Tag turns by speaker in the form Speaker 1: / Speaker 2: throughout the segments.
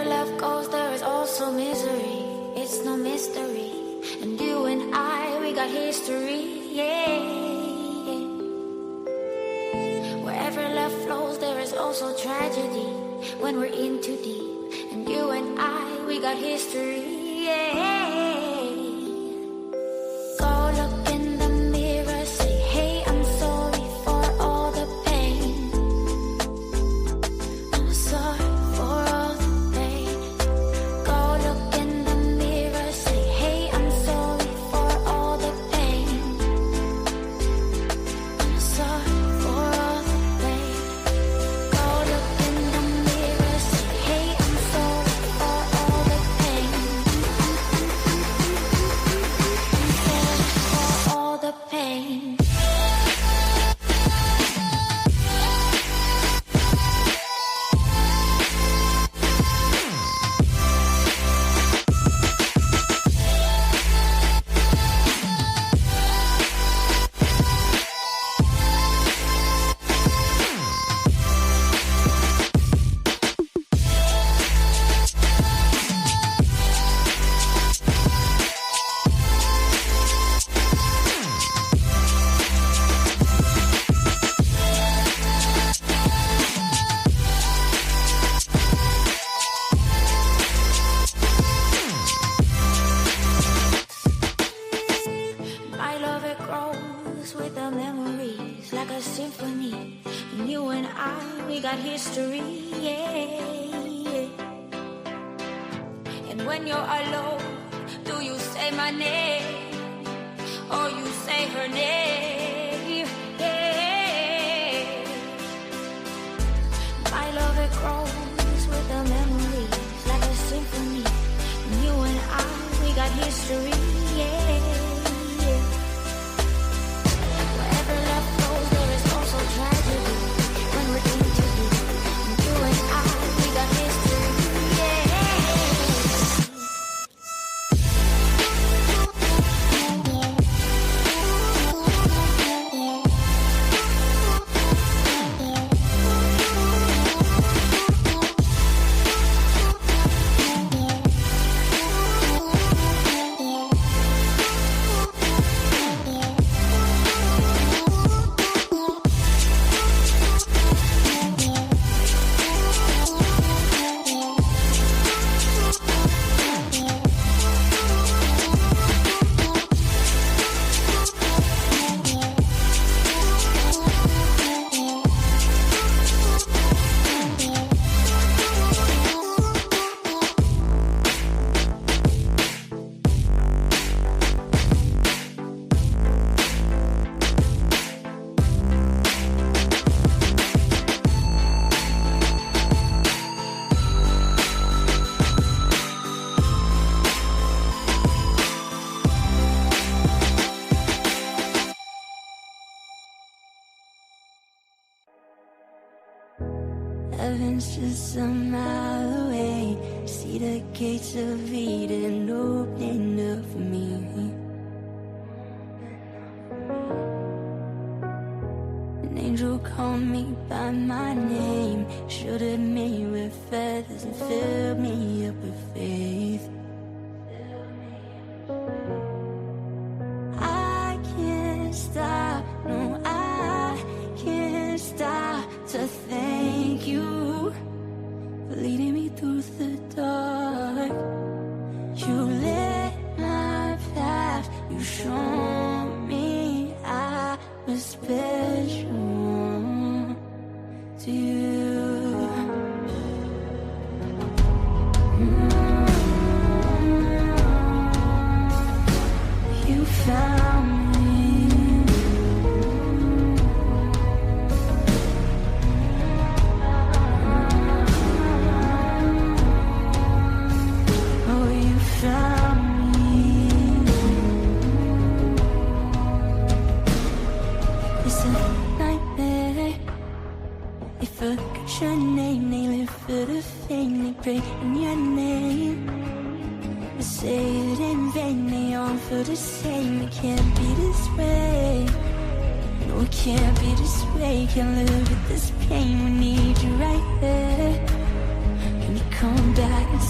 Speaker 1: Wherever love goes, there is also misery. It's no mystery. And you and I, we got history, yeah. Wherever love flows, there is also tragedy. When we're in too deep. And you and I, we got history, yeah. Go look in the mirror, say, hey, I'm sorry for all the pain. I'm sorry for all the pain. Go look in the mirror, say, hey, I'm sorry for all the pain. I'm sorry for all the pain. Go look in the mirror, say, hey, I'm sorry for all the pain. I'm sorry for all the pain. My love, it grows with the memories like a symphony. And you and I, we got history, yeah. And when you're alone, do you say my name or you say her name? Yeah. My love, it grows with the memories like a symphony. And you and I, we got history, yeah. Wherever love goes, there is also tragedy. When we're in too deep, and you and I, we got history, yeah. Heaven's just a mile away. See the gates of Eden opening up for me. An angel called me by my name, shielded me with feathers and filled me up with faith. I can't stop, no, I can't stop to thank you for leading me through the dark. You lit my path, you showed me I was special to you. You found me. Forget your name, they live for the fame, they pray in your name. They say it in vain, they all feel the same. It can't be this way, no, it can't be this way. Can't live with this pain, we need you right there. Can you come back and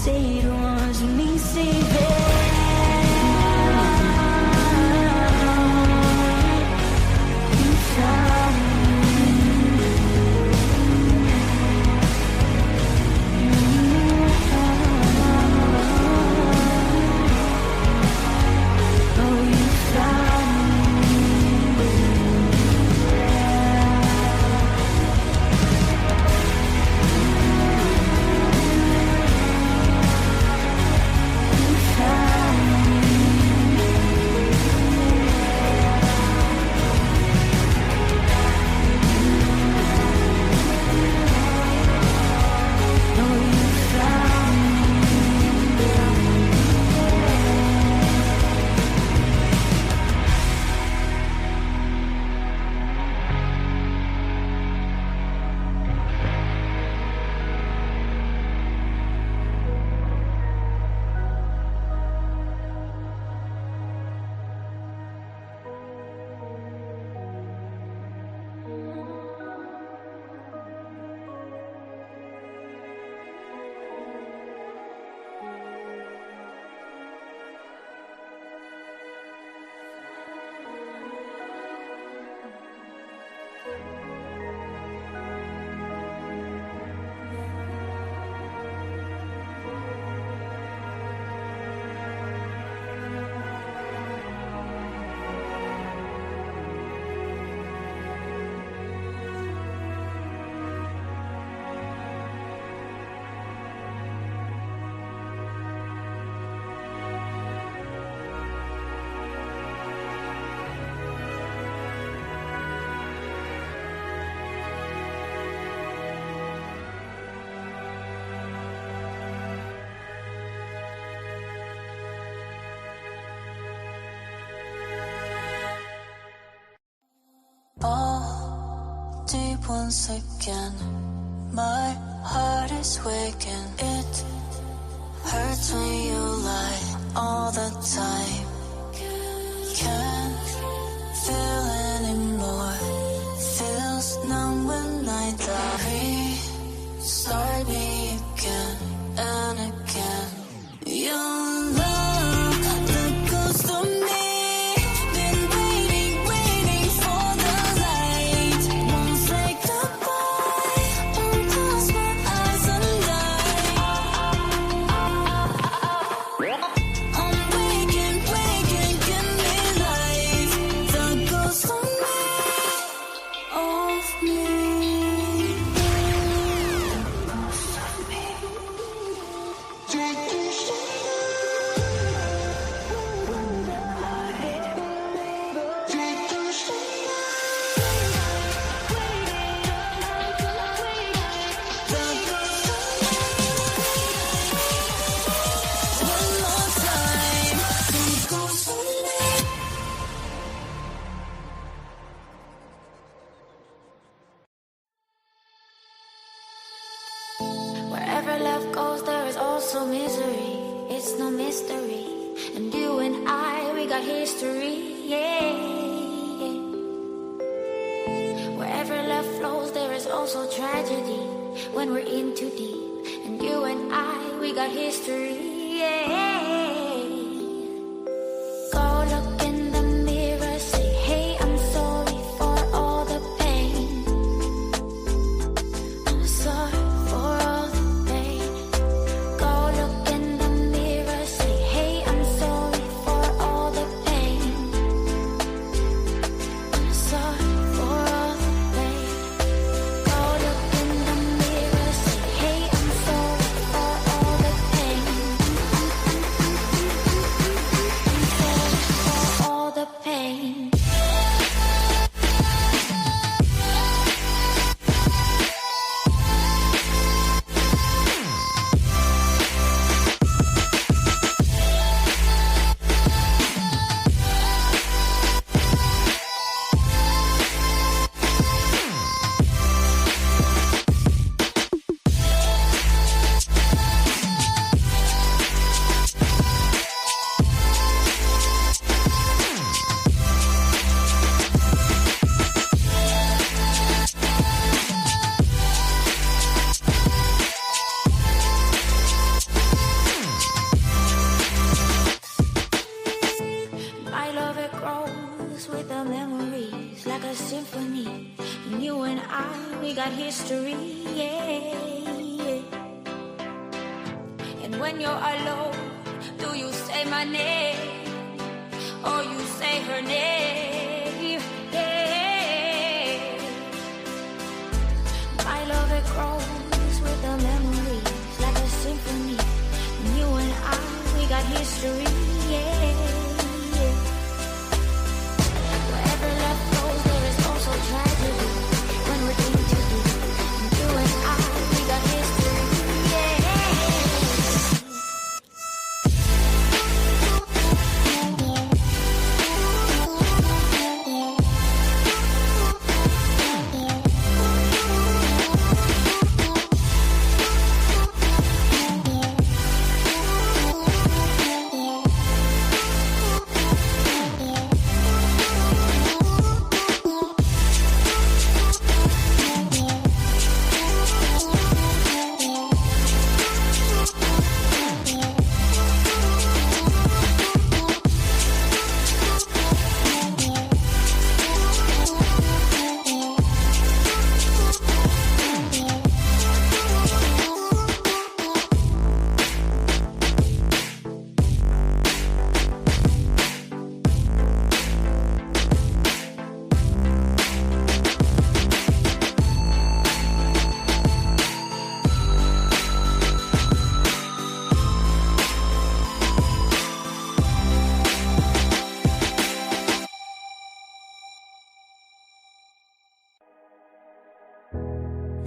Speaker 1: once again. My heart is waking. It hurts when you lie all the time. Can't feel anymore. Feels numb when I die. Restart me again and again. Your love, the ghost of me. Been waiting, waiting for the light. Won't say goodbye. Won't close my eyes and die. I'm waking, waking, give me life. The ghost of me, of me. Wherever love goes, there is also misery. It's no mystery. And you and I, we got history. Yeah. Wherever love flows, there is also tragedy. When we're in too deep. And you and I, we got history. Yeah. Go look in the mirror, say, hey, I'm sorry for all the pain. I'm sorry for all the pain. Go look in the mirror, say, hey, I'm sorry for all the pain. I'm sorry for all the pain. Go look in the mirror, say, hey, I'm sorry for all the pain. I'm sorry for all the pain. My love, it grows with the memories like a symphony. And you and I, we got history, yeah. And when you're alone, do you say my name or you say her name? Yeah. My love, it grows with the memories like a symphony. And you and I, we got history, yeah. Wherever love goes, there is also tragedy. When we're in too deep, and you and I, we got history, yeah.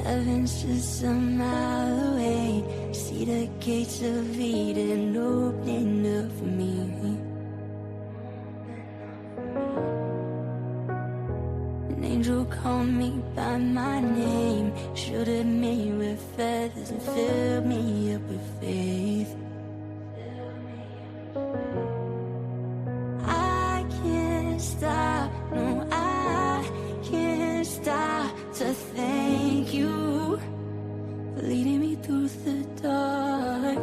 Speaker 1: Heaven's just a mile away. See the gates of Eden opening up for me. An angel called me by my name. Shielded me with feathers and filled me up with faith. I can't stop, no, I can't stop to thank you for leading me through the dark.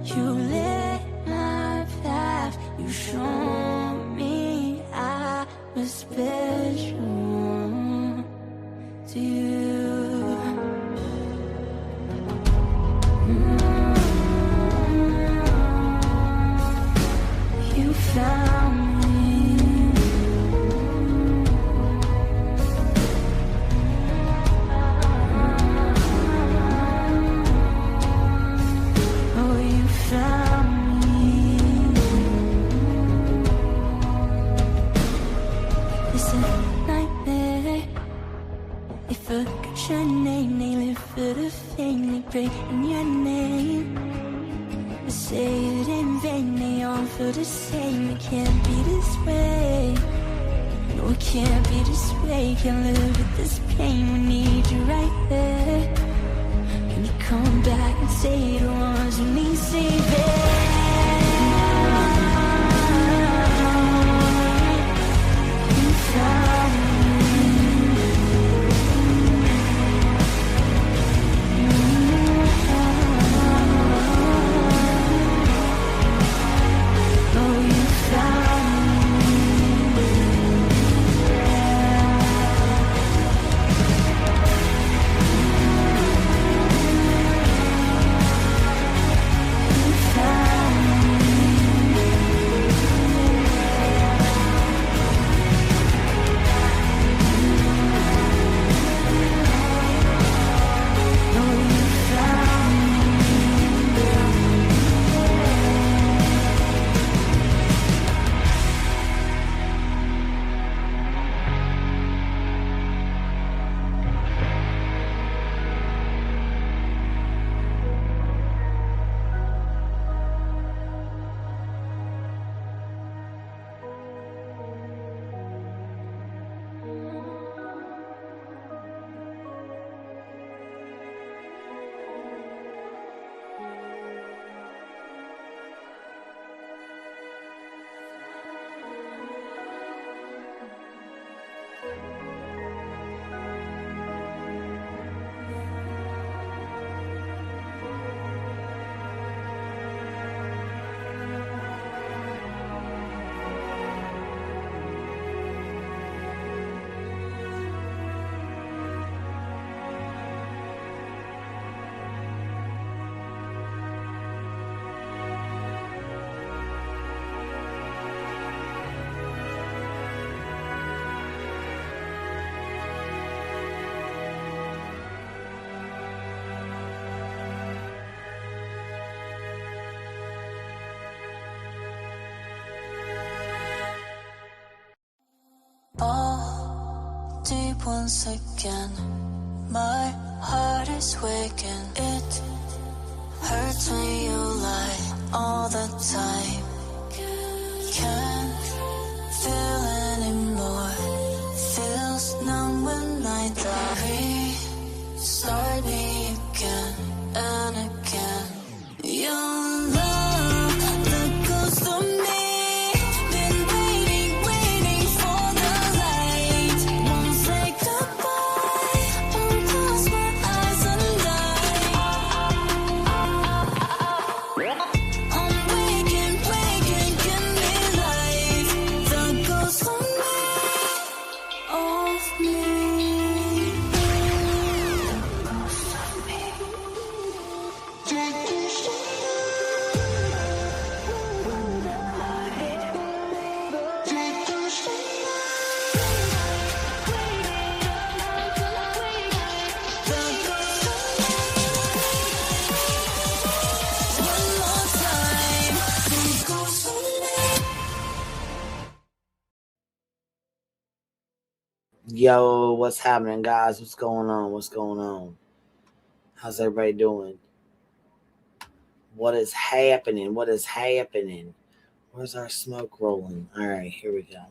Speaker 1: You lit my path, you showed me I was special to you. You found me. Oh, you found me. It's a nightmare. They forgot your name, they live for the fame, they pray in your name. They say it in vain, they all feel the same. It can't be this way. No, it can't be this way. Can't live with this pain. We need you right there. Can you come back and save the ones who need saving? You found me. Oh, you found me. You found me. Oh, you found all deep once again. My heart is waking. It hurts when you lie all the time. Can't feel anymore. Feels numb when I die. Restart me again and again. Your love, the ghost of me. Been waiting for the light. Won't say goodbye. Won't close my eyes and die. I'm waking, give me life. The ghost of me.
Speaker 2: Yo, what's happening, guys? What's going on? How's everybody doing? What is happening? Where's our smoke rolling? All right, here we go.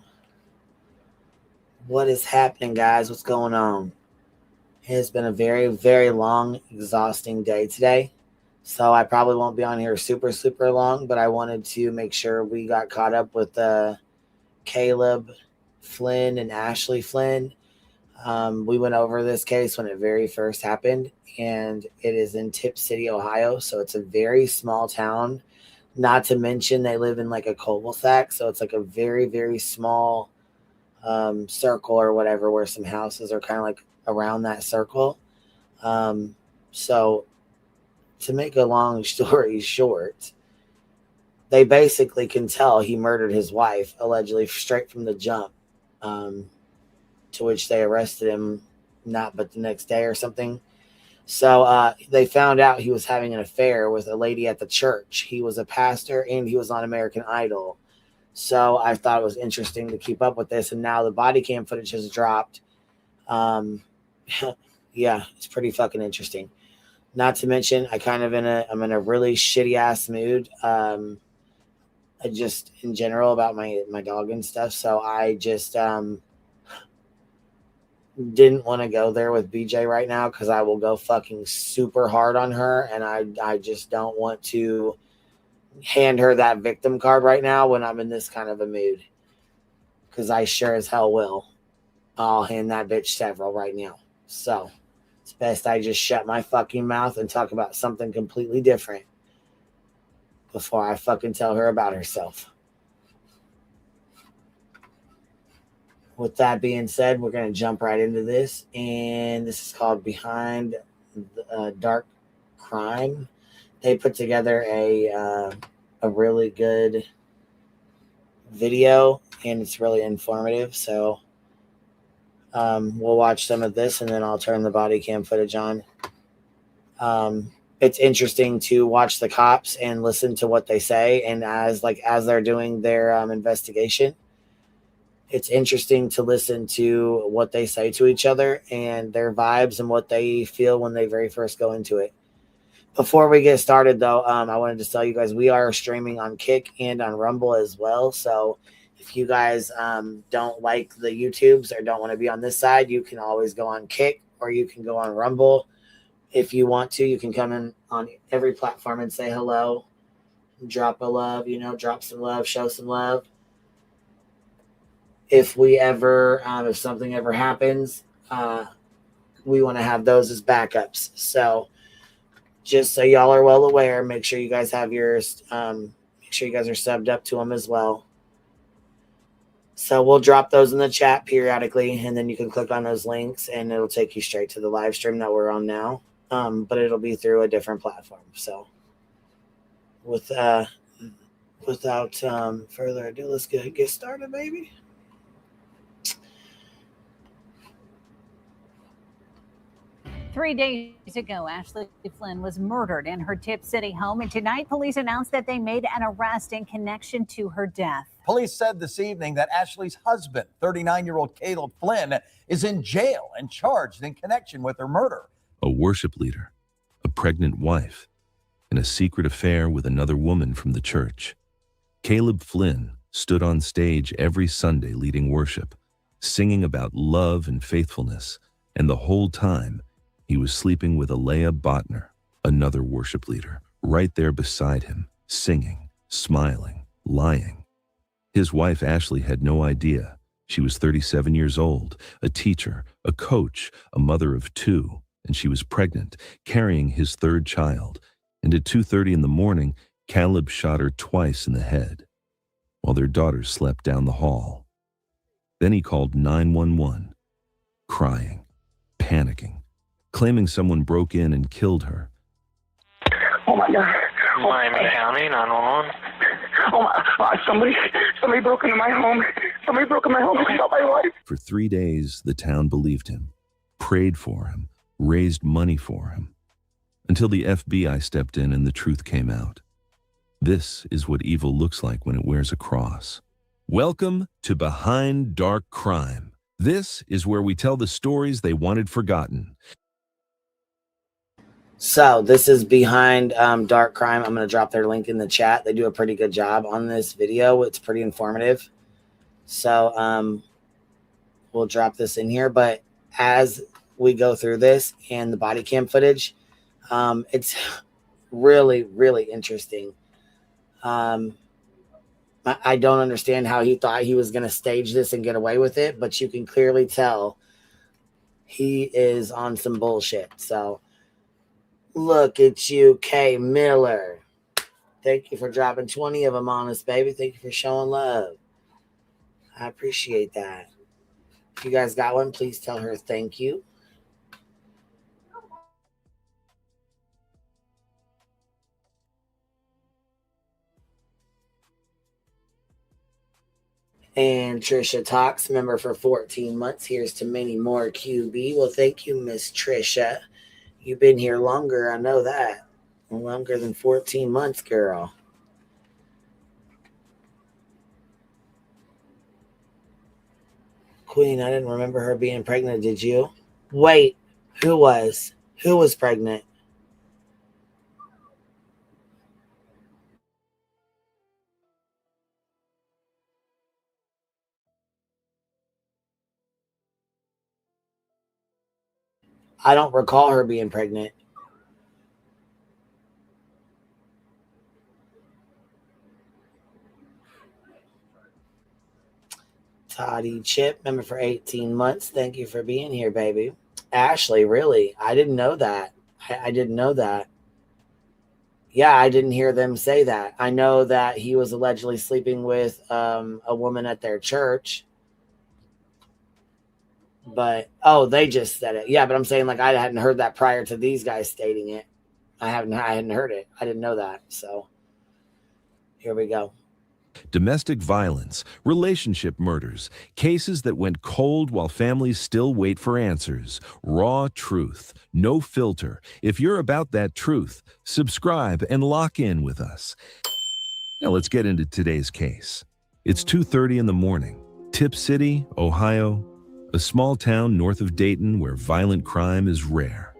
Speaker 2: What is happening, guys? What's going on? It has been a very, very long, exhausting day today. So I probably won't be on here super, super long, but I wanted to make sure we got caught up with Caleb Flynn and Ashley Flynn. We went over this case when it very first happened, and it is in Tip City, Ohio. So it's a very small town. Not to mention they live in like a cul-de-sac. So it's like a very, very small circle or whatever, where some houses are kind of like around that circle. So to make a long story short, they basically can tell he murdered his wife, allegedly, straight from the jump, to which they arrested him not but the next day or something. So they found out he was having an affair with a lady at the church. He was a pastor and he was on American Idol. So I thought it was interesting to keep up with this. And now the body cam footage has dropped. Yeah, it's pretty fucking interesting. Not to mention, I'm in a really shitty ass mood. Just in general about my dog and stuff. So I just didn't want to go there with BJ right now, because I will go fucking super hard on her, and I just don't want to hand her that victim card right now when I'm in this kind of a mood, because I sure as hell will. I'll hand that bitch several right now. So it's best I just shut my fucking mouth and talk about something completely different before I fucking tell her about herself. With that being said, we're going to jump right into this. And this is called Behind Dark Crime. They put together a really good video, and it's really informative. So we'll watch some of this, and then I'll turn the body cam footage on. It's interesting to watch the cops and listen to what they say. And as they're doing their investigation, it's interesting to listen to what they say to each other and their vibes and what they feel when they very first go into it. Before we get started, though, I wanted to tell you guys we are streaming on Kick and on Rumble as well. So if you guys don't like the YouTubes or don't want to be on this side, you can always go on Kick, or you can go on Rumble. If you want to, you can come in on every platform and say hello, drop a love, drop some love, show some love. If something ever happens, we want to have those as backups. So just so y'all are well aware, make sure you guys have yours. Make sure you guys are subbed up to them as well. So we'll drop those in the chat periodically, and then you can click on those links, and it'll take you straight to the live stream that we're on now. But it'll be through a different platform. So without further ado, let's get started, baby.
Speaker 3: Three days ago, Ashley Flynn was murdered in her Tip City home, and tonight police announced that they made an arrest in connection to her death.
Speaker 4: Police said this evening that Ashley's husband, 39-year-old Caleb Flynn, is in jail and charged in connection with her murder.
Speaker 5: A worship leader, a pregnant wife, and a secret affair with another woman from the church. Caleb Flynn stood on stage every Sunday leading worship, singing about love and faithfulness, and the whole time, he was sleeping with Alea Botner, another worship leader, right there beside him, singing, smiling, lying. His wife, Ashley, had no idea. She was 37 years old, a teacher, a coach, a mother of two, and she was pregnant, carrying his third child. And at 2:30 in the morning, Caleb shot her twice in the head, while their daughter slept down the hall. Then he called 911, crying, panicking, claiming someone broke in and killed her.
Speaker 6: Oh my God.
Speaker 7: Miami County, 911.
Speaker 6: Oh my, somebody broke into my home. Somebody broke in my home and shot my wife.
Speaker 5: For 3 days, the town believed him, prayed for him, raised money for him, until the FBI stepped in and the truth came out. This is what evil looks like when it wears a cross. Welcome to Behind Dark Crime. This is where we tell the stories they wanted forgotten.
Speaker 2: So this is Behind Dark Crime. I'm going to drop their link in the chat. They do a pretty good job on this video. It's pretty informative. So we'll drop this in here. But as we go through this and the body cam footage, it's really, really interesting. I don't understand how he thought he was going to stage this and get away with it, but you can clearly tell he is on some bullshit. So look at you, Kay Miller. Thank you for dropping 20 of them on us, baby. Thank you for showing love. I appreciate that. If you guys got one, please tell her thank you. And Trisha Talks, member for 14 months. Here's to many more, QB. Well, thank you, Miss Trisha. You've been here longer, I know that. Longer than 14 months, girl. Queen, I didn't remember her being pregnant, did you? Wait, who was? Who was pregnant? I don't recall her being pregnant. Toddy Chip, member for 18 months. Thank you for being here, baby. Ashley, really? I didn't know that. I didn't know that. Yeah, I didn't hear them say that. I know that he was allegedly sleeping with a woman at their church. But, oh, they just said it. Yeah, but I'm saying, like, I hadn't heard that prior to these guys stating it. I hadn't heard it. I didn't know that. So, here we go.
Speaker 5: Domestic violence, relationship murders, cases that went cold while families still wait for answers. Raw truth, no filter. If you're about that truth, subscribe and lock in with us. Now let's get into today's case. It's 2:30 in the morning. Tip City, Ohio, a small town north of Dayton where violent crime is rare.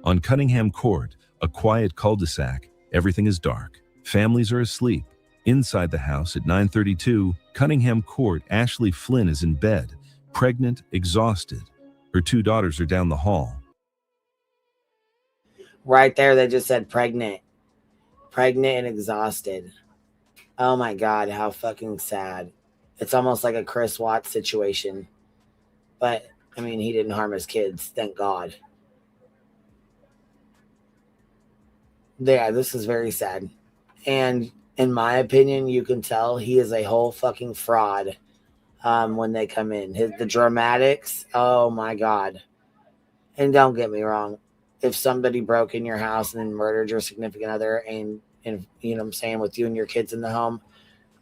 Speaker 5: On Cunningham Court, a quiet cul-de-sac, everything is dark. Families are asleep. Inside the house at 9:32, Cunningham Court, Ashley Flynn is in bed, pregnant, exhausted. Her 2 daughters are down the hall.
Speaker 2: Right there, they just said pregnant. Pregnant and exhausted. Oh my God, how fucking sad. It's almost like a Chris Watts situation. But, I mean, he didn't harm his kids, thank God. Yeah, this is very sad. And in my opinion, you can tell he is a whole fucking fraud when they come in. The dramatics, oh my God. And don't get me wrong, if somebody broke in your house and then murdered your significant other and you know what I'm saying, with you and your kids in the home,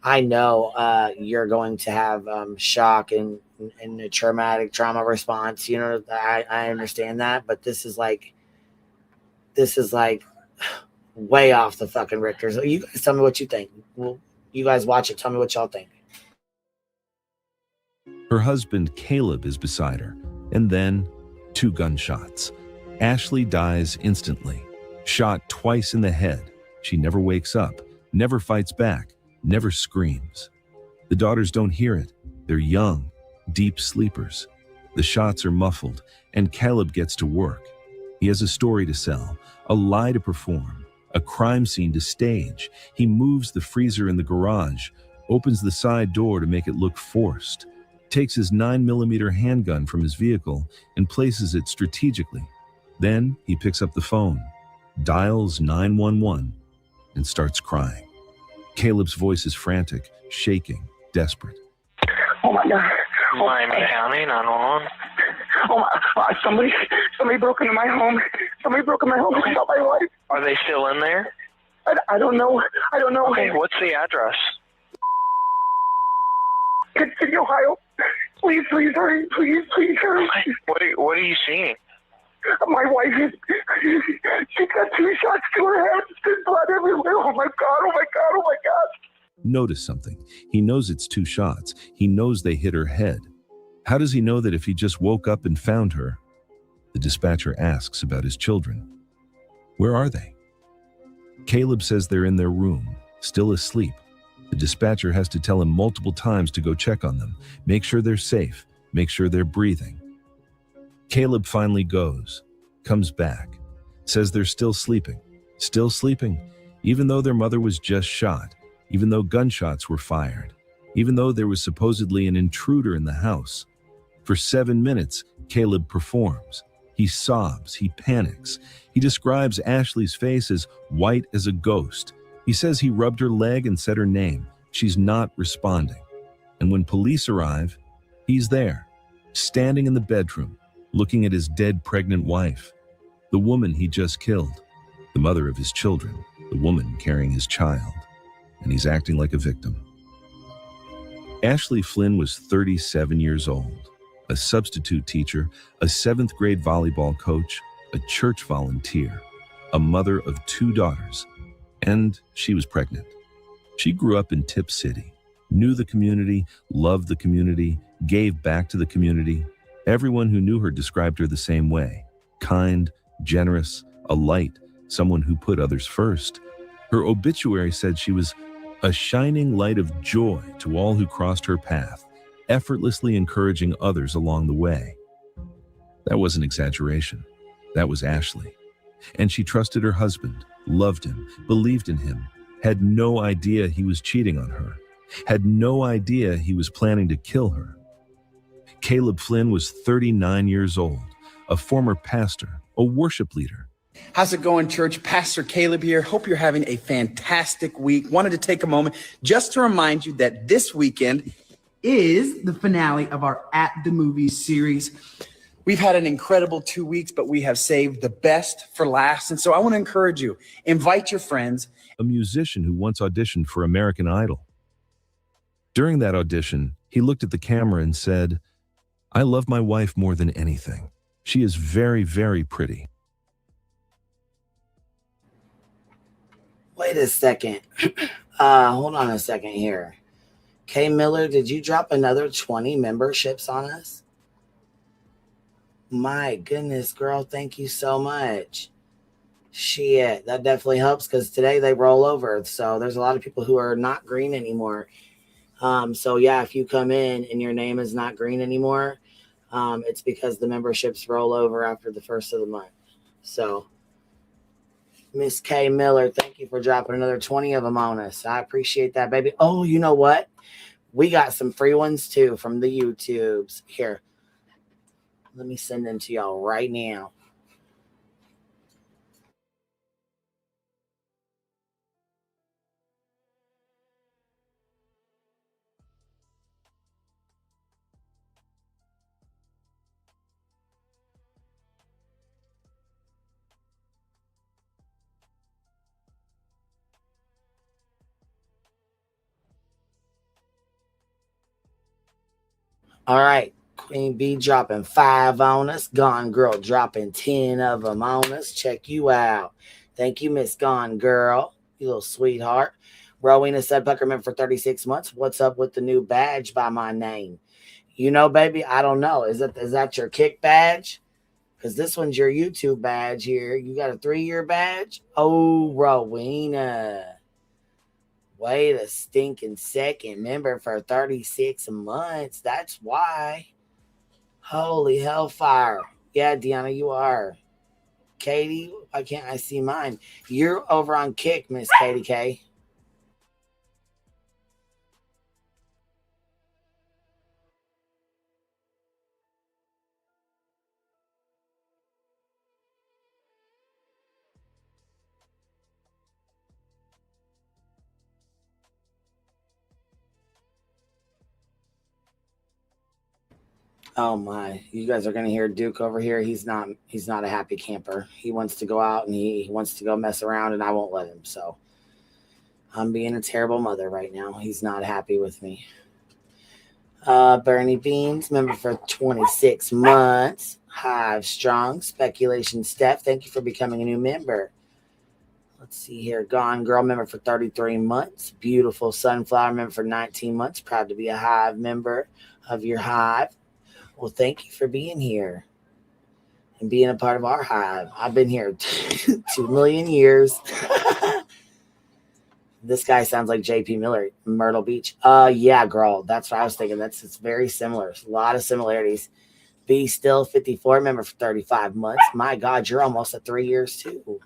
Speaker 2: I know you're going to have shock and a traumatic trauma response. You know, I understand that, but this is like way off the fucking Richter. So you guys tell me what you think. Well, you guys watch it. Tell me what y'all think.
Speaker 5: Her husband, Caleb, is beside her. And then 2 gunshots. Ashley dies instantly, shot twice in the head. She never wakes up, never fights back, never screams. The daughters don't hear it. They're young, deep sleepers. The shots are muffled, and Caleb gets to work. He has a story to sell, a lie to perform, a crime scene to stage. He moves the freezer in the garage, opens the side door to make it look forced, takes his 9mm handgun from his vehicle and places it strategically. Then he picks up the phone, dials 911, and starts crying. Caleb's voice is frantic, shaking, desperate.
Speaker 6: Oh my God.
Speaker 7: Miami County, 911.
Speaker 6: Oh my, somebody broke into my home. Somebody broke into my home and shot my wife.
Speaker 7: Are they still in there?
Speaker 6: I don't know.
Speaker 7: Okay, what's the address?
Speaker 6: Kid City, Ohio. Please hurry. Please hurry.
Speaker 7: What are you seeing?
Speaker 6: My wife is, she got 2 shots to her head. There's blood everywhere. Oh my God.
Speaker 5: Notice something. He knows it's 2 shots. He knows they hit her head. How does he know that if he just woke up and found her? The dispatcher asks about his children. Where are they? Caleb says they're in their room, still asleep. The dispatcher has to tell him multiple times to go check on them, make sure they're safe, make sure they're breathing. Caleb finally goes, comes back, says they're still sleeping, even though their mother was just shot, even though gunshots were fired, even though there was supposedly an intruder in the house. For 7 minutes, Caleb performs. He sobs, he panics. He describes Ashley's face as white as a ghost. He says he rubbed her leg and said her name. She's not responding. And when police arrive, he's there, standing in the bedroom, looking at his dead pregnant wife, the woman he just killed, the mother of his children, the woman carrying his child, and he's acting like a victim. Ashley Flynn was 37 years old, a substitute teacher, a 7th grade volleyball coach, a church volunteer, a mother of 2 daughters, and she was pregnant. She grew up in Tip City, knew the community, loved the community, gave back to the community. Everyone who knew her described her the same way: kind, generous, a light, someone who put others first. Her obituary said she was a shining light of joy to all who crossed her path, effortlessly encouraging others along the way. That wasn't exaggeration. That was Ashley. And she trusted her husband, loved him, believed in him, had no idea he was cheating on her, had no idea he was planning to kill her. Caleb Flynn was 39 years old, a former pastor, a worship leader.
Speaker 8: How's it going, church? Pastor Caleb here. Hope you're having a fantastic week. Wanted to take a moment just to remind you that this weekend is the finale of our At the Movies series. We've had an incredible 2 weeks, but we have saved the best for last. And so I want to encourage you, invite your friends.
Speaker 5: A musician who once auditioned for American Idol. During that audition, he looked at the camera and said, "I love my wife more than anything. She is very, very pretty."
Speaker 2: Wait a second. Hold on a second here. Kay Miller, did you drop another 20 memberships on us? My goodness, girl, thank you so much. Shit, that definitely helps because today they roll over. So there's a lot of people who are not green anymore. So yeah, if you come in and your name is not green anymore, it's because the memberships roll over after the first of the month. So Miss Kay Miller, thank you for dropping another 20 of them on us. I appreciate that, baby. Oh, you know what? We got some free ones too from the YouTubes. Here, let me send them to y'all right now. All right, Queen B dropping 5 on us. Gone Girl dropping 10 of them on us. Check you out. Thank you, Miss Gone Girl. You little sweetheart. Rowena said, Puckerman for 36 months. What's up with the new badge by my name? You know, baby, I don't know. Is that your kick badge? Because this one's your YouTube badge here. You got a 3-year badge? Oh, Rowena. Wait a stinking second. Member for 36 months. That's why. Holy hellfire. Yeah, Deanna, you are. Katie, why can't I see mine? You're over on Kick, Miss Katie K. Oh my, you guys are gonna hear Duke over here. He's not a happy camper. He wants to go out and he wants to go mess around and I won't let him. So I'm being a terrible mother right now. He's not happy with me. Bernie Beans, member for 26 months. Hive Strong, Speculation Steph, thank you for becoming a new member. Let's see here. Gone Girl, member for 33 months. Beautiful Sunflower, member for 19 months. Proud to be a Hive member of your Hive. Well, thank you for being here and being a part of our Hive. I've been here 2 million years. This guy sounds like JP Miller, Myrtle Beach. Yeah, girl. That's what I was thinking. It's very similar. A lot of similarities. Be Still 54 member for 35 months. My God, you're almost at 3 years too.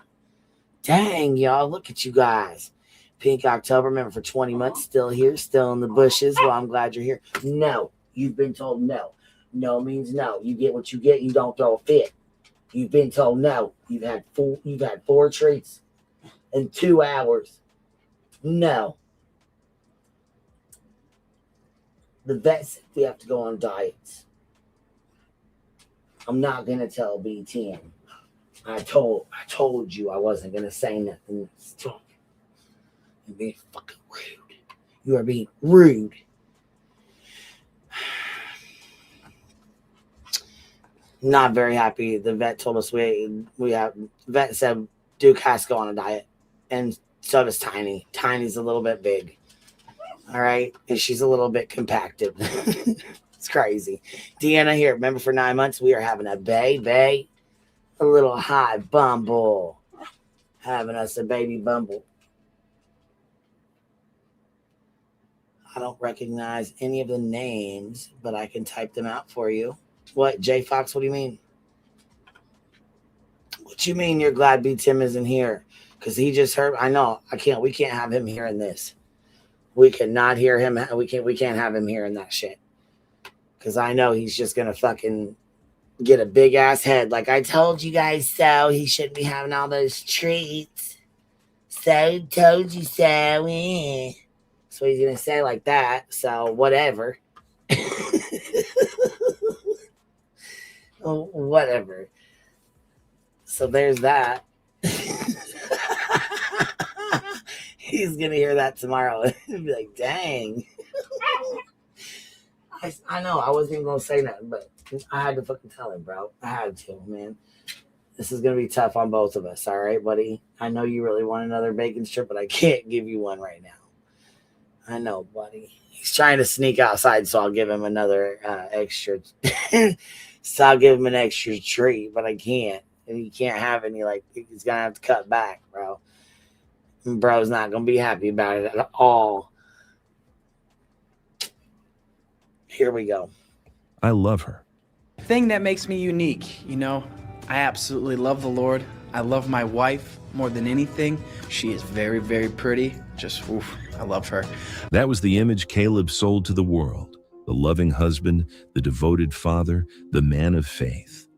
Speaker 2: Dang, y'all. Look at you guys. Pink October member for 20 months. Still here, still in the bushes. Well, I'm glad you're here. No. You've been told no. No means no. You get what you get. You don't throw a fit. You've been told no. You've had 4 treats in 2 hours. No. The vet said we have to go on diets. I'm not gonna tell BTM. I told you I wasn't gonna say nothing. You're being fucking rude. You are being rude. Not very happy. The vet told us we have. Vet said Duke has to go on a diet, and so does Tiny. Tiny's a little bit big. All right, and she's a little bit compacted. It's crazy. Deanna here. Remember, for 9 months we are having a baby, a little Hive Rumble, having us a baby bumble. I don't recognize any of the names, but I can type them out for you. What, J Fox? What do you mean? What you mean you're glad B Tim isn't here? Because he just heard. I know. We can't have him hearing this. We cannot hear him. We can't have him hearing that shit. Because I know he's just gonna fucking get a big ass head. Like, I told you guys so. He shouldn't be having all those treats. So told you so. Eh. So he's gonna say like that. So whatever. Whatever. So there's that. He's gonna hear that tomorrow and be like, dang. I know I wasn't even gonna say nothing, but I had to fucking tell him, bro. I had to, man. This is gonna be tough on both of us, all right, buddy? I know you really want another bacon strip, but I can't give you one right now. I know, buddy. He's trying to sneak outside, so I'll give him another extra. So I'll give him an extra treat, but I can't. And he can't have any, like, he's going to have to cut back, bro. And bro's not going to be happy about it at all. Here we go.
Speaker 5: I love her.
Speaker 8: Thing that makes me unique, you know, I absolutely love the Lord. I love my wife more than anything. She is very, very pretty. Just, oof, I love her.
Speaker 5: That was the image Caleb sold to the world. The loving husband, the devoted father, the man of faith.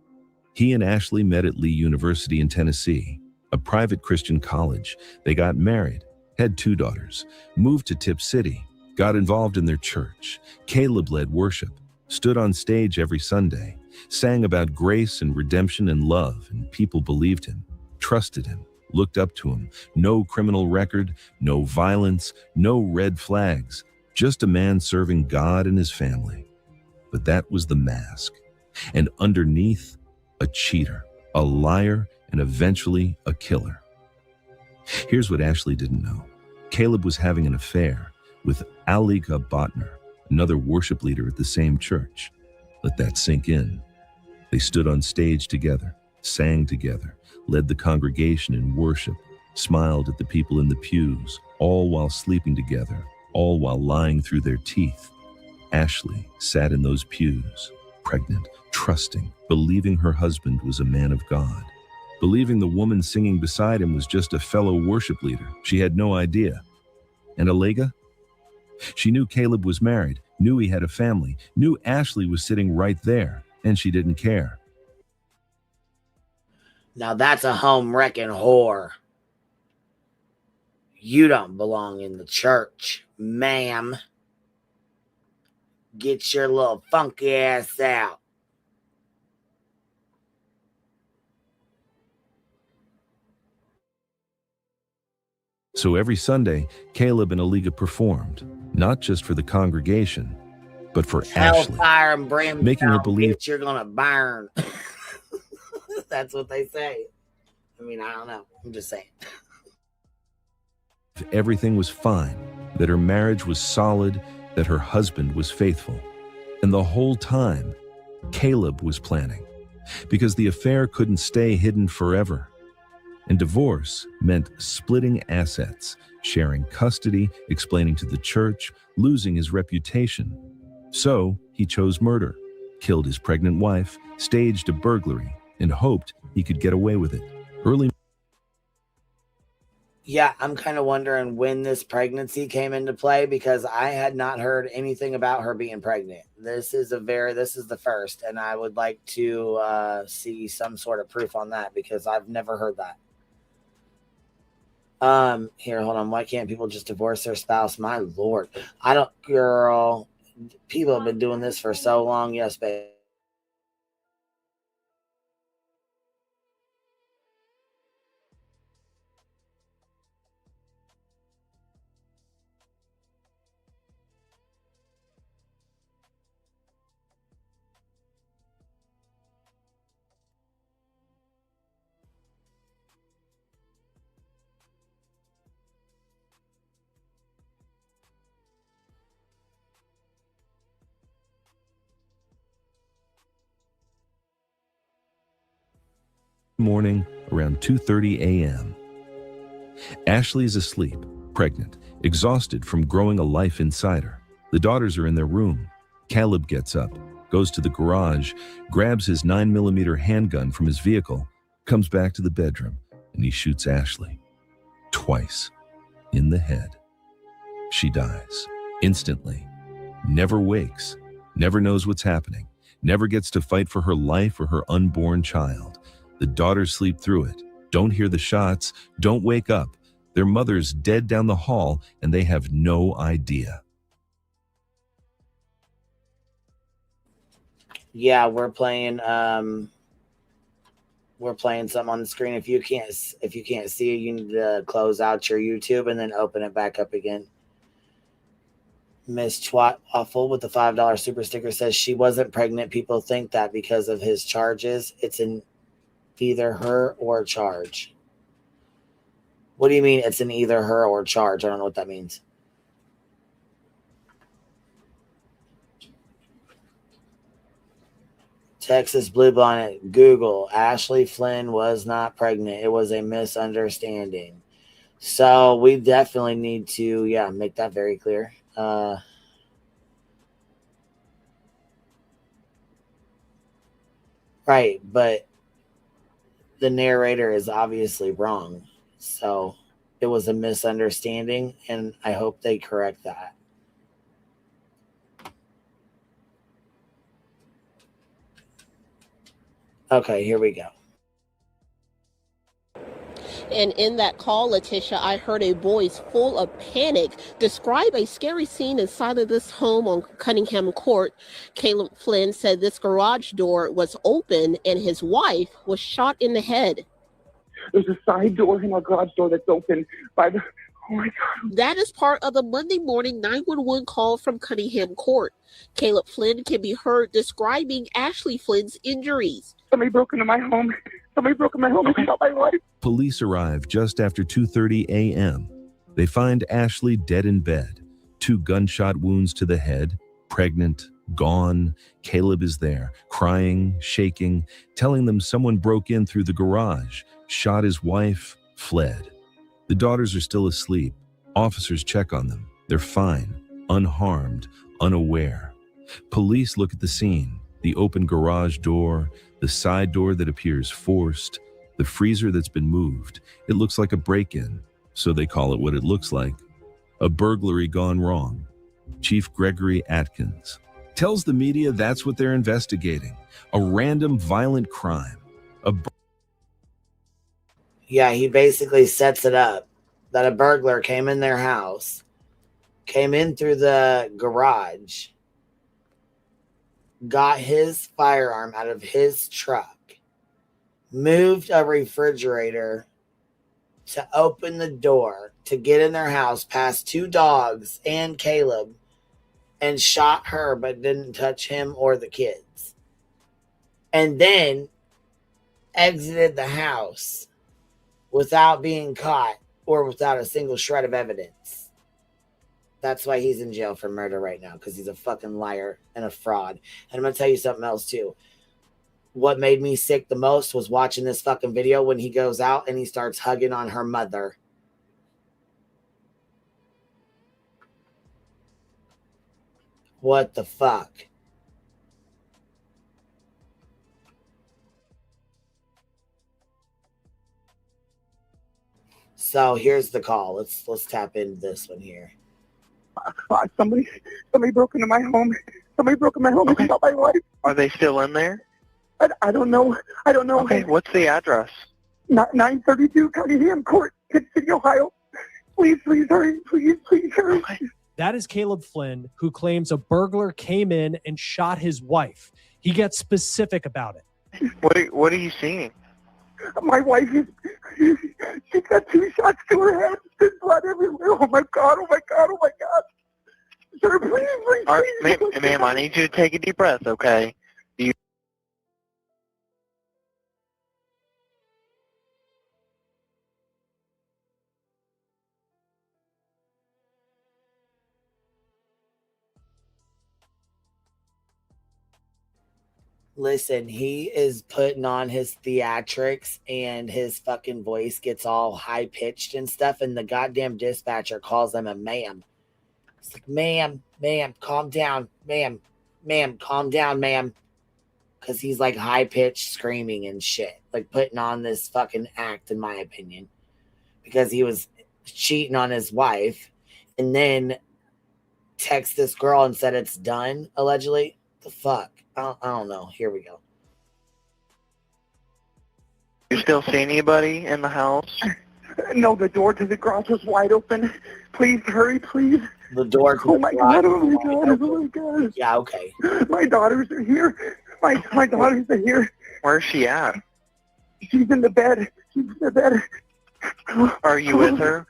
Speaker 5: He and Ashley met at Lee University in Tennessee, a private Christian college. They got married, had 2 daughters, moved to Tip City, got involved in their church. Caleb led worship, stood on stage every Sunday, sang about grace and redemption and love, and people believed him, trusted him, looked up to him. No criminal record, no violence, no red flags. Just a man serving God and his family. But that was the mask. And underneath, a cheater, a liar, and eventually a killer. Here's what Ashley didn't know. Caleb was having an affair with Alika Botner, another worship leader at the same church. Let that sink in. They stood on stage together, sang together, led the congregation in worship, smiled at the people in the pews, all while sleeping together, all while lying through their teeth. Ashley sat in those pews, pregnant, trusting, believing her husband was a man of God, believing the woman singing beside him was just a fellow worship leader. She had no idea. And Alega? She knew Caleb was married, knew he had a family, knew Ashley was sitting right there, and she didn't care.
Speaker 2: Now that's a home wrecking whore. You don't belong in the church, ma'am. Get your little funky ass out.
Speaker 5: So every Sunday, Caleb and Alega performed, not just for the congregation, but for Ashley,
Speaker 2: Hellfire and brimstone,
Speaker 5: making her believe
Speaker 2: bitch, you're gonna burn. That's what they say. I mean, I don't know. I'm just saying.
Speaker 5: everything was fine, that her marriage was solid, that her husband was faithful. And the whole time, Caleb was planning, because the affair couldn't stay hidden forever. And divorce meant splitting assets, sharing custody, explaining to the church, losing his reputation. So he chose murder, killed his pregnant wife, staged a burglary, and hoped he could get away with it.
Speaker 2: Yeah, I'm kind of wondering when this pregnancy came into play, because I had not heard anything about her being pregnant. This is the first, and I would like to see some sort of proof on that, because I've never heard that. Here, hold on. Why can't people just divorce their spouse? My Lord. Girl, people have been doing this for so long. Yes, babe.
Speaker 5: Morning around 2:30 a.m. Ashley is asleep, pregnant, exhausted from growing a life inside her. The daughters are in their room. Caleb gets up, goes to the garage, grabs his 9mm handgun from his vehicle, comes back to the bedroom, and he shoots Ashley. Twice. In the head. She dies. Instantly. Never wakes. Never knows what's happening. Never gets to fight for her life or her unborn child. The daughters sleep through it, don't hear the shots, don't wake up. Their mother's dead down the hall, and they have no idea.
Speaker 2: Yeah, we're playing something on the screen. If you can't see it, you need to close out your YouTube and then open it back up again. Miss Twat Awful with the $5 super sticker says she wasn't pregnant. People think that because of his charges. It's an either her or charge. What do you mean it's an either her or charge? I don't know what that means. Texas Bluebonnet, Google, Ashley Flynn was not pregnant. It was a misunderstanding. So we definitely need to, make that very clear. Right, but the narrator is obviously wrong. So it was a misunderstanding, and I hope they correct that. Okay, here we go.
Speaker 9: And in that call, Letitia, I heard a voice full of panic describe a scary scene inside of this home on Cunningham Court. Caleb Flynn said this garage door was open and his wife was shot in the head.
Speaker 6: There's a side door in our garage door that's open by the... Oh, my God.
Speaker 9: That is part of the Monday morning 911 call from Cunningham Court. Caleb Flynn can be heard describing Ashley Flynn's injuries.
Speaker 6: Somebody broke into my home. And shot my wife.
Speaker 5: Police arrive just after 2:30 a.m. They find Ashley dead in bed. 2 gunshot wounds to the head, pregnant, gone. Caleb is there, crying, shaking, telling them someone broke in through the garage, shot his wife, fled. The daughters are still asleep. Officers check on them. They're fine, unharmed, unaware. Police look at the scene, the open garage door, the side door that appears forced, the freezer that's been moved. It looks like a break-in, so they call it what it looks like. A burglary gone wrong. Chief Gregory Atkins tells the media that's what they're investigating. A random violent crime.
Speaker 2: Yeah, he basically sets it up that a burglar came in their house, came in through the garage, got his firearm out of his truck, moved a refrigerator to open the door to get in their house past 2 dogs and Caleb, and shot her but didn't touch him or the kids. And then exited the house without being caught or without a single shred of evidence. That's why he's in jail for murder right now, because he's a fucking liar and a fraud. And I'm going to tell you something else too. what made me sick the most was watching this fucking video when he goes out and he starts hugging on her mother. What the fuck? So here's the call. Let's tap into this one here.
Speaker 6: Somebody broke into my home. Somebody broke in my home and shot my wife.
Speaker 7: Are they still in there?
Speaker 6: I don't know. I don't know.
Speaker 7: Okay, what's the address?
Speaker 6: 932 Cunningham Court, Pitt City, Ohio. Please hurry. Please hurry.
Speaker 7: Okay.
Speaker 10: That is Caleb Flynn, who claims a burglar came in and shot his wife. He gets specific about it.
Speaker 7: What are you seeing?
Speaker 6: My wife she got 2 shots to her head. There's blood everywhere. Oh my God. Sir, please.
Speaker 7: Ma'am, I need you to take a deep breath, okay?
Speaker 2: Listen, he is putting on his theatrics and his fucking voice gets all high pitched and stuff. And the goddamn dispatcher calls him a ma'am. It's like, ma'am, calm down. Ma'am, calm down, ma'am. Because he's like high pitched screaming and shit. Like putting on this fucking act, in my opinion. Because he was cheating on his wife and then text this girl and said it's done, allegedly. The fuck? I don't know. Here we go.
Speaker 7: You still see anybody in the house?
Speaker 6: No, the door to the garage was wide open. Please hurry, please.
Speaker 2: The door to
Speaker 6: oh my God.
Speaker 2: Yeah, okay.
Speaker 6: My daughters are here. My daughters are here.
Speaker 7: Where's she at?
Speaker 6: She's in the bed.
Speaker 7: Are you with her?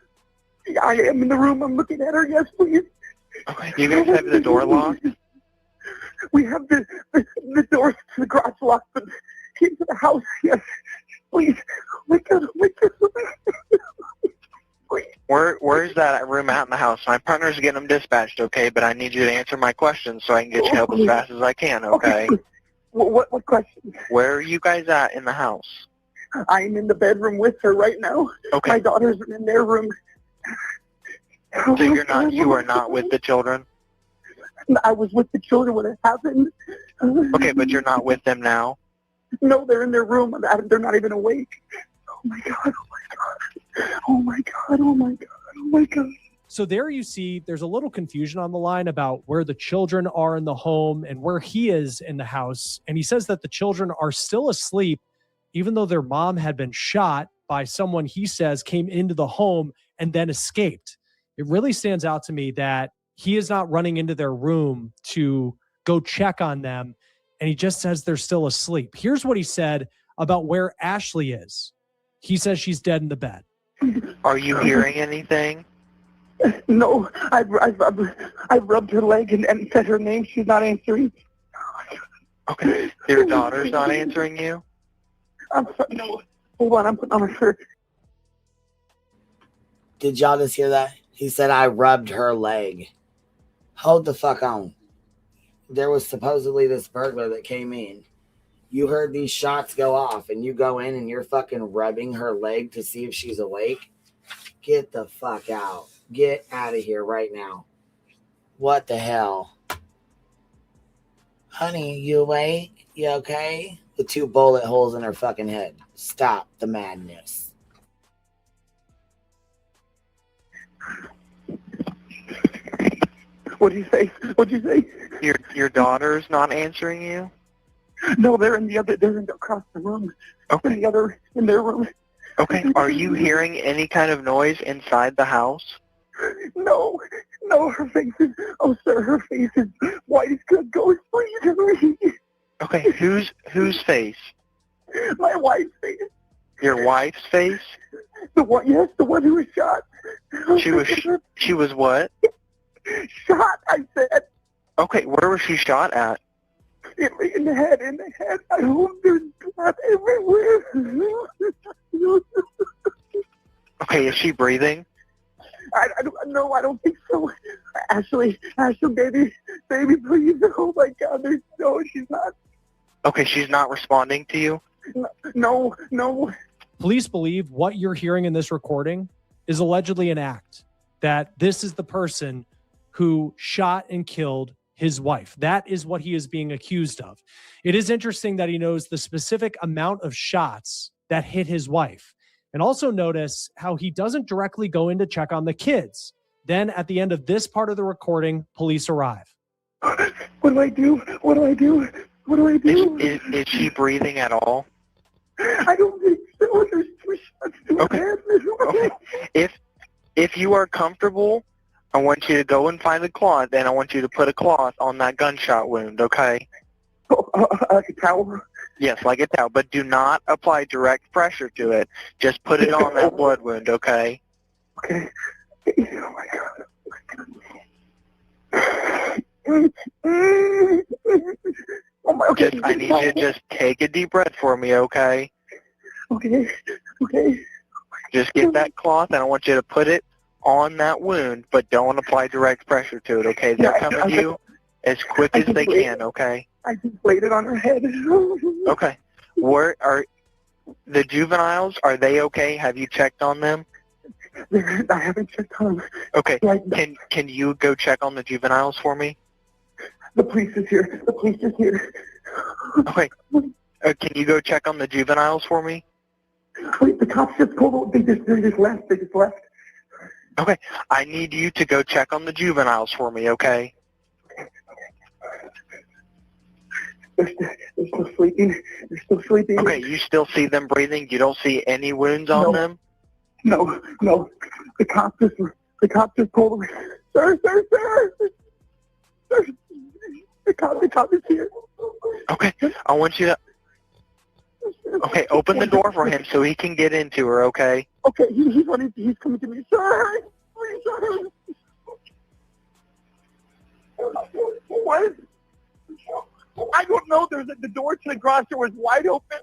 Speaker 6: I am in the room. I'm looking at her. Yes, please.
Speaker 7: Okay. Do you guys have the door locked?
Speaker 6: We have the door to the garage locked, but into the house, yes. Please. Oh my God. Please.
Speaker 7: Where's that room at in the house? My partner's getting them dispatched, okay? But I need you to answer my questions so I can get you help as fast as I can, okay?
Speaker 6: What question?
Speaker 7: Where are you guys at in the house?
Speaker 6: I'm in the bedroom with her right now.
Speaker 7: Okay.
Speaker 6: My daughters are in their room.
Speaker 7: So you are not with the children?
Speaker 6: I was with the children when it happened.
Speaker 7: Okay, but you're not with them now?
Speaker 6: No, they're in their room. They're not even awake. Oh my God.
Speaker 10: So there you see there's a little confusion on the line about where the children are in the home and where he is in the house. And he says that the children are still asleep, even though their mom had been shot by someone he says came into the home and then escaped. It really stands out to me that he is not running into their room to go check on them. And he just says they're still asleep. Here's what he said about where Ashley is. He says she's dead in the bed.
Speaker 7: Are you hearing anything?
Speaker 6: No, I've rubbed her leg and said her name. She's not answering.
Speaker 7: Okay. Your daughter's not answering you?
Speaker 6: I'm sorry. No. Hold on. I'm putting on her shirt.
Speaker 2: Did y'all just hear that? He said, I rubbed her leg. Hold the fuck on. There was supposedly this burglar that came in. You heard these shots go off and you go in and you're fucking rubbing her leg to see if she's awake. Get the fuck out. Get out of here right now. What the hell? Honey, you awake? You okay? The 2 bullet holes in her fucking head. Stop the madness.
Speaker 6: What'd you say?
Speaker 7: Your daughter's not answering you?
Speaker 6: No, they're across the room.
Speaker 7: Okay.
Speaker 6: In their room.
Speaker 7: Okay. Are you hearing any kind of noise inside the house?
Speaker 6: No, her face is, her face is white as good ghost. Please hurry.
Speaker 7: Okay, whose face?
Speaker 6: My wife's face.
Speaker 7: Your wife's face?
Speaker 6: The one who was shot.
Speaker 7: She was what?
Speaker 6: Shot, I said.
Speaker 7: Okay, where was she shot at?
Speaker 6: In the head. I hope there's blood everywhere.
Speaker 7: Okay, is she breathing?
Speaker 6: I don't think so. Ashley, baby, please. Oh my God, she's not.
Speaker 7: Okay, she's not responding to you?
Speaker 6: No.
Speaker 10: Police believe what you're hearing in this recording is allegedly an act, that this is the person who shot and killed his wife. That is what he is being accused of. It is interesting that he knows the specific amount of shots that hit his wife. And also notice how he doesn't directly go in to check on the kids. Then at the end of this part of the recording, police arrive.
Speaker 6: What do I do?
Speaker 7: Is she breathing at all?
Speaker 6: I don't think so. There's 2 shots to her head.
Speaker 7: Okay. If you are comfortable, I want you to go and find a cloth, and I want you to put a cloth on that gunshot wound, okay?
Speaker 6: Like a towel?
Speaker 7: Yes, like a towel, but do not apply direct pressure to it. Just put it on that blood wound, okay?
Speaker 6: Okay. Oh, my God. Oh, my, okay.
Speaker 7: I need you to just take a deep breath for me, okay?
Speaker 6: Okay.
Speaker 7: Just get that cloth, and I want you to put it on that wound, but don't apply direct pressure to it, okay? They're coming to you as quick as they can, okay?
Speaker 6: I just laid it on her head.
Speaker 7: Okay. Where are the juveniles? Are they okay? Have you checked on them?
Speaker 6: I haven't checked on them.
Speaker 7: Okay. Can you go check on the juveniles for me?
Speaker 6: The police is here.
Speaker 7: Okay. Can you go check on the juveniles for me?
Speaker 6: Wait, the cops just pulled. They just left.
Speaker 7: Okay. I need you to go check on the juveniles for me, okay?
Speaker 6: They're still sleeping.
Speaker 7: Okay, you still see them breathing? You don't see any wounds on them?
Speaker 6: No. The cops just pulled away. Sir. The cop is here.
Speaker 7: Okay, I want you to... Okay, open the door for him so he can get into her, okay?
Speaker 6: Okay, he's running. He's coming to me. Sir! Please, sir! What? I don't know. The door to the garage door was wide open.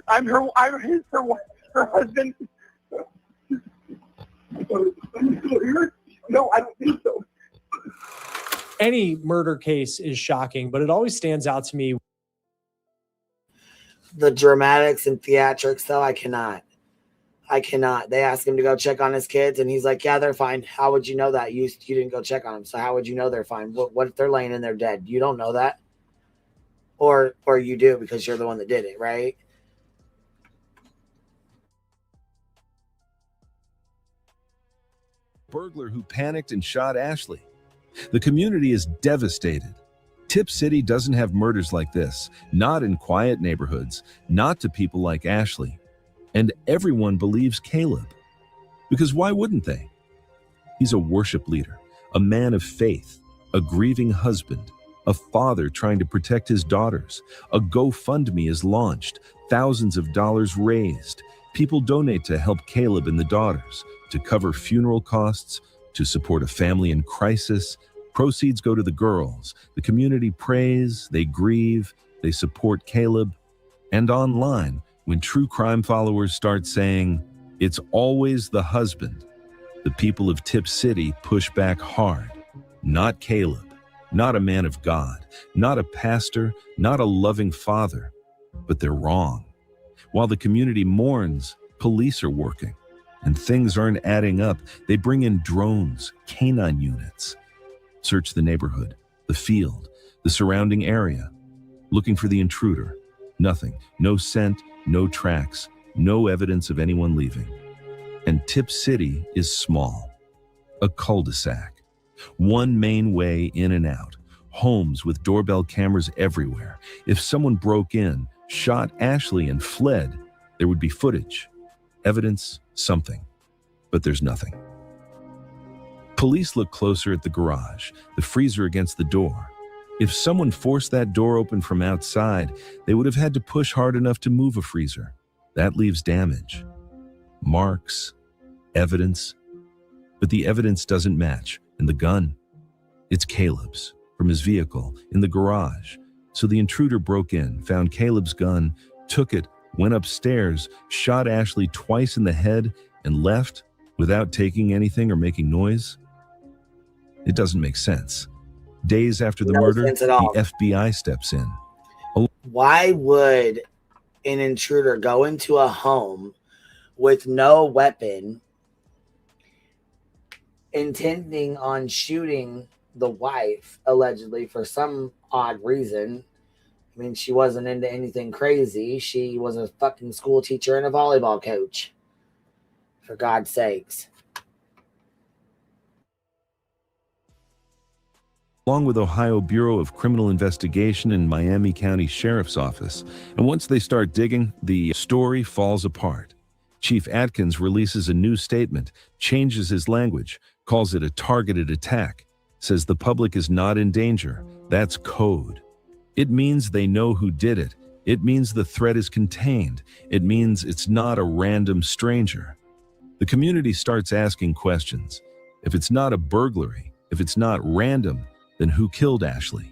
Speaker 6: I'm her husband. No, I don't think so.
Speaker 10: Any murder case is shocking, but it always stands out to me.
Speaker 2: The dramatics and theatrics, though, I cannot. They asked him to go check on his kids, and he's like, yeah, they're fine. How would you know that? You didn't go check on them, so how would you know they're fine? What if they're laying in there dead? You don't know that. Or you do because you're the one that did it, right?
Speaker 5: Burglar who panicked and shot Ashley. The community is devastated. Tip City doesn't have murders like this, not in quiet neighborhoods, not to people like Ashley. And everyone believes Caleb. Because why wouldn't they? He's a worship leader, a man of faith, a grieving husband, a father trying to protect his daughters. A GoFundMe is launched, thousands of dollars raised. People donate to help Caleb and the daughters, to cover funeral costs, to support a family in crisis. Proceeds go to the girls. The community prays, they grieve, they support Caleb. And online, when true crime followers start saying, it's always the husband, the people of Tip City push back hard. Not Caleb, not a man of God, not a pastor, not a loving father, but they're wrong. While the community mourns, police are working, and things aren't adding up. They bring in drones, canine units. Search the neighborhood, the field, the surrounding area, looking for the intruder. Nothing, no scent, no tracks, no evidence of anyone leaving. And Tip City is small, a cul-de-sac. One main way in and out, homes with doorbell cameras everywhere. If someone broke in, shot Ashley and fled, there would be footage, evidence, something. But there's nothing. Police look closer at the garage, the freezer against the door. If someone forced that door open from outside, they would have had to push hard enough to move a freezer. That leaves damage, marks, evidence. But the evidence doesn't match, and the gun, it's Caleb's, from his vehicle, in the garage. So the intruder broke in, found Caleb's gun, took it, went upstairs, shot Ashley twice in the head, and left without taking anything or making noise? It doesn't make sense. Days after the murder, the FBI steps in.
Speaker 2: Why would an intruder go into a home with no weapon, intending on shooting the wife, allegedly, for some odd reason? I mean, she wasn't into anything crazy. She was a fucking school teacher and a volleyball coach. For God's sakes.
Speaker 5: Along with Ohio Bureau of Criminal Investigation and Miami County Sheriff's Office. And once they start digging, the story falls apart. Chief Atkins releases a new statement, changes his language, calls it a targeted attack, says the public is not in danger. That's code. It means they know who did it. It means the threat is contained. It means it's not a random stranger. The community starts asking questions. If it's not a burglary, if it's not random, then who killed Ashley?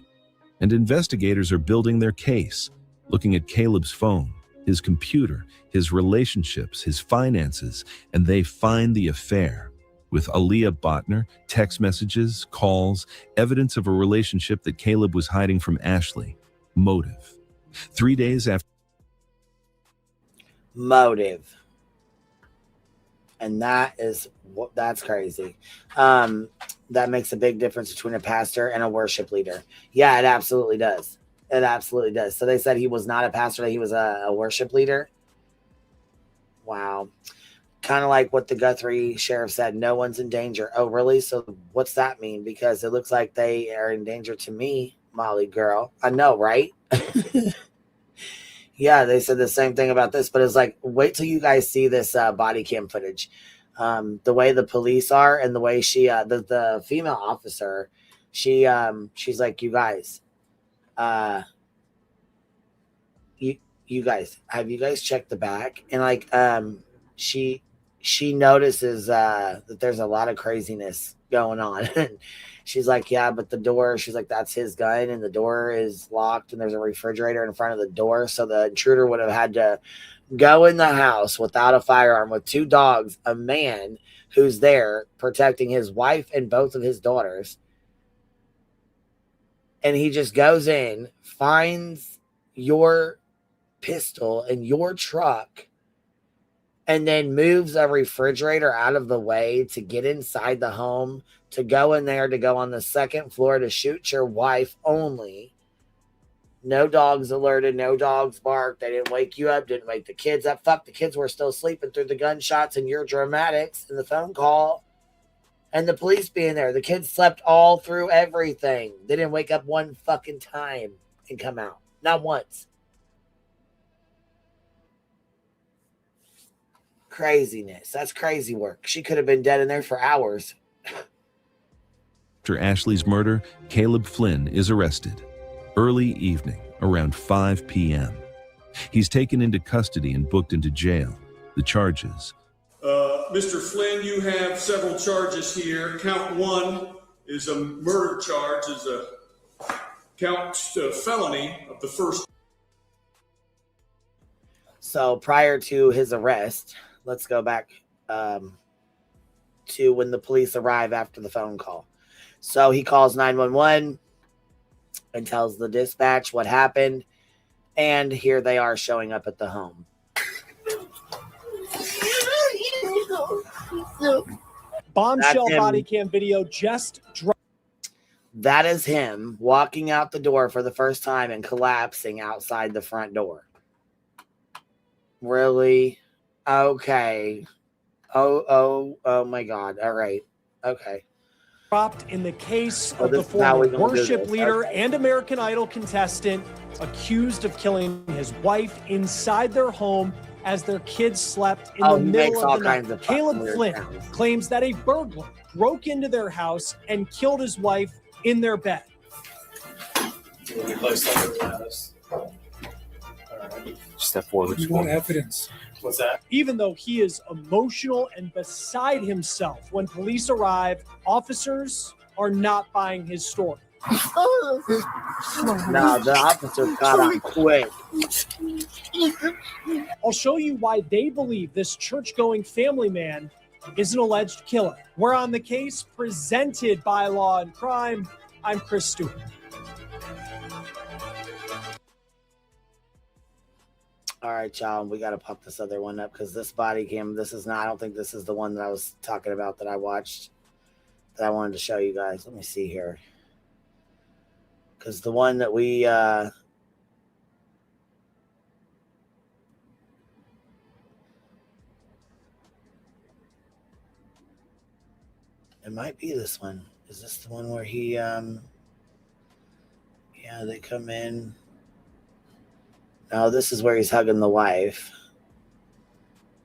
Speaker 5: And investigators are building their case, looking at Caleb's phone, his computer, his relationships, his finances, and they find the affair. With Aaliyah Botner, text messages, calls, evidence of a relationship that Caleb was hiding from Ashley. Motive. 3 days after.
Speaker 2: Motive. And that's crazy. That makes a big difference between a pastor and a worship leader. Yeah, it absolutely does. It absolutely does. So they said he was not a pastor, that he was a worship leader. Wow. Kind of like what the Guthrie sheriff said, no one's in danger. Oh, really? So what's that mean? Because it looks like they are in danger to me, Molly girl. I know, right? Yeah, they said the same thing about this, but it's like, wait till you guys see this body cam footage. The way the police are and the way she, the female officer, she's like, you guys, you guys, have you guys checked the back? And like, she notices that there's a lot of craziness going on. She's like, yeah, but the door, she's like, that's his gun, and the door is locked, and there's a refrigerator in front of the door. So the intruder would have had to go in the house without a firearm with two dogs, a man who's there protecting his wife and both of his daughters. And he just goes in, finds your pistol in your truck, and then moves a refrigerator out of the way to get inside the home, to go in there, to go on the second floor to shoot your wife only. No dogs alerted, no dogs barked. They didn't wake you up, didn't wake the kids up. Fuck, the kids were still sleeping through the gunshots and your dramatics and the phone call and the police being there. The kids slept all through everything. They didn't wake up one fucking time and come out. Not once. Craziness. That's crazy work. She could have been dead in there for hours.
Speaker 5: After Ashley's murder, Caleb Flynn is arrested. Early evening, around 5 p.m. He's taken into custody and booked into jail. The charges.
Speaker 11: Mr. Flynn, you have several charges here. Count one is a murder charge, is a count felony of the first.
Speaker 2: So prior to his arrest, let's go back to when the police arrive after the phone call. So he calls 911 and tells the dispatch what happened. And here they are showing up at the home.
Speaker 10: Bombshell body cam video just dropped.
Speaker 2: That is him walking out the door for the first time and collapsing outside the front door. Really? Okay. Oh my God. All right. Okay.
Speaker 10: Dropped in the case of the former worship leader and American Idol contestant accused of killing his wife inside their home as their kids slept in the middle of the night. Caleb Flynn claims that a burglar broke into their house and killed his wife in their bed.
Speaker 12: Step forward.
Speaker 13: You want evidence.
Speaker 12: What's that?
Speaker 10: Even though he is emotional and beside himself when police arrive, officers are not buying his story.
Speaker 2: No, the officers got on quick.
Speaker 10: I'll show you why they believe this church-going family man is an alleged killer. We're on the case presented by Law and Crime. I'm Chris Stewart.
Speaker 2: All right, y'all. We got to pop this other one up because this body cam, this is not, I don't think this is the one that I was talking about that I watched that I wanted to show you guys. Let me see here. Because the one that we, it might be this one. Is this the one where he, yeah, they come in. No, this is where he's hugging the wife.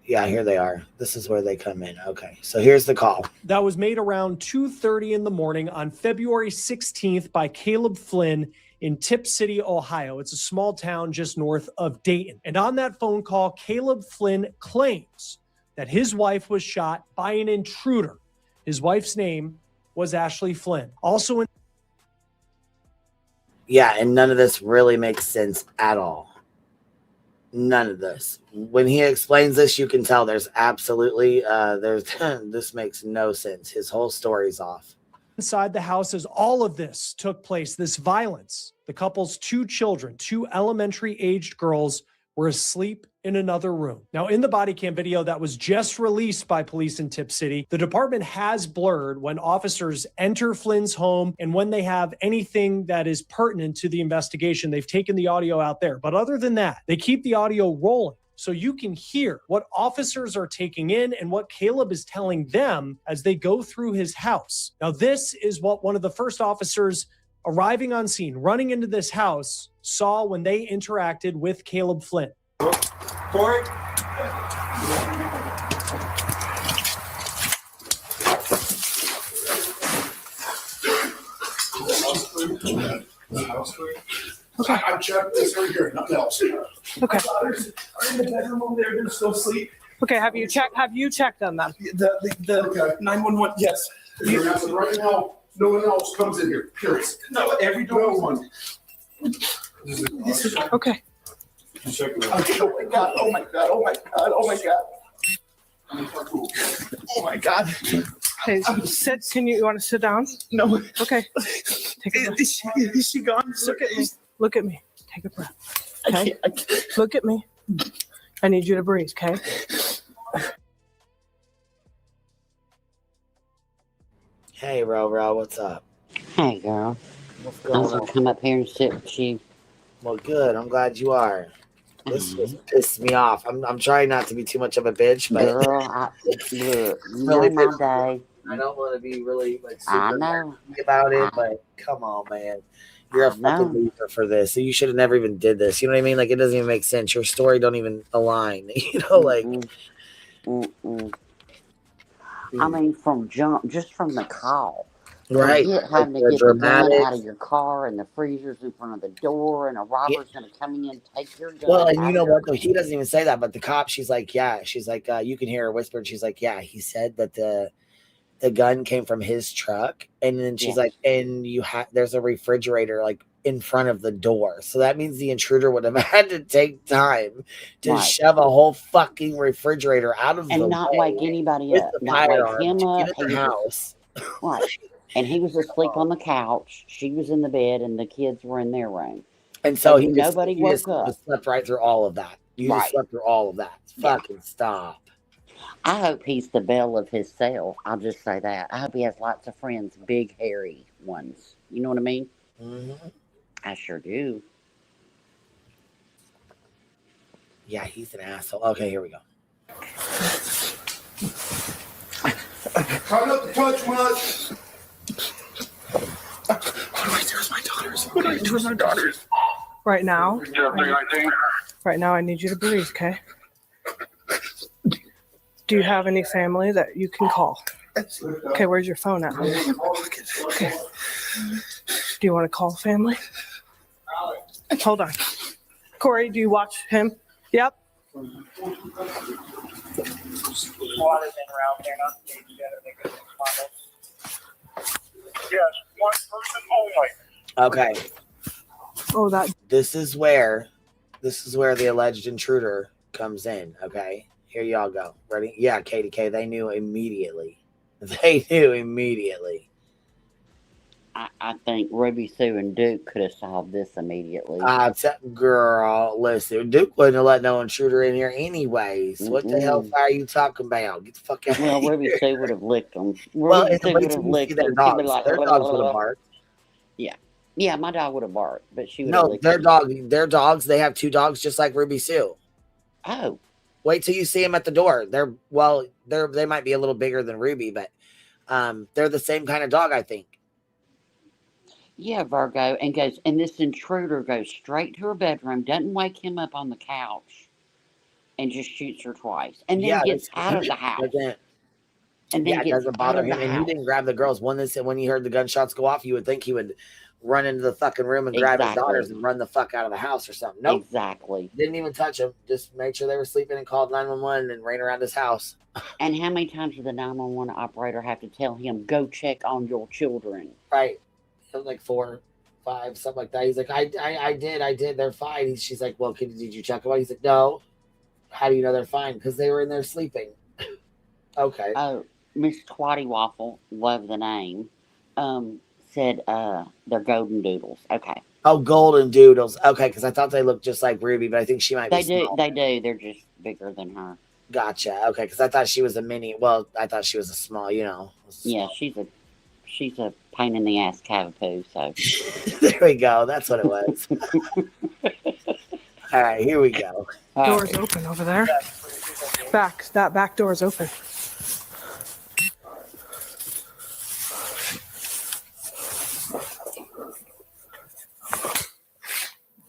Speaker 2: Yeah, here they are. This is where they come in. Okay, so here's the call.
Speaker 10: That was made around 2:30 in the morning on February 16th by Caleb Flynn in Tip City, Ohio. It's a small town just north of Dayton. And on that phone call, Caleb Flynn claims that his wife was shot by an intruder. His wife's name was Ashley Flynn. Also in...
Speaker 2: Yeah, and none of this really makes sense at all. None of this. When he explains this, you can tell there's absolutely this makes no sense. His whole story's off.
Speaker 10: Inside the house as all of this took place, this violence, the couple's 2 children, 2 elementary-aged girls, were asleep in another room. Now, in the body cam video that was just released by police in Tip City, the department has blurred when officers enter Flynn's home and when they have anything that is pertinent to the investigation. They've taken the audio out there. But other than that, they keep the audio rolling so you can hear what officers are taking in and what Caleb is telling them as they go through his house. Now, this is what one of the first officers arriving on scene, running into this house, saw when they interacted with Caleb Flynn.
Speaker 11: Corey?
Speaker 13: Okay. I checked this right here, nothing else.
Speaker 14: Okay.
Speaker 13: Are in the bedroom over there, they're still asleep.
Speaker 14: Okay, have you checked on them?
Speaker 13: The 911, yes. Right now, no one else comes in here, period. No, every door. No one.
Speaker 14: Okay.
Speaker 13: Oh my God, oh my God, oh my God, oh my God. Oh my God.
Speaker 14: Okay, sit. You want to sit down?
Speaker 13: No.
Speaker 14: Okay. Take a breath.
Speaker 13: Is she gone?
Speaker 14: Look at me. Look at me. Take a breath. Okay. I can't. Look at me. I need you to breathe, okay?
Speaker 2: Hey, Ro, what's up?
Speaker 15: Hey, girl.
Speaker 2: What's
Speaker 15: I'm
Speaker 2: going
Speaker 15: going
Speaker 2: on?
Speaker 15: to come up here and sit with you.
Speaker 2: Well, good. I'm glad you are. This just pissed me off. I'm trying not to be too much of a bitch, but
Speaker 15: Girl, look, you
Speaker 2: really
Speaker 15: know my day.
Speaker 2: I don't want to be really like
Speaker 15: I
Speaker 2: super
Speaker 15: know.
Speaker 2: nasty about it, but come on, man. You're a
Speaker 15: I know.
Speaker 2: fucking loser for this. So you should have never even did this. You know what I mean? Like, it doesn't even make sense. Your story don't even align. You know, like.
Speaker 15: I mean, just from the call.
Speaker 2: Right.
Speaker 15: Having to
Speaker 2: Like,
Speaker 15: get the gun
Speaker 2: dramatic.
Speaker 15: out of your car and the freezer's in front of the door and a robber's going to come in and take your gun.
Speaker 2: Well, and
Speaker 15: out
Speaker 2: you
Speaker 15: of
Speaker 2: know
Speaker 15: your
Speaker 2: what? Though he doesn't even say that, but the cop, she's like, you can hear her whisper. She's like, yeah, he said that the gun came from his truck, and then she's like, and there's a refrigerator like in front of the door, so that means the intruder would have had to take time to shove a whole fucking refrigerator out of the
Speaker 15: and not
Speaker 2: way
Speaker 15: wake anybody
Speaker 2: with
Speaker 15: up,
Speaker 2: the
Speaker 15: not wake
Speaker 2: firearm
Speaker 15: him
Speaker 2: to
Speaker 15: up.
Speaker 2: get in the house.
Speaker 15: Right. And he was asleep on the couch. She was in the bed, and the kids were in their room.
Speaker 2: And so
Speaker 15: nobody woke up.
Speaker 2: Just slept right through all of that. You just slept through all of that. Fucking stop.
Speaker 15: I hope he's the belle of his cell. I'll just say that. I hope he has lots of friends, big, hairy ones. You know what I mean?
Speaker 2: Mm-hmm.
Speaker 15: I sure do.
Speaker 2: Yeah, he's an asshole. Okay, here we go.
Speaker 13: Try not to touch much. What do I do with my daughters? What do I do with my daughters?
Speaker 14: Right now, I need you to breathe, okay? Do you have any family that you can call? Okay, where's your phone at? Okay. Do you want to call family? Hold on. Corey, do you watch him? Yep.
Speaker 6: Yes, one person only.
Speaker 2: Okay.
Speaker 14: Oh, that.
Speaker 2: This is where the alleged intruder comes in. Okay, here y'all go. Ready? Yeah, KDK. They knew immediately.
Speaker 15: I think Ruby Sue and Duke could have solved this immediately.
Speaker 2: Girl, listen, Duke wouldn't have let no intruder in here anyways. What the hell
Speaker 15: Mm-mm.
Speaker 2: are you talking about? Get the fuck out
Speaker 15: Well,
Speaker 2: of here.
Speaker 15: Ruby Sue would have licked them.
Speaker 2: Well,
Speaker 15: Ruby
Speaker 2: and
Speaker 15: Sue
Speaker 2: wait
Speaker 15: would
Speaker 2: till
Speaker 15: have
Speaker 2: you see
Speaker 15: licked
Speaker 2: their
Speaker 15: them. She'd be
Speaker 2: dogs.
Speaker 15: like,
Speaker 2: Their dogs would have barked.
Speaker 15: yeah. Yeah, my dog would have barked, but she would have
Speaker 2: No,
Speaker 15: licked
Speaker 2: their
Speaker 15: them.
Speaker 2: dogs, they have 2 dogs just like Ruby Sue.
Speaker 15: Oh.
Speaker 2: Wait till you see them at the door. They might be a little bigger than Ruby, but they're the same kind of dog, I think.
Speaker 15: Yeah, Virgo, and this intruder goes straight to her bedroom, doesn't wake him up on the couch, and just shoots her twice, and then gets out of the house. And then
Speaker 2: It
Speaker 15: gets
Speaker 2: doesn't
Speaker 15: out
Speaker 2: bother
Speaker 15: of the
Speaker 2: him. And he
Speaker 15: house.
Speaker 2: didn't grab the girls. When he heard the gunshots go off, you would think he would run into the fucking room and grab his daughters and run the fuck out of the house or something. Nope.
Speaker 15: Exactly.
Speaker 2: Didn't even touch them. Just made sure they were sleeping and called 911 and ran around his house.
Speaker 15: And how many times did the 911 operator have to tell him, go check on your children?
Speaker 2: Right. It was like 4, 5, something like that. He's like, I did. They're fine. She's like, well, did you check them out? He's like, no. How do you know they're fine? Because they were in there sleeping. Okay.
Speaker 15: Oh, Miss Twatty Waffle, love the name, said they're golden doodles. Okay.
Speaker 2: Oh, golden doodles. Okay, because I thought they looked just like Ruby, but I think she might be small.
Speaker 15: They do. They're just bigger than her.
Speaker 2: Gotcha. Okay, because I thought she was a mini. Well, I thought she was a small,
Speaker 15: Yeah, she's a pain in the ass cavapoo, so.
Speaker 2: There we go. That's what it was. All right, here we go.
Speaker 14: Door's open over there. That back door's open.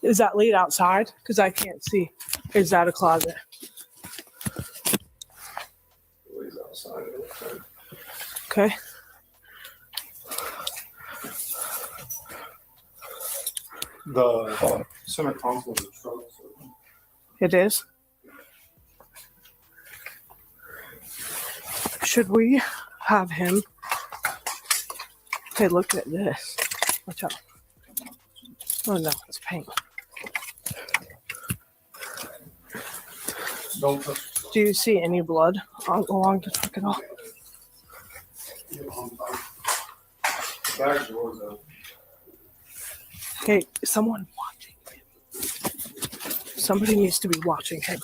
Speaker 14: Is that lead outside? Because I can't see. Is that a closet?
Speaker 13: Leads outside.
Speaker 14: Okay.
Speaker 13: The center console is a truck.
Speaker 14: It is. Should we have him? Hey, look at this. Watch out. Oh no, it's paint.
Speaker 13: Don't touch.
Speaker 14: Do you see any blood along the truck at all?
Speaker 13: Back doors though.
Speaker 14: Okay, someone watching him. Somebody needs to be watching him.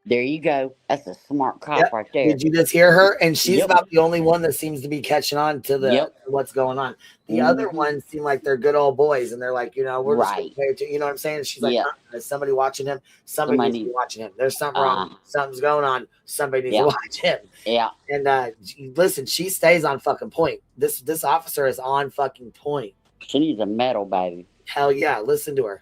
Speaker 15: There you go. That's a smart cop right there.
Speaker 2: Did you just hear her? And she's not the only one that seems to be catching on to what's going on. The other ones seem like they're good old boys, and they're like, we're just gonna pay attention. You know what I'm saying? She's like, is somebody watching him? Somebody needs to be watching him. There's something wrong. Something's going on. Somebody needs to watch him.
Speaker 15: Yeah.
Speaker 2: And listen, she stays on fucking point. This officer is on fucking point.
Speaker 15: She needs a medal, baby.
Speaker 2: Hell yeah. Listen to her.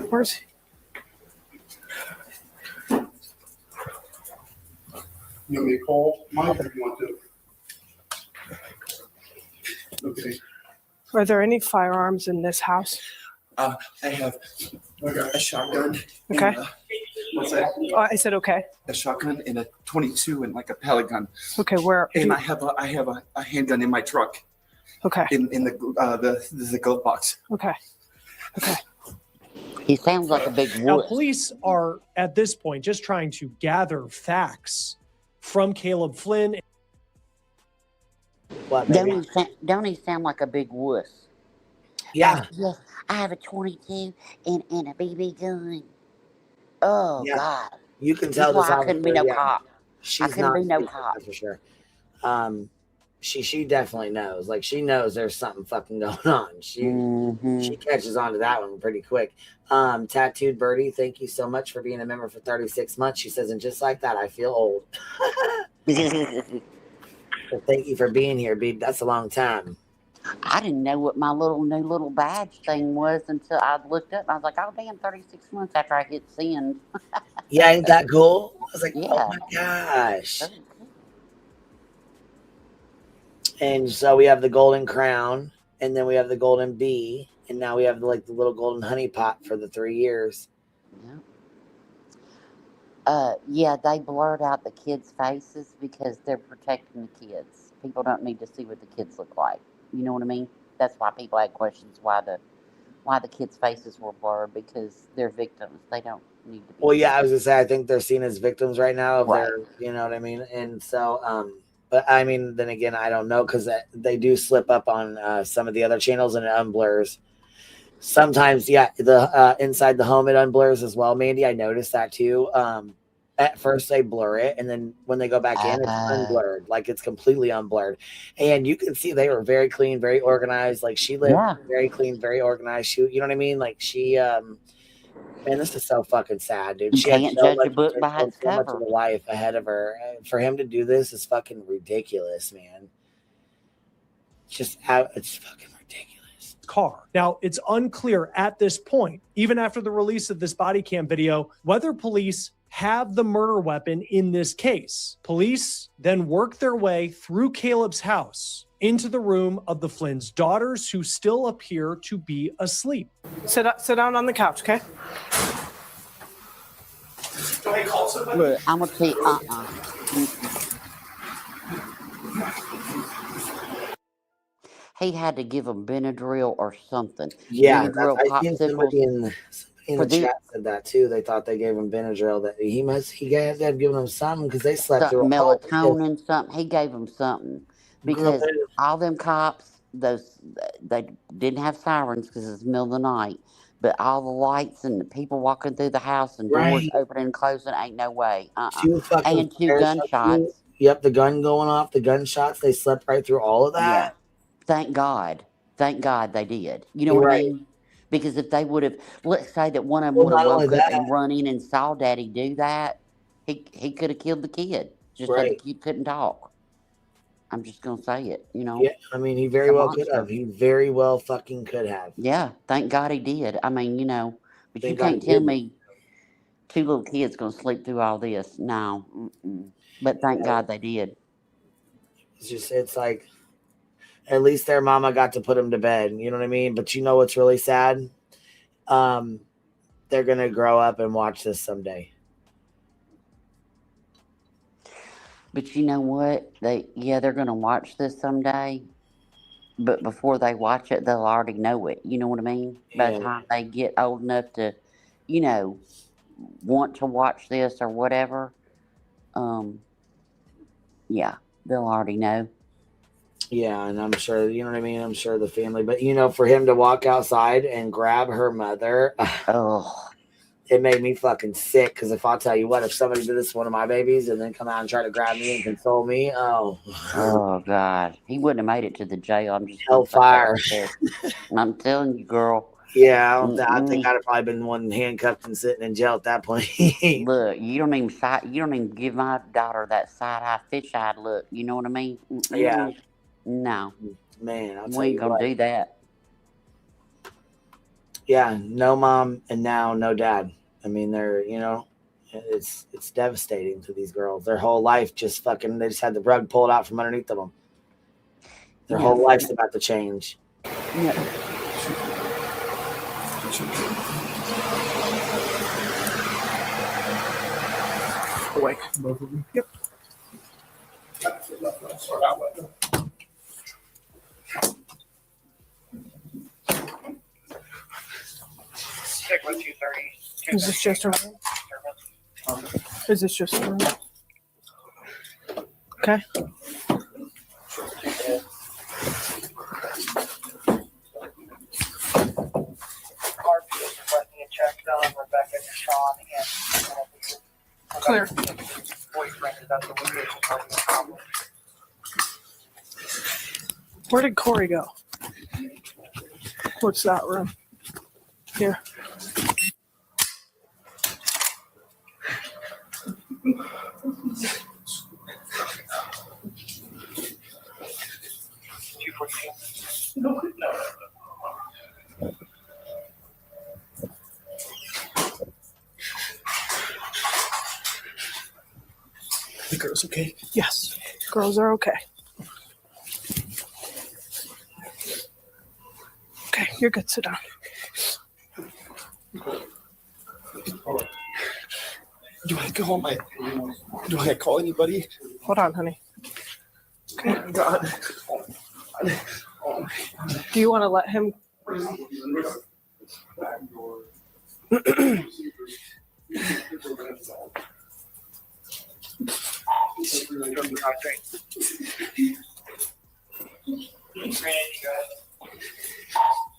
Speaker 14: Where's he?
Speaker 13: You want me to call Mike if you want to? Okay.
Speaker 14: Are there any firearms in this house?
Speaker 8: I have a shotgun.
Speaker 14: Okay.
Speaker 8: What's that?
Speaker 14: Oh, I said okay.
Speaker 8: A shotgun and a 22 and like a pellet gun.
Speaker 14: Okay, where?
Speaker 8: And I have a handgun in my truck.
Speaker 14: Okay.
Speaker 8: In the glove box.
Speaker 14: Okay. Okay.
Speaker 15: He sounds like a big
Speaker 10: Now,
Speaker 15: wuss.
Speaker 10: police are at this point just trying to gather facts from Caleb Flynn.
Speaker 15: Don't he sound like a big wuss?
Speaker 2: Yeah.
Speaker 15: Yes, I have a 22 and a BB gun. Oh, God.
Speaker 2: You can tell
Speaker 15: this
Speaker 2: this
Speaker 15: I couldn't be no cop.
Speaker 2: She's
Speaker 15: I couldn't be no cop.
Speaker 2: For sure. She definitely knows. Like, she knows there's something fucking going on. She catches on to that one pretty quick. Tattooed Birdie, thank you so much for being a member for 36 months. She says, and just like that, I feel old. So thank you for being here, babe. That's a long time.
Speaker 15: I didn't know what my new little badge thing was until I looked up. And I was like, oh, damn, 36 months after I hit send.
Speaker 2: Yeah, ain't that cool? I was like, oh my gosh. And so we have the golden crown, and then we have the golden bee, and now we have the little golden honey pot for the 3 years.
Speaker 15: Yeah, they blurred out the kids' faces because they're protecting the kids. People don't need to see what the kids look like. You know what I mean? That's why people had questions why the why the kids' faces were blurred, because they're victims. They don't need to be.
Speaker 2: Well, yeah, I was gonna say I think they're seen as victims right now of
Speaker 15: Right.
Speaker 2: their, you know what I mean, and so but I mean, then again, I don't know because they do slip up on some of the other channels and it unblurs. Sometimes, yeah, the inside the home it unblurs as well, Mandy. I noticed that too. At first they blur it, and then when they go back in, it's unblurred, like it's completely unblurred. And you can see they were very clean, very organized. Like she lived very clean, very organized. She, you know what I mean? Like she, man, this is so fucking sad, dude.
Speaker 15: You
Speaker 2: She had
Speaker 15: can't
Speaker 2: so
Speaker 15: judge
Speaker 2: much,
Speaker 15: a book by its
Speaker 2: so much of
Speaker 15: cover.
Speaker 2: a life ahead of her. For him to do this is fucking ridiculous, man. It's fucking ridiculous.
Speaker 10: Car. Now, it's unclear at this point, even after the release of this body cam video, whether police have the murder weapon in this case. Police then work their way through Caleb's house into the room of the Flynn's daughters, who still appear to be asleep.
Speaker 14: Sit down on the couch, okay?
Speaker 15: Look, I'm gonna say He had to give them Benadryl or something.
Speaker 2: Yeah,
Speaker 15: Benadryl
Speaker 2: I think somebody in the
Speaker 15: the-
Speaker 2: chat said that too. They thought they gave him Benadryl. That he had to have given them something because they slept through all of this.
Speaker 15: melatonin, something. He gave them something because all them cops, they didn't have sirens because it's the middle of the night. But all the lights and the people walking through the house and doors
Speaker 2: Right.
Speaker 15: opening and closing, ain't no way.
Speaker 2: Two fucking
Speaker 15: And 2
Speaker 2: flares,
Speaker 15: gunshots.
Speaker 2: Yep, the gun going off, the gunshots. They slept right through all of that.
Speaker 15: Yeah. Thank God they did. You know what I mean? Because if they would have, let's say that one of them would have woke up and run in and saw Daddy do that, he could have killed the kid. Just that the kid couldn't talk. I'm just gonna say it, you know.
Speaker 2: Yeah, I mean, he very well could have. He very well fucking could have.
Speaker 15: Yeah, thank God he did. I mean, you know, but
Speaker 2: Thank
Speaker 15: you
Speaker 2: God
Speaker 15: can't
Speaker 2: he
Speaker 15: tell
Speaker 2: didn't.
Speaker 15: me 2 little kids gonna sleep through all this. No. But thank God they did.
Speaker 2: It's like, at least their mama got to put him to bed. You know what I mean? But you know what's really sad? They're going to grow up and watch this someday.
Speaker 15: But you know what? They're going to watch this someday. But before they watch it, they'll already know it. You know what I mean? By the time they get old enough to, you know, want to watch this or whatever, yeah, they'll already know.
Speaker 2: Yeah, and I'm sure, you know what I mean? I'm sure the family. But, you know, for him to walk outside and grab her mother, it made me fucking sick. Because if I'll tell you what, if somebody did this to one of my babies and then come out and try to grab me and console me,
Speaker 15: oh God, he wouldn't have made it to the jail. I'm just
Speaker 2: hellfire.
Speaker 15: I'm telling you, girl.
Speaker 2: Yeah, I think I'd have probably been the one handcuffed and sitting in jail at that point.
Speaker 15: Look, you don't even give my daughter that side-eye, fish-eyed look. You know what I mean?
Speaker 2: Yeah.
Speaker 15: No.
Speaker 2: Man, I'll tell
Speaker 15: we ain't
Speaker 2: you
Speaker 15: gonna
Speaker 2: what.
Speaker 15: do that.
Speaker 2: Yeah, no mom and now no dad. I mean, they're, you know, it's devastating to these girls. Their whole life just fucking, they just had the rug pulled out from underneath of them. Their whole life's about to change.
Speaker 15: Yeah.
Speaker 13: Awake, both of them. Yep.
Speaker 14: Is this just a room? Is this just a room? Okay. Clear. Where did Corey go? What's that room? Here.
Speaker 13: The girl's okay?
Speaker 14: Yes. Girls are okay. Okay, you're good. Sit down.
Speaker 13: Do I go on do I call anybody?
Speaker 14: Hold on, honey. Okay.
Speaker 13: Oh my God.
Speaker 14: Do you want to let him?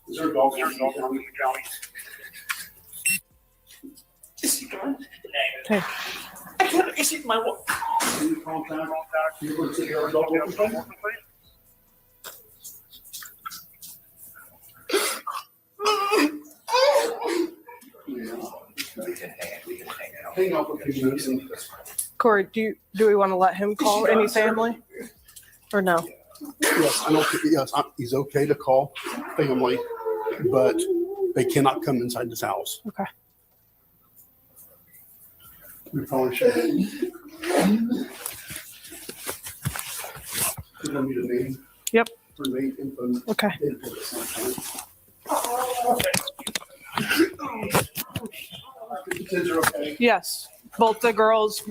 Speaker 13: Is there a dog in the county? Is he gone?
Speaker 14: Hey.
Speaker 13: I can't see my one. You want to take care of a dog? Hang out with you.
Speaker 14: Corey, do we want to let him call any family or no?
Speaker 13: Yes, I know. Yes, he's okay to call family, but they cannot come inside this house.
Speaker 14: Okay.
Speaker 13: We probably should. You want me to name?
Speaker 14: Yep.
Speaker 13: For name info.
Speaker 14: Okay.
Speaker 13: The kids are okay.
Speaker 14: Yes. Both the girls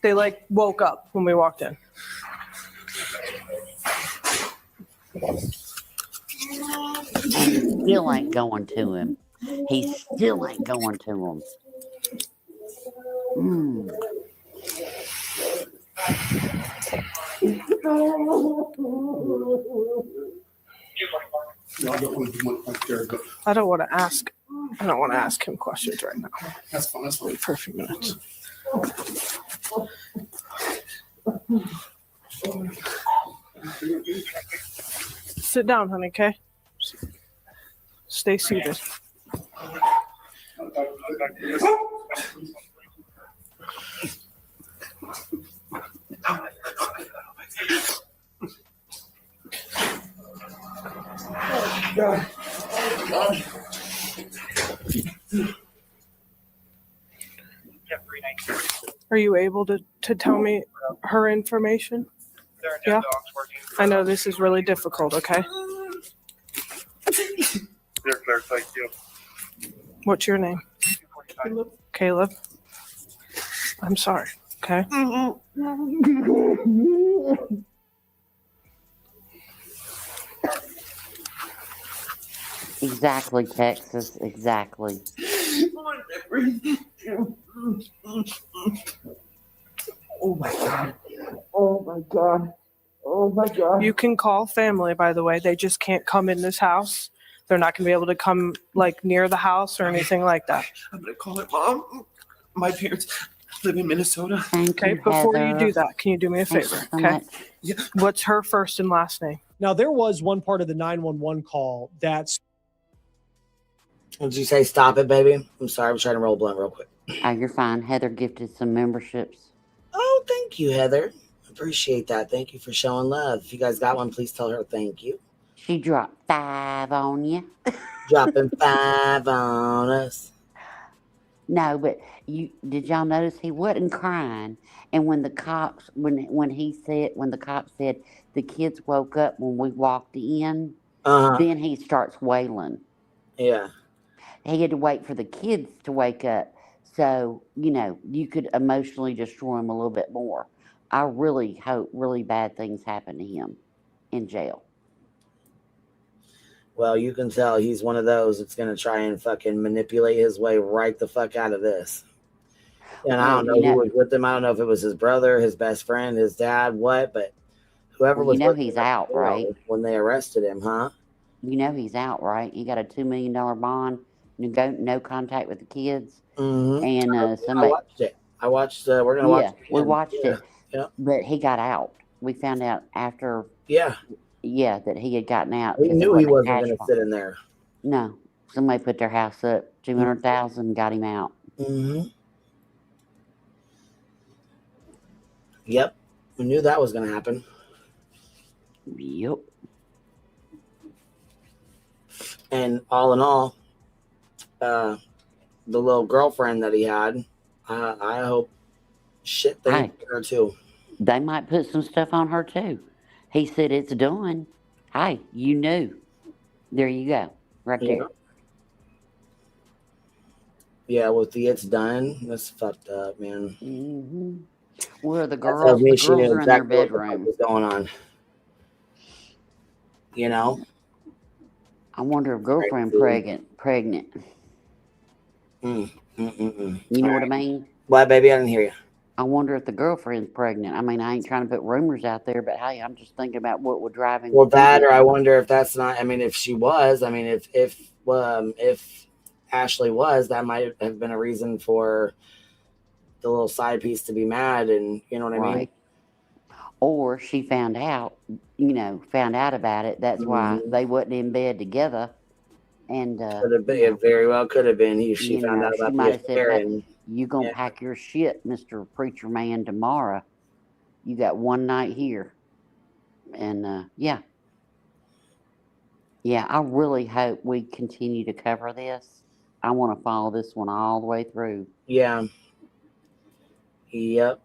Speaker 14: they like woke up when we walked in.
Speaker 15: Still ain't going to him. He still ain't going to him.
Speaker 13: No, I don't want to do one right there, but
Speaker 14: I don't want to ask him questions right now.
Speaker 13: that's fine. That's fine.
Speaker 14: For a few minutes. Sit down, honey, okay? Stay seated. Are you able to tell me her information? Yeah. I know this is really difficult, okay?
Speaker 6: Thank you.
Speaker 14: What's your name? Caleb. I'm sorry, okay?
Speaker 15: Exactly, Texas. Exactly.
Speaker 13: Oh my God. Oh my God. Oh my God.
Speaker 14: You can call family, by the way. They just can't come in this house. They're not going to be able to come like near the house or anything like that.
Speaker 13: I'm going to call it Mom. My parents live in Minnesota.
Speaker 14: Okay, before you do that, can you do me a favor? Okay.
Speaker 13: Yeah.
Speaker 14: What's her first and last name?
Speaker 10: Now, there was one part of the 911 call that's.
Speaker 2: Did you say stop it, baby? I'm sorry. I'm trying to roll blunt real quick.
Speaker 15: Oh, you're fine. Heather gifted some memberships.
Speaker 2: Oh, thank you, Heather. Appreciate that. Thank you for showing love. If you guys got one, please tell her thank you.
Speaker 15: She dropped 5 on you.
Speaker 2: Dropping 5 on us.
Speaker 15: No, but did y'all notice he wasn't crying? And when the cops, when the cop said the kids woke up when we walked in, then he starts wailing.
Speaker 2: Yeah.
Speaker 15: He had to wait for the kids to wake up. So, you could emotionally destroy him a little bit more. I really hope really bad things happen to him in jail.
Speaker 2: Well, you can tell he's one of those that's going to try and fucking manipulate his way right the fuck out of this. And I don't know who was with him. I don't know if it was his brother, his best friend, his dad, what, but whoever was.
Speaker 15: He's out, right?
Speaker 2: When they arrested him, huh?
Speaker 15: He's out, right? He got a $2 million bond, no contact with the kids.
Speaker 2: Mm-hmm.
Speaker 15: And somebody.
Speaker 2: I watched it. We're going to watch it.
Speaker 15: We watched it.
Speaker 2: Yeah.
Speaker 15: But he got out. We found out after.
Speaker 2: Yeah.
Speaker 15: Yeah, that he had gotten out.
Speaker 2: We knew he wasn't going to sit in there.
Speaker 15: No. Somebody put their house up, $200,000, got him out.
Speaker 2: Mm-hmm. Yep. We knew that was going to happen.
Speaker 15: Yep.
Speaker 2: And all in all, the little girlfriend that he had, I hope shit things to her too.
Speaker 15: They might put some stuff on her too. He said it's done. Hey, you knew. There you go. Right there.
Speaker 2: Yeah, with the it's done, that's fucked up, man.
Speaker 15: Mm-hmm. Where the girls? The girls are in their bedroom.
Speaker 2: What's going on?
Speaker 15: I wonder if girlfriend pregnant. You know what I mean?
Speaker 2: What, baby? I didn't hear you.
Speaker 15: I wonder if the girlfriend's pregnant. I mean, I ain't trying to put rumors out there, but hey, I'm just thinking about what would drive him.
Speaker 2: Well, that, or I wonder if that's not. I mean, if she was, I mean, if Ashley was, that might have been a reason for the little side piece to be mad, and you know what I mean.
Speaker 15: Or she found out about it. That's why they wasn't in bed together. And
Speaker 2: could have been, it very well could have been. She found out about the affair, and
Speaker 15: you gonna pack your shit, Mr. Preacher Man, tomorrow. You got one night here. And yeah, I really hope we continue to cover this. I want to follow this one all the way through.
Speaker 2: Yeah. Yep.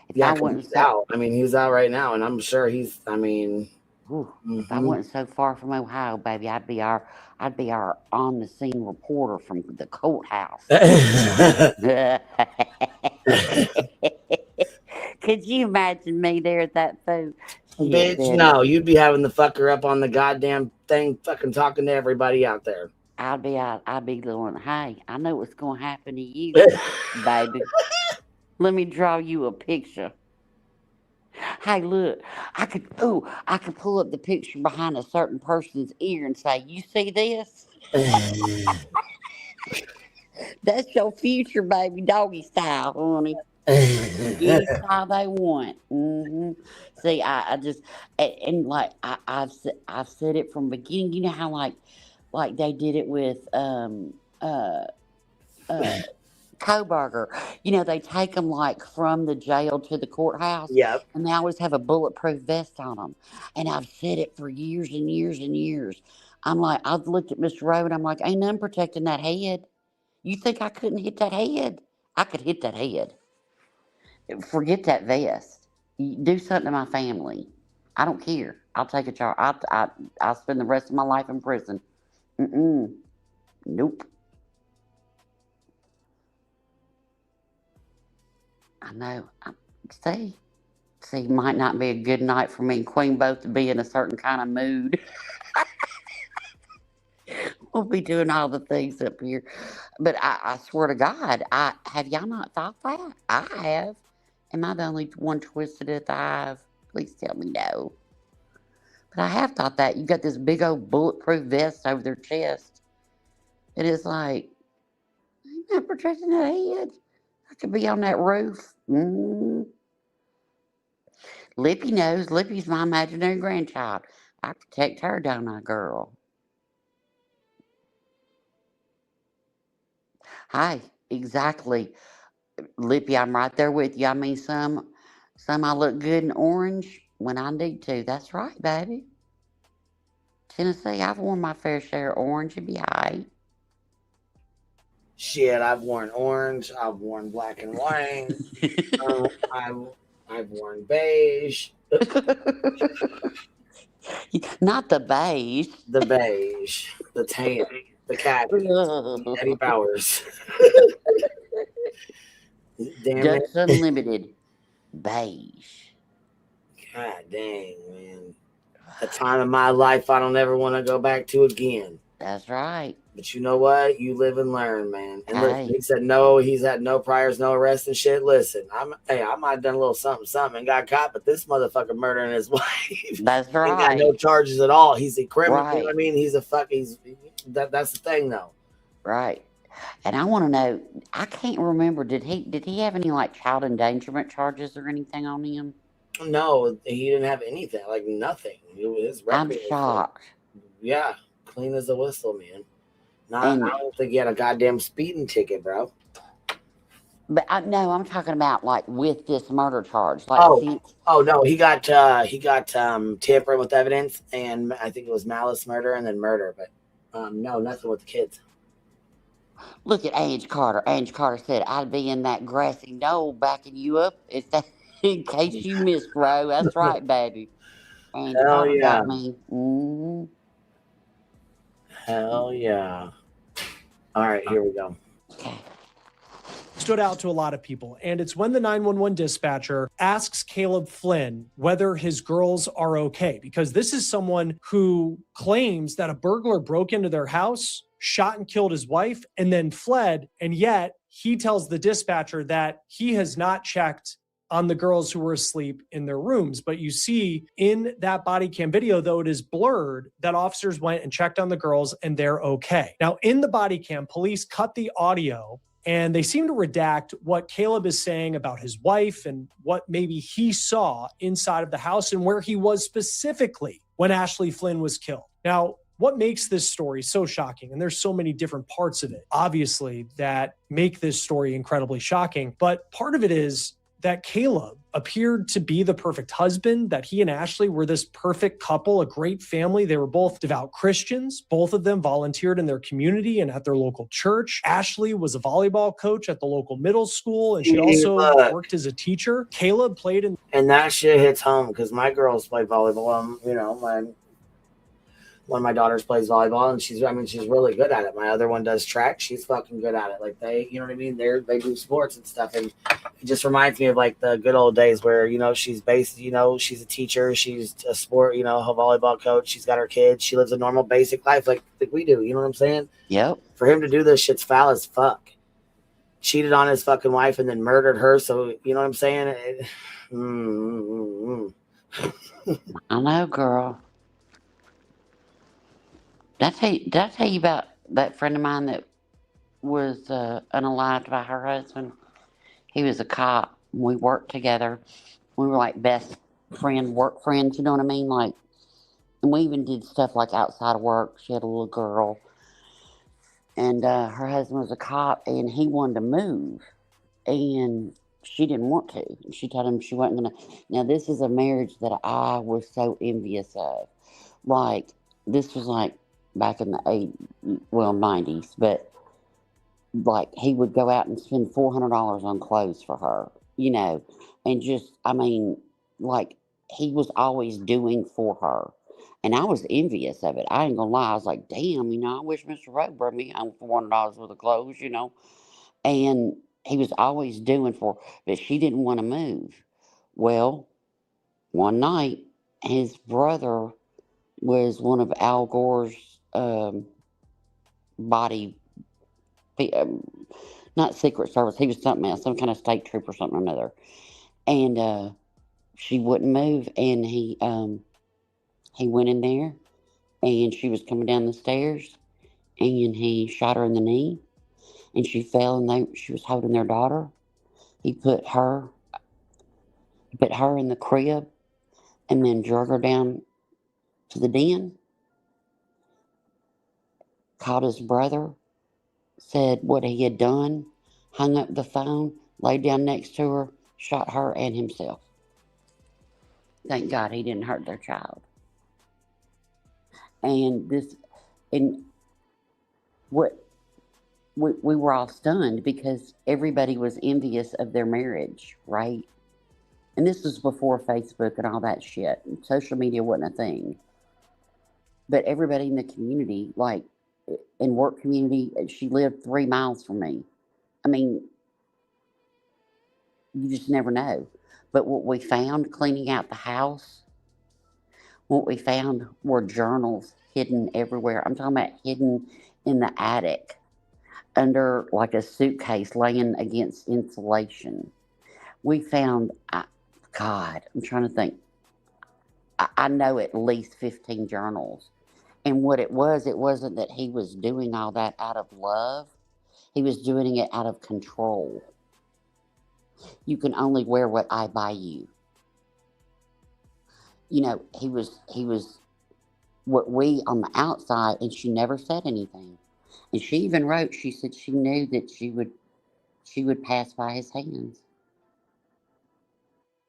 Speaker 15: If I wasn't
Speaker 2: he's out. I mean, he's out right now, and I'm sure he's. I mean,
Speaker 15: if I wasn't so far from Ohio, baby, I'd be our on the scene reporter from the courthouse. Could you imagine me there at that food?
Speaker 2: Bitch, no, you'd be having the fucker up on the goddamn thing, fucking talking to everybody out there.
Speaker 15: I'd be going, hey, I know what's going to happen to you, baby. Let me draw you a picture. Hey, look, I could pull up the picture behind a certain person's ear and say, you see this? That's your future, baby, doggy style, honey. Any style they want. See, I just, and like, I've said it from the beginning. You know how like they did it with Koberger. You know, they take them like from the jail to the courthouse.
Speaker 2: Yep.
Speaker 15: And they always have a bulletproof vest on them. And I've said it for years and years and years. I'm like, I've looked at Mr. Rowe and I'm like, ain't none protecting that head. You think I couldn't hit that head? I could hit that head. Forget that vest. Do something to my family. I don't care. I'll take a charge. I'll spend the rest of my life in prison. Nope. I know. See, might not be a good night for me and Queen both to be in a certain kind of mood. We'll be doing all the things up here. But I swear to God, have y'all not thought that? I have. Am I the only one twisted at the hive? Please tell me no. But I have thought that. You got this big old bulletproof vest over their chest. It is like, ain't not protecting that head. I could be on that roof. Lippy knows. Lippy's my imaginary grandchild. I protect her, don't I, girl? Hi, exactly. Lippy, I'm right there with you. I mean, some I look good in orange when I need to. That's right, baby. Tennessee, I've worn my fair share of orange. It'd be all right.
Speaker 2: Shit, I've worn orange. I've worn black and white. I've worn beige.
Speaker 15: Not the beige.
Speaker 2: The beige. The tan. The cat. Eddie Bowers. Damn
Speaker 15: Ducks
Speaker 2: it.
Speaker 15: Unlimited. Beige.
Speaker 2: God dang, man. A time in my life I don't ever want to go back to again.
Speaker 15: That's right.
Speaker 2: But you know what? You live and learn, man. And listen, he said no, he's had no priors, no arrests and shit. Listen, I might have done a little something and got caught, but this motherfucker murdering his wife.
Speaker 15: That's right.
Speaker 2: He got no charges at all. He's a criminal.
Speaker 15: Right.
Speaker 2: You know what I mean? That's the thing though.
Speaker 15: Right. And I want to know, I can't remember, did he have any like child endangerment charges or anything on him?
Speaker 2: No, he didn't have anything, like nothing.
Speaker 15: I'm shocked.
Speaker 2: Yeah, clean as a whistle, man. I don't think he had a goddamn speeding ticket, bro.
Speaker 15: But no, I'm talking about like with this murder charge. Like,
Speaker 2: no, he got tampering with evidence, and I think it was malice murder and then murder. But no, nothing with the kids.
Speaker 15: Look at Ange Carter. Ange Carter said, "I'd be in that grassy knoll backing you up if that, in case you missed, bro." That's right, baby. Ange Carter got me. Mm-hmm.
Speaker 2: Hell yeah. All right, here we go.
Speaker 15: Okay.
Speaker 10: stood out to a lot of people. And it's when the 911 dispatcher asks Caleb Flynn whether his girls are okay, because this is someone who claims that a burglar broke into their house, shot and killed his wife, and then fled. And yet he tells the dispatcher that he has not checked on the girls who were asleep in their rooms. But you see in that body cam video, though it is blurred, that officers went and checked on the girls and they're okay. Now, in the body cam, police cut the audio and they seem to redact what Caleb is saying about his wife and what maybe he saw inside of the house and where he was specifically when Ashley Flynn was killed. Now, what makes this story so shocking? And there's so many different parts of it, obviously, that make this story incredibly shocking. But part of it is that Caleb appeared to be the perfect husband, that he and Ashley were this perfect couple, a great family. They were both devout Christians. Both of them volunteered in their community and at their local church. Ashley was a volleyball coach at the local middle school, and she also worked as a teacher. Caleb played in...
Speaker 2: And that shit hits home because my girls play volleyball. You know, one of my daughters plays volleyball, and she's really good at it. My other one does track. She's fucking good at it. Like, they, you know what I mean? They do sports and stuff. And it just reminds me of like the good old days where, you know, she's based, you know, she's a teacher, she's a sport, you know, a volleyball coach. She's got her kids. She lives a normal basic life like we do. You know what I'm saying?
Speaker 15: Yep.
Speaker 2: For him to do this shit's foul as fuck. Cheated on his fucking wife and then murdered her. So, you know what I'm saying?
Speaker 15: I know, girl. Did I tell you about that friend of mine that was unalived by her husband? He was a cop. We worked together. We were like best friend, work friends, you know what I mean? Like, and we even did stuff like outside of work. She had a little girl. And her husband was a cop, and he wanted to move. And she didn't want to. She told him she wasn't going to. Now, this is a marriage that I was so envious of. Like, this was like back in the 90s, but like he would go out and spend $400 on clothes for her, you know, and just, I mean, like he was always doing for her. And I was envious of it. I ain't gonna lie. I was like, damn, you know, I wish Mr. Rowe brought me home $400 worth of clothes, you know. And he was always doing for her, but she didn't want to move. Well, one night, his brother was one of Al Gore's not Secret Service. He was something else, some kind of state trooper or something or another. And she wouldn't move, and he went in there, and she was coming down the stairs, and he shot her in the knee, and she fell, and she was holding their daughter. He put her in the crib, and then drug her down to the den. Called his brother, said what he had done, hung up the phone, laid down next to her, shot her and himself. Thank God he didn't hurt their child. And we were all stunned because everybody was envious of their marriage, right? And this was before Facebook and all that shit. Social media wasn't a thing. But everybody in the community, like, in work community, she lived 3 miles from me. I mean, you just never know. But what we found cleaning out the house, what we found were journals hidden everywhere. I'm talking about hidden in the attic, under like a suitcase laying against insulation. We found, God, I'm trying to think. I know at least 15 journals. And what it wasn't that he was doing all that out of love. He was doing it out of control. You can only wear what I buy you. You know, he was what we on the outside, and she never said anything. And she even wrote, she said she knew that she would pass by his hands.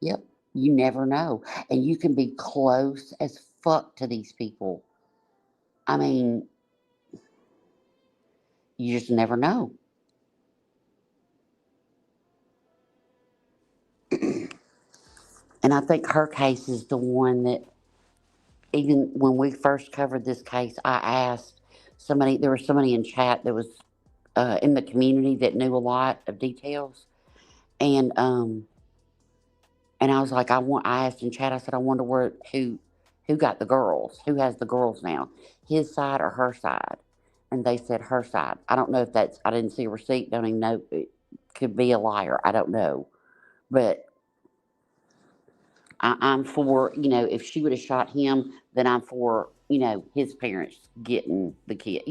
Speaker 15: Yep, you never know. And you can be close as fuck to these people. I mean, you just never know. And I think her case is the one that, even when we first covered this case, I asked somebody, there was somebody in chat that was in the community that knew a lot of details. And I was like, I asked in chat, I said, I wonder who got the girls? Who has the girls now? His side or her side? And they said her side. I don't know if that's, I didn't see a receipt, don't even know. It could be a liar. I don't know. But I'm for, if she would have shot him, then I'm for, his parents getting the kid.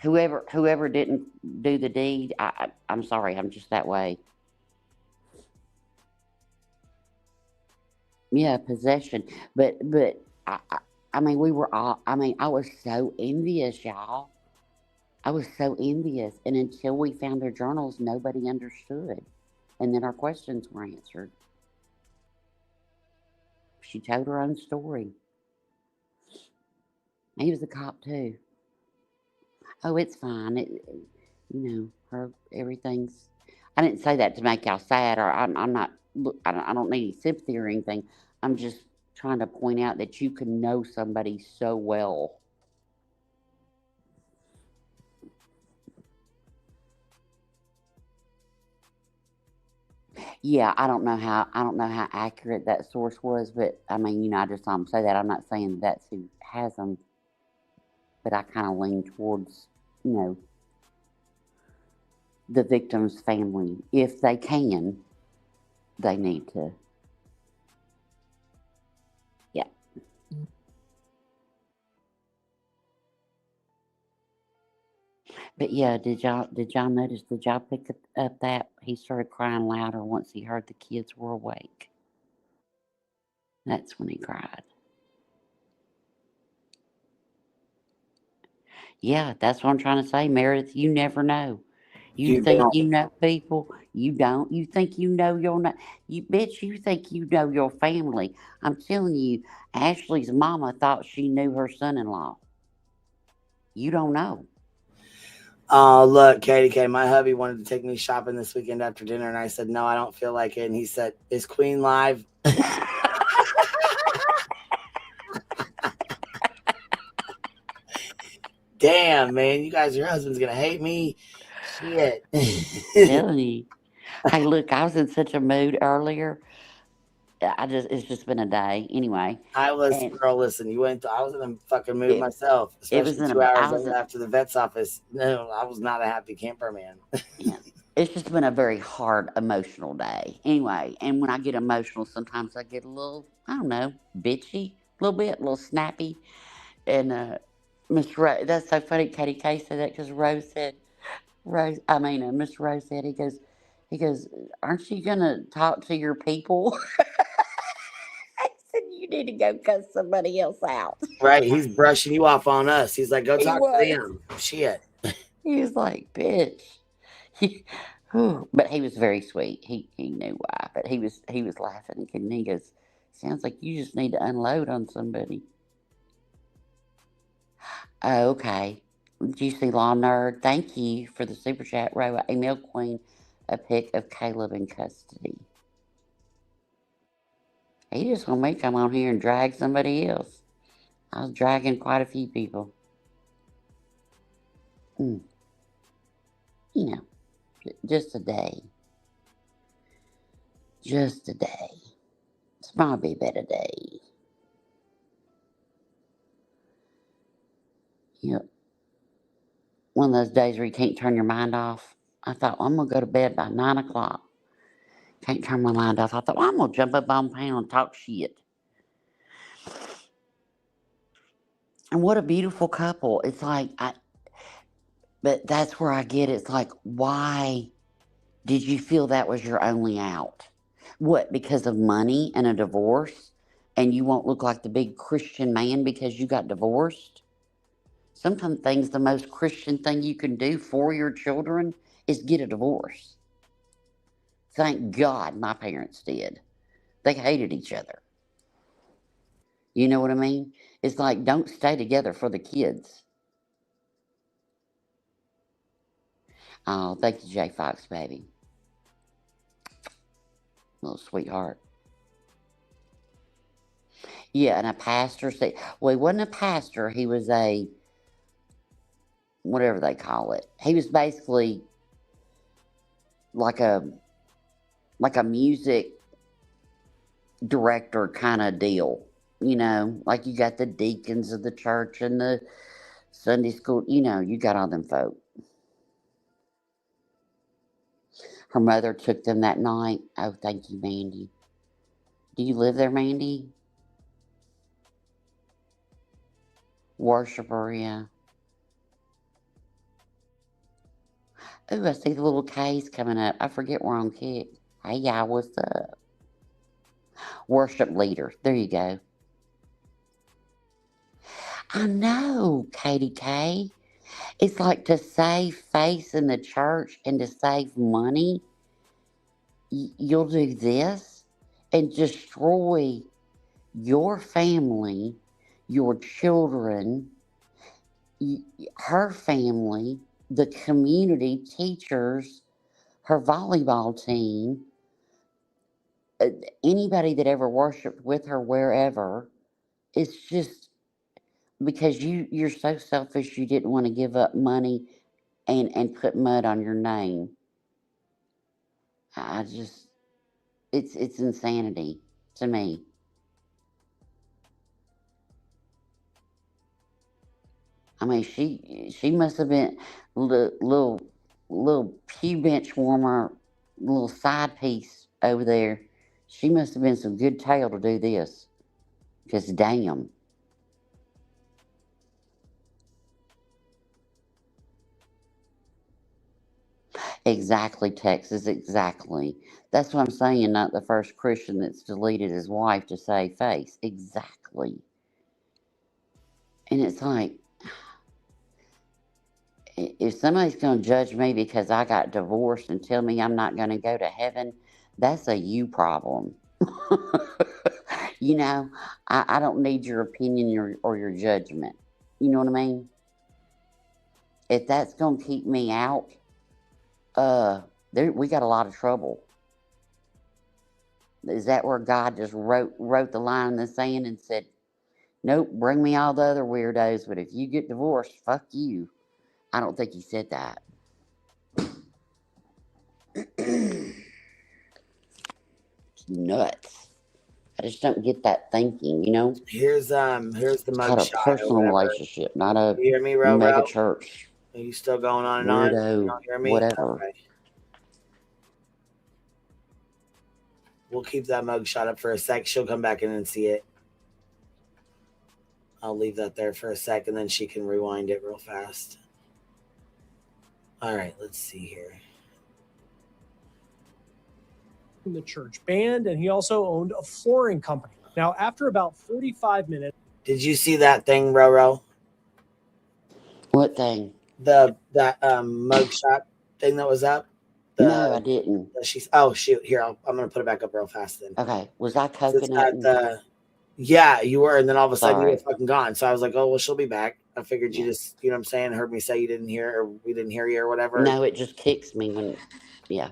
Speaker 15: Whoever didn't do the deed, I'm sorry, I'm just that way. Yeah, possession. But I mean, we were all, I mean, I was so envious, y'all. I was so envious. And until we found their journals, nobody understood. And then our questions were answered. She told her own story. He was a cop too. Oh, it's fine. Everything's. I didn't say that to make y'all sad, or I'm not. I don't need any sympathy or anything. I'm just trying to point out that you can know somebody so well. Yeah, I don't know how accurate that source was, but I mean, I just saw him say that. I'm not saying that's who has them, but I kind of lean towards, the victim's family. If they can, they need to. Yeah. But yeah, did y'all notice? Did y'all pick up that he started crying louder once he heard the kids were awake? That's when he cried. Yeah, that's what I'm trying to say, Meredith. You never know. You think you know people. You don't. You think you know you bitch, you think you know your family. I'm telling you, Ashley's mama thought she knew her son-in-law. You don't know.
Speaker 2: Oh, look, Katie K, my hubby wanted to take me shopping this weekend after dinner, and I said, no, I don't feel like it. And he said, is Queen live? Damn, man, your husband's going to hate me. Shit.
Speaker 15: Telling you. Hey, look, I was in such a mood earlier. It's just been a day. Anyway.
Speaker 2: Girl, listen, I was in a fucking mood myself, especially 2 hours after the vet's office. No, I was not a happy camper, man.
Speaker 15: Yeah. It's just been a very hard, emotional day. Anyway, and when I get emotional, sometimes I get a little, I don't know, bitchy, a little bit, a little snappy. And Miss Rose, that's so funny, Katie K said that because Mr. Rose said, he goes, aren't you going to talk to your people? I said, you need to go cuss somebody else out.
Speaker 2: Right, he's brushing you off on us. He's like, go talk to them. Shit.
Speaker 15: He was like, bitch. But he was very sweet. He knew why, but he was laughing, and he goes, sounds like you just need to unload on somebody. Oh, okay. Juicy Law Nerd, thank you for the super chat. Row, email Queen a pic of Caleb in custody. He just want me to come on here and drag somebody else. I was dragging quite a few people. Just a day. Just a day. It's might be a better day. One of those days where you can't turn your mind off. I thought, well, I'm going to go to bed by 9 o'clock. Can't turn my mind off. I thought, well, I'm going to jump up on the panel and talk shit. And what a beautiful couple. It's like, but that's where I get it. It's like, why did you feel that was your only out? What, because of money and a divorce? And you won't look like the big Christian man because you got divorced? Sometimes the most Christian thing you can do for your children is get a divorce. Thank God my parents did. They hated each other. You know what I mean? It's like, don't stay together for the kids. Oh, thank you, J. Fox, baby. Little sweetheart. Yeah, and a pastor said, well, he wasn't a pastor. He was whatever they call it. He was basically like a music director kind of deal. You know, like you got the deacons of the church and the Sunday school. You know, you got all them folk. Her mother took them that night. Oh, thank you, Mandy. Do you live there, Mandy? Worshiper, yeah. Ooh, I see the little K's coming up. I forget we're on Kick. Hey, y'all, what's up? Worship leader. There you go. I know, Katie K. It's like to save face in the church and to save money, you'll do this and destroy your family, your children, her family, the community, teachers, her volleyball team, anybody that ever worshiped with her wherever. It's just because you're so selfish you didn't want to give up money and put mud on your name. I just, it's insanity to me. I mean, she must have been little pew bench warmer, little side piece over there. She must have been some good tail to do this. Because damn. Exactly, Texas, exactly. That's what I'm saying, not the first Christian that's deleted his wife to save face. Exactly. And it's like, if somebody's going to judge me because I got divorced and tell me I'm not going to go to heaven, that's a you problem. You know, I don't need your opinion or your judgment. You know what I mean? If that's going to keep me out, we got a lot of trouble. Is that where God just wrote the line in the sand and said, nope, bring me all the other weirdos, but if you get divorced, fuck you. I don't think he said that. It's nuts. I just don't get that thinking, you know?
Speaker 2: Here's the mugshot.
Speaker 15: It's a personal relationship, not a
Speaker 2: you hear me,
Speaker 15: mega church.
Speaker 2: Are you still going on and on? You don't hear me?
Speaker 15: Whatever.
Speaker 2: Okay. We'll keep that mugshot up for a sec. She'll come back in and see it. I'll leave that there for a sec, and then she can rewind it real fast. All right, let's see here.
Speaker 10: In the church band, and he also owned a flooring company. Now, after about 45 minutes.
Speaker 2: Did you see that thing, Roro?
Speaker 15: What thing?
Speaker 2: That mugshot thing that was up?
Speaker 15: No, I didn't.
Speaker 2: Oh, shoot. Here, I'm going to put it back up real fast then.
Speaker 15: Okay. Was I coconut?
Speaker 2: Yeah, you were, and then all of a sudden you were
Speaker 15: Sorry.
Speaker 2: fucking gone. So I was like, oh, well, she'll be back. I figured you just, you know what I'm saying, heard me say you didn't hear, or we didn't hear you or whatever.
Speaker 15: No, it just kicks me when, yeah.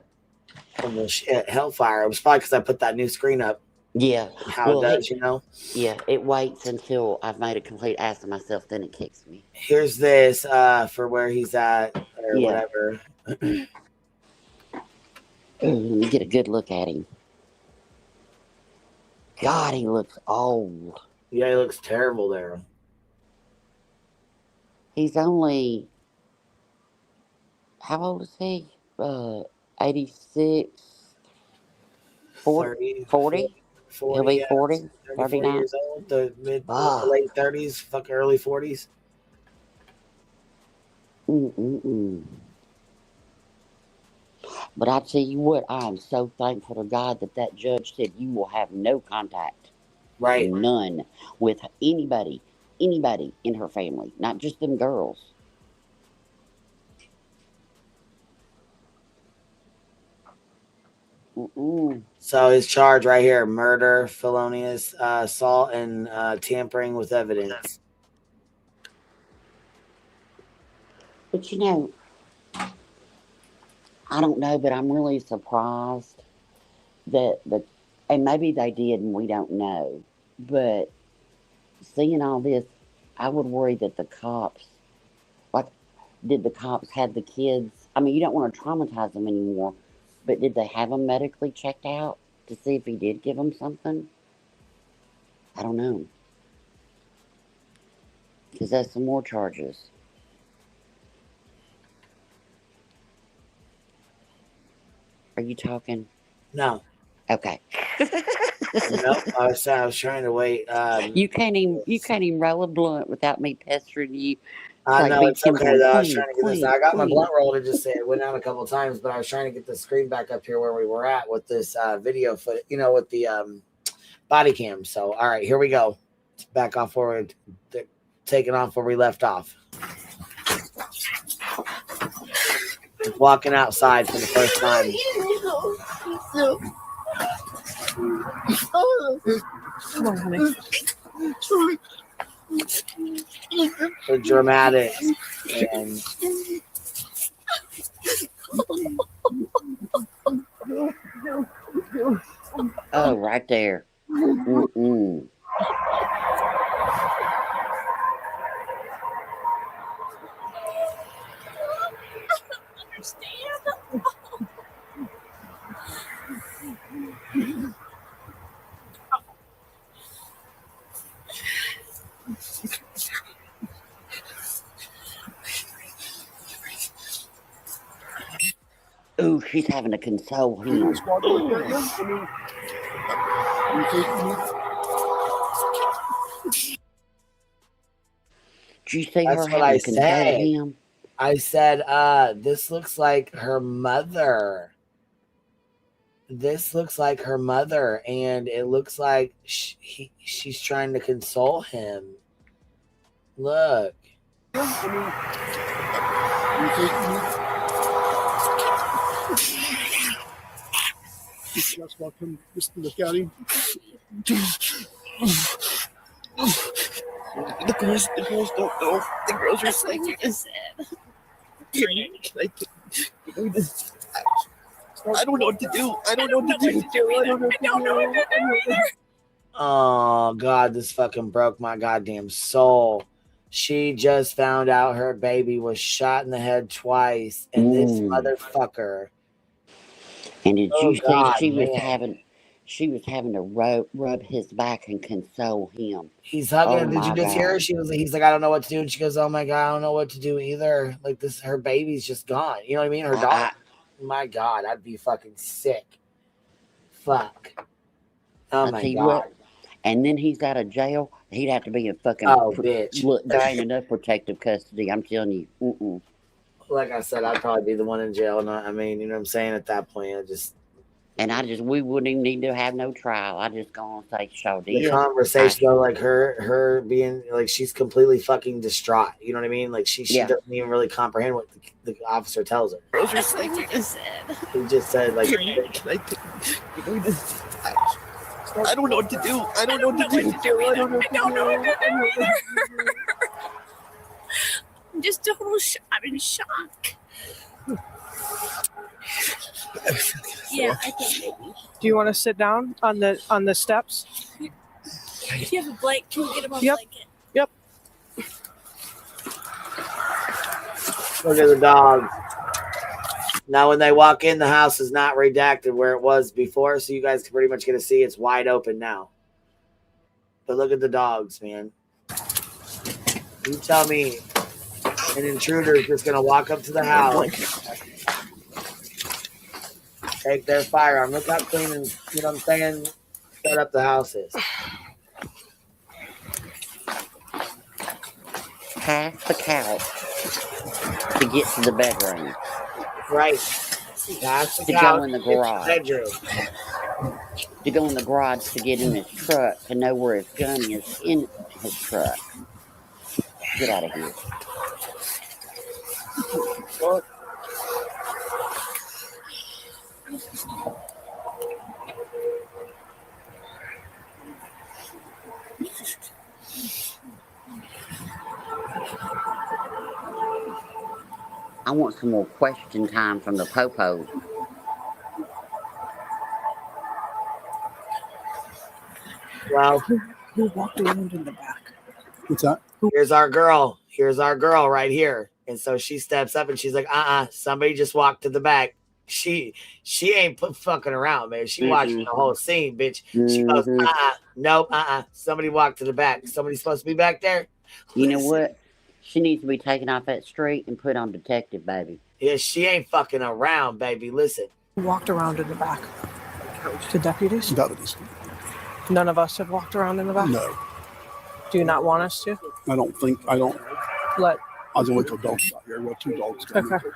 Speaker 2: And well, shit, hellfire. It was probably because I put that new screen up.
Speaker 15: Yeah.
Speaker 2: How it does, you know?
Speaker 15: Yeah, it waits until I've made a complete ass of myself, then it kicks me.
Speaker 2: Here's this for where he's at, or whatever.
Speaker 15: Let me get a good look at him. God, he looks old.
Speaker 2: Yeah, he looks terrible there.
Speaker 15: He's only, how old is he? 86, 40? 40? He'll be 40, 39
Speaker 2: years old, the late 30s, fucking early 40s.
Speaker 15: But I tell you what, I am so thankful to God that judge said you will have no contact.
Speaker 2: Right.
Speaker 15: None with anybody in her family, not just them girls.
Speaker 2: So his charge right here: murder, felonious assault, and tampering with evidence.
Speaker 15: But you know, I don't know, but I'm really surprised that and maybe they did and we don't know, but seeing all this, I would worry that the cops, like, did the cops have the kids? I mean, you don't want to traumatize them anymore, but did they have them medically checked out to see if he did give them something? I don't know. Because that's some more charges. Are you talking?
Speaker 2: No.
Speaker 15: Okay.
Speaker 2: Nope. I was trying to wait.
Speaker 15: You can't even roll a blunt without me pestering you.
Speaker 2: I know it's okay though. I was trying to get this. I got my blunt roll to just say it went out a couple of times, but I was trying to get the screen back up here where we were at with this video footage, with the body cam. So, all right, here we go. Back off forward, taking off where we left off. Walking outside for the first time.
Speaker 14: Come on, honey.
Speaker 2: So dramatic and
Speaker 15: oh, right there. Mm-mm. Ooh, she's having to console him. Did you see her having to console him?
Speaker 2: I said, this looks like her mother. This looks like her mother, and it looks like she's trying to console him. Look.
Speaker 13: Just walk him, just look at him. The girls don't know. The girls are saying you just said. I don't know what to do. I don't know what to do.
Speaker 2: Oh God, this fucking broke my goddamn soul. She just found out her baby was shot in the head twice, and this motherfucker.
Speaker 15: And did you see she was having to rub his back and console him?
Speaker 2: He's hugging her. Did you just hear her? He's like, I don't know what to do. And she goes, oh my God, I don't know what to do either. Like this, her baby's just gone. You know what I mean? Her dog. My God, I'd be fucking sick. Fuck. Oh my God. What?
Speaker 15: And then he's out of jail. He'd have to be in fucking
Speaker 2: bitch.
Speaker 15: There ain't enough protective custody. I'm telling you. Mm-mm.
Speaker 2: Like I said, I'd probably be the one in jail. I mean, you know what I'm saying? At that point,
Speaker 15: we wouldn't even need to have no trial. I just go on and say,
Speaker 2: the conversation, though, like her being like, she's completely fucking distraught. You know what I mean? Like she doesn't even really comprehend what the officer tells her.
Speaker 13: Just like you just said.
Speaker 2: He just said, like,
Speaker 13: I don't know what to do. I don't know what to do.
Speaker 16: I'm just I'm in shock. Yeah, I think maybe.
Speaker 14: Do you want to sit down on the steps?
Speaker 16: Do you have a blanket? Can you get him a blanket?
Speaker 14: Yep.
Speaker 2: Look at the dog. Now, when they walk in, the house is not redacted where it was before, so you guys can pretty much get to see it's wide open now. But look at the dogs, man. You tell me an intruder is just going to walk up to the house, take their firearm. Look how clean and, you know what I'm saying, set up the house is.
Speaker 15: Past the couch to get to the bedroom.
Speaker 2: Right. Past the couch
Speaker 15: go in the garage.
Speaker 2: Bedroom.
Speaker 15: To go in the garage to get in his truck, to know where his gun is in his truck. Get out of here.
Speaker 13: What?
Speaker 15: I want some more question time from the popos.
Speaker 2: Well,
Speaker 14: who walked around in the back?
Speaker 13: What's that?
Speaker 2: Here's our girl. Here's our girl right here. And so she steps up and she's like, somebody just walked to the back. She ain't fucking around, man. She watching the whole scene, bitch. She goes, nope, somebody walked to the back. Somebody's supposed to be back there.
Speaker 15: You know what? She needs to be taken off that street and put on detective, baby.
Speaker 2: Yeah, she ain't fucking around, baby. Listen.
Speaker 14: Walked around in the back. To deputies?
Speaker 13: Deputies.
Speaker 14: None of us have walked around in the back?
Speaker 13: No.
Speaker 14: Do you not want us to?
Speaker 13: I don't.
Speaker 14: Let.
Speaker 13: I was gonna wait till dogs got here. We have 2 dogs coming.
Speaker 14: Okay.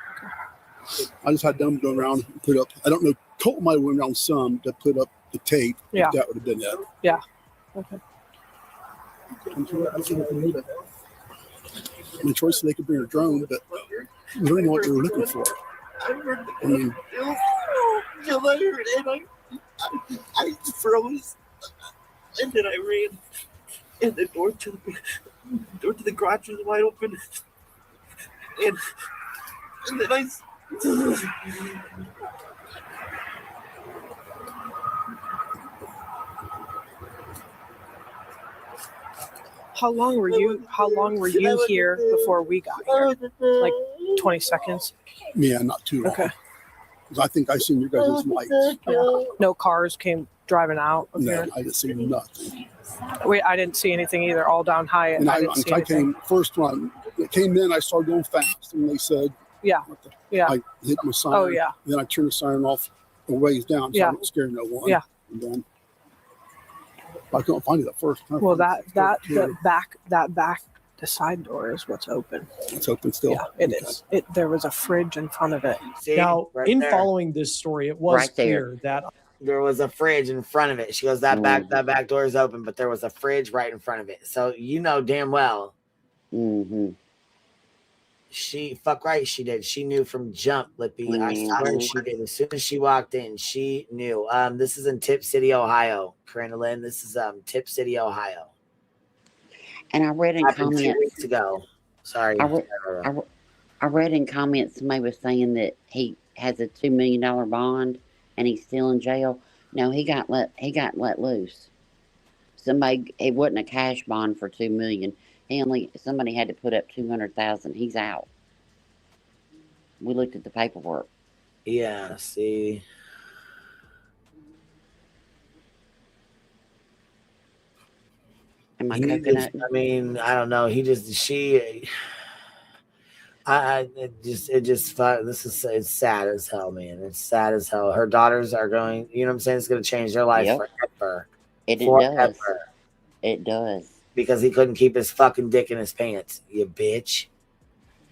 Speaker 13: I just had them go around and put up. I don't know. Colt might have went around some to put up the tape.
Speaker 14: Yeah.
Speaker 13: That would have been it.
Speaker 14: Yeah. Okay.
Speaker 13: I mean, Troy said they could bring a drone, but we don't know what they were looking for. I mean,
Speaker 17: I froze, and then I ran, and the door to the garage was wide open, and then I.
Speaker 14: How long were you here before we got here? Like 20 seconds?
Speaker 13: Yeah, not too long.
Speaker 14: Okay.
Speaker 13: Because I think I seen your guys' lights.
Speaker 14: Yeah. No cars came driving out of
Speaker 13: No,
Speaker 14: here?
Speaker 13: I didn't see nothing.
Speaker 14: I didn't see anything either. All down Hyatt.
Speaker 13: And
Speaker 14: I didn't see anything.
Speaker 13: first one, it came in, I started going fast, and they said,
Speaker 14: Yeah. Yeah.
Speaker 13: I hit my siren.
Speaker 14: Oh, yeah.
Speaker 13: Then I turned the siren off a ways down, so
Speaker 14: Yeah.
Speaker 13: I don't scare no one.
Speaker 14: Yeah.
Speaker 13: And then I couldn't find it at first.
Speaker 14: Well, the side door is what's open.
Speaker 13: It's open still.
Speaker 14: Yeah, it is. There was a fridge in front of it.
Speaker 10: Now,
Speaker 2: right
Speaker 10: in
Speaker 2: there.
Speaker 10: following this story, it was
Speaker 2: Right there.
Speaker 10: clear that
Speaker 2: There was a fridge in front of it. She goes, that back door is open, but there was a fridge right in front of it. So you know damn well. She she did. She knew from jump, Lippy. I swear she did. As soon as she walked in, she knew. This is in Tip City, Ohio. Corinna Lynn, this is Tip City, Ohio.
Speaker 15: And I read in
Speaker 2: Happened 2
Speaker 15: comments.
Speaker 2: weeks ago. Sorry.
Speaker 15: I read in comments somebody was saying that he has a $2 million bond and he's still in jail. No, he got let loose. It wasn't a cash bond for $2 million. Somebody had to put up $200,000. He's out. We looked at the paperwork.
Speaker 2: Yeah, see.
Speaker 15: Am I
Speaker 2: He
Speaker 15: coconut?
Speaker 2: just, I mean, I don't know. This is, it's sad as hell, man. It's sad as hell. Her daughters are going, you know what I'm saying? It's going to change their life forever.
Speaker 15: It
Speaker 2: Forever.
Speaker 15: does. It does.
Speaker 2: Because he couldn't keep his fucking dick in his pants, you bitch.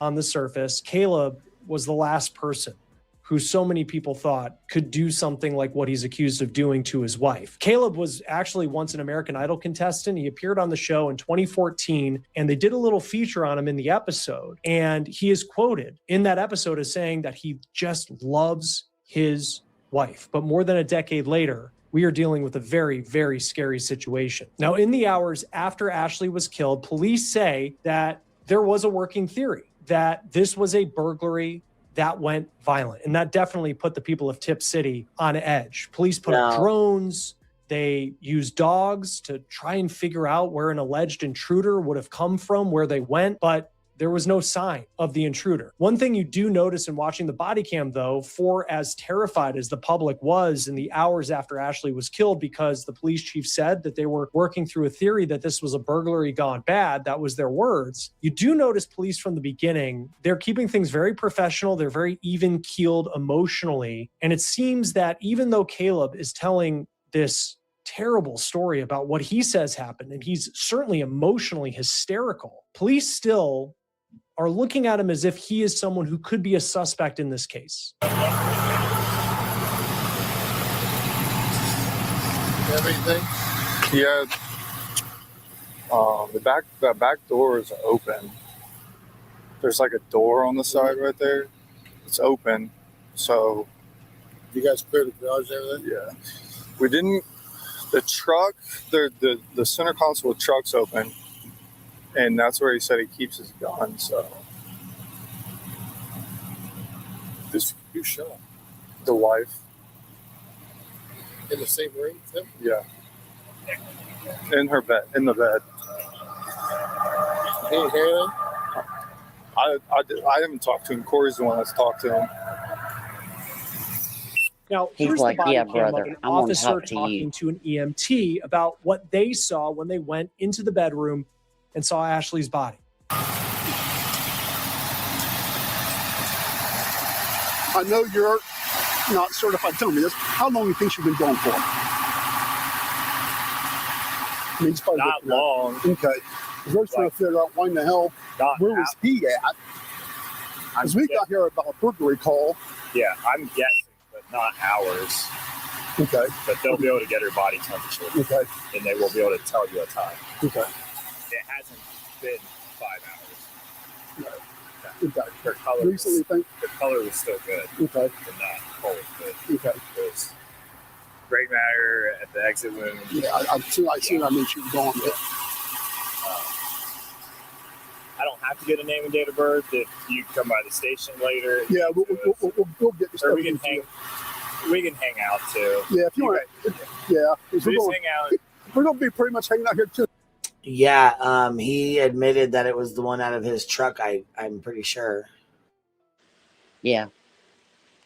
Speaker 10: on the surface, Caleb was the last person who so many people thought could do something like what he's accused of doing to his wife. Caleb was actually once an American Idol contestant. He appeared on the show in 2014, and they did a little feature on him in the episode. And he is quoted in that episode as saying that he just loves his wife. But more than a decade later, we are dealing with a very, very scary situation. Now, in the hours after Ashley was killed, police say that there was a working theory that this was a burglary that went violent. And that definitely put the people of Tip City on edge. Police put up drones. They used dogs to try and figure out where an alleged intruder would have come from, where they went, but there was no sign of the intruder. One thing you do notice in watching the body cam, though, for as terrified as the public was in the hours after Ashley was killed, because the police chief said that they were working through a theory that this was a burglary gone bad, that was their words. You do notice police from the beginning, they're keeping things very professional. They're very even-keeled emotionally. And it seems that even though Caleb is telling this terrible story about what he says happened, and he's certainly emotionally hysterical, police still are looking at him as if he is someone who could be a suspect in this case.
Speaker 18: Everything? Yeah. The back door is open. There's like a door on the side right there. It's open. So
Speaker 13: you guys cleared the garage and everything?
Speaker 18: Yeah. We didn't. The truck, the center console of the truck's open, and that's where he said he keeps his gun. So
Speaker 13: Who shot?
Speaker 18: The wife.
Speaker 13: In the same room?
Speaker 18: Yeah. In the bed.
Speaker 13: Can you hear them?
Speaker 18: I haven't talked to him. Corey's the one that's talked to him.
Speaker 10: Now,
Speaker 15: He's
Speaker 10: here's
Speaker 15: like,
Speaker 10: the body
Speaker 15: yeah,
Speaker 10: cam
Speaker 15: brother,
Speaker 10: of an
Speaker 15: I want to
Speaker 10: officer
Speaker 15: talk to you.
Speaker 10: talking to an EMT about what they saw when they went into the bedroom and saw Ashley's body.
Speaker 13: I know you're not certified. Tell me this. How long do you think she's been gone for? I mean,
Speaker 18: Not long.
Speaker 13: Okay. We're just trying to figure out why in the hell, where was he at? Because we got here about a burglary call.
Speaker 12: Yeah, I'm guessing, but not hours.
Speaker 13: Okay.
Speaker 12: But they'll be able to get her body temperature.
Speaker 13: Okay.
Speaker 12: And they will be able to tell you a time.
Speaker 13: Okay.
Speaker 12: It hasn't been 5 hours.
Speaker 13: Okay.
Speaker 12: Her color,
Speaker 13: Recently,
Speaker 12: the color was still good.
Speaker 13: Okay.
Speaker 12: But not cold. But
Speaker 13: okay.
Speaker 12: It was gray matter at the exit wound.
Speaker 13: Yeah, I see. I mean, she was gone.
Speaker 12: I don't have to get a name and date of birth if you come by the station later.
Speaker 13: Yeah, we'll get this.
Speaker 12: Or we can hang out too.
Speaker 13: Yeah, if you want. Yeah,
Speaker 12: we just hang out.
Speaker 13: We're gonna be pretty much hanging out here too.
Speaker 2: Yeah, he admitted that it was the one out of his truck. I'm pretty sure.
Speaker 15: Yeah,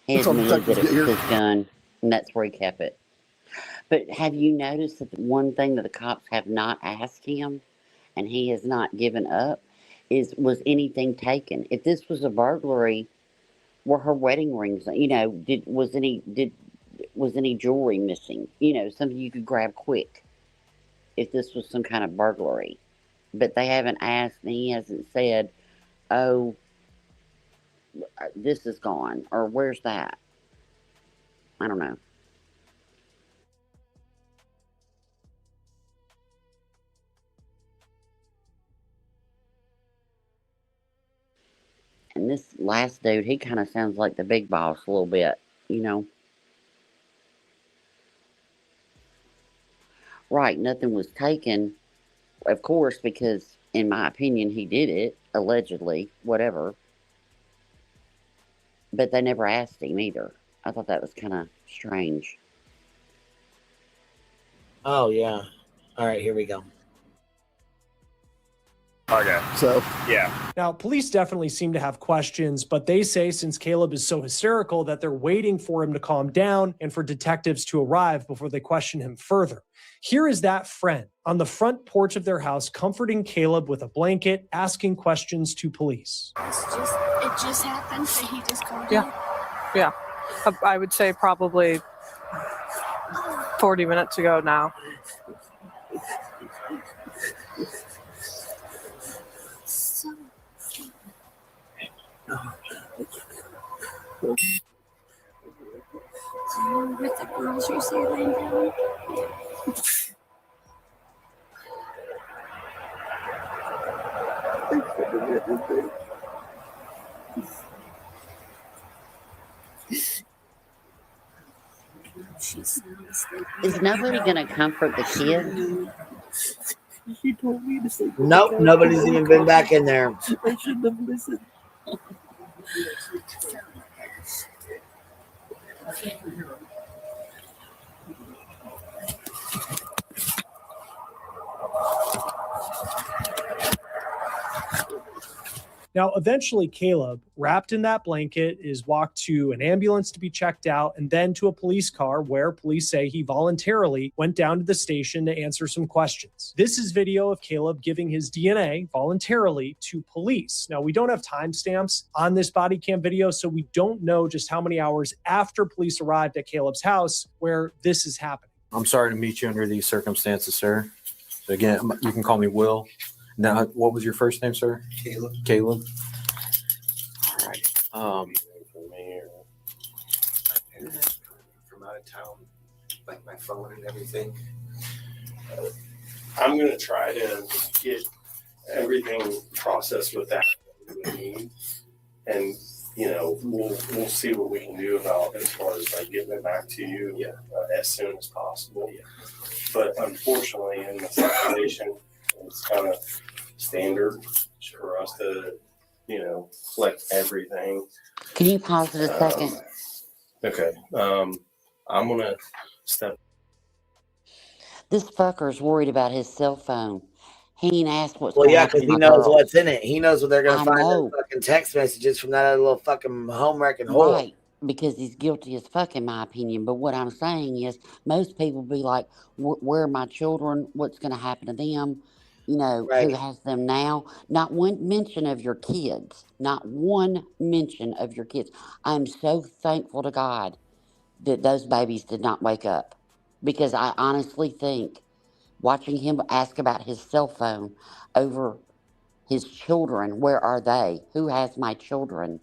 Speaker 15: he admitted that it was his gun, and that's where he kept it. But have you noticed that one thing that the cops have not asked him, and he has not given up, was anything taken? If this was a burglary, were her wedding rings? You know, was any jewelry missing? You know, something you could grab quick. If this was some kind of burglary, but they haven't asked, and he hasn't said, "Oh, this is gone," or "Where's that?" I don't know. And this last dude, he kind of sounds like the big boss a little bit, you know. Right, nothing was taken, of course, because, in my opinion, he did it, allegedly, whatever. But they never asked him either. I thought that was kind of strange.
Speaker 2: Oh, yeah. All right, here we go.
Speaker 12: Okay.
Speaker 13: So,
Speaker 12: yeah.
Speaker 10: Now, police definitely seem to have questions, but they say since Caleb is so hysterical that they're waiting for him to calm down and for detectives to arrive before they question him further. Here is that friend on the front porch of their house, comforting Caleb with a blanket, asking questions to police.
Speaker 16: It just happened, so he just called in.
Speaker 14: Yeah. I would say probably 40 minutes ago now.
Speaker 16: With the girls you see laying down.
Speaker 15: Is nobody going to comfort the kid?
Speaker 17: She told me to sleep.
Speaker 2: Nope, nobody's even been back in there.
Speaker 17: I shouldn't have listened.
Speaker 10: Now, eventually, Caleb, wrapped in that blanket, is walked to an ambulance to be checked out and then to a police car where police say he voluntarily went down to the station to answer some questions. This is video of Caleb giving his DNA voluntarily to police. Now, we don't have timestamps on this body cam video, so we don't know just how many hours after police arrived at Caleb's house where this is happening.
Speaker 12: I'm sorry to meet you under these circumstances, sir. So again, you can call me Will. Now, what was your first name, sir?
Speaker 13: Caleb.
Speaker 12: Caleb. All right.
Speaker 13: From out of town, like my phone and everything.
Speaker 19: I'm going to try to get everything processed with that we need. And, you know, we'll see what we can do about as far as like getting it back to you as soon as possible. Yeah. But unfortunately, in the situation, it's kind of standard for us to, you know, collect everything.
Speaker 15: Can you pause it a second?
Speaker 19: Okay. I'm going to step.
Speaker 15: This fucker's worried about his cell phone. He ain't asked what's
Speaker 2: Well,
Speaker 15: going to
Speaker 2: yeah,
Speaker 15: happen
Speaker 2: because
Speaker 15: to
Speaker 2: he
Speaker 15: my
Speaker 2: knows
Speaker 15: girls.
Speaker 2: what's in it. He knows what they're going
Speaker 15: I
Speaker 2: to find in
Speaker 15: know.
Speaker 2: fucking text messages from that other little fucking homewrecking hole.
Speaker 15: Right, because he's guilty as fuck, in my opinion. But what I'm saying is, most people be like, where are my children? What's going to happen to them? You know, who has them now? Not one mention of your kids. Not one mention of your kids. I'm so thankful to God that those babies did not wake up. Because I honestly think watching him ask about his cell phone over his children, where are they? Who has my children?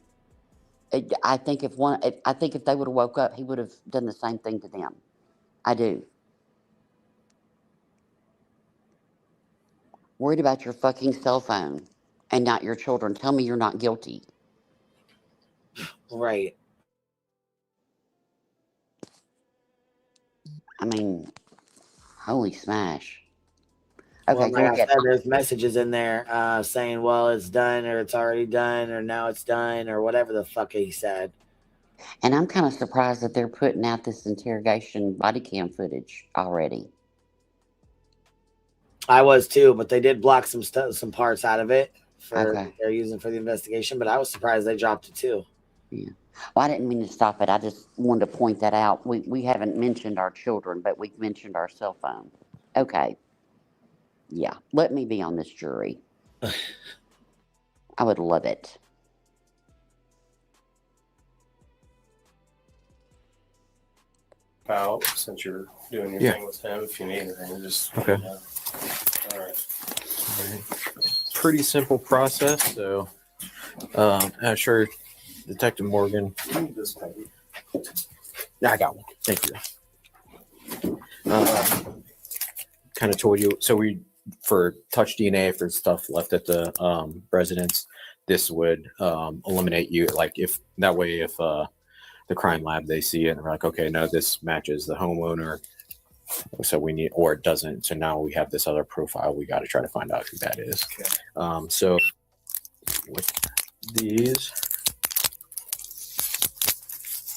Speaker 15: I think if they would have woke up, he would have done the same thing to them. I do. Worried about your fucking cell phone and not your children. Tell me you're not guilty.
Speaker 2: Right.
Speaker 15: I mean, holy smash. Okay,
Speaker 2: Well,
Speaker 15: go
Speaker 2: like I
Speaker 15: ahead.
Speaker 2: said, there's messages in there saying, well, it's done, or it's already done, or now it's done, or whatever the fuck he said.
Speaker 15: And I'm kind of surprised that they're putting out this interrogation body cam footage already.
Speaker 2: I was too, but they did block some parts out of it
Speaker 15: Okay.
Speaker 2: they're using for the investigation. But I was surprised they dropped it too.
Speaker 15: Yeah. Well, I didn't mean to stop it. I just wanted to point that out. We haven't mentioned our children, but we've mentioned our cell phone. Okay. Yeah. Let me be on this jury. I would love it.
Speaker 19: Out since you're doing your thing with him. If you need anything, just
Speaker 12: okay.
Speaker 19: All right.
Speaker 12: Pretty simple process. So, I'm sure Detective Morgan. Yeah, I got one. Thank you. Kind of told you. So for touch DNA, if there's stuff left at the residence, this would eliminate you. Like if that way, if the crime lab, they see it and they're like, okay, no, this matches the homeowner. So we need, or it doesn't. So now we have this other profile. We got to try to find out who that is. Okay. So with these,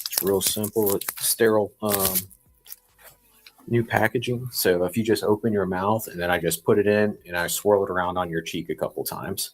Speaker 12: it's real simple. It's sterile, new packaging. So if you just open your mouth and then I just put it in and I swirl it around on your cheek a couple times.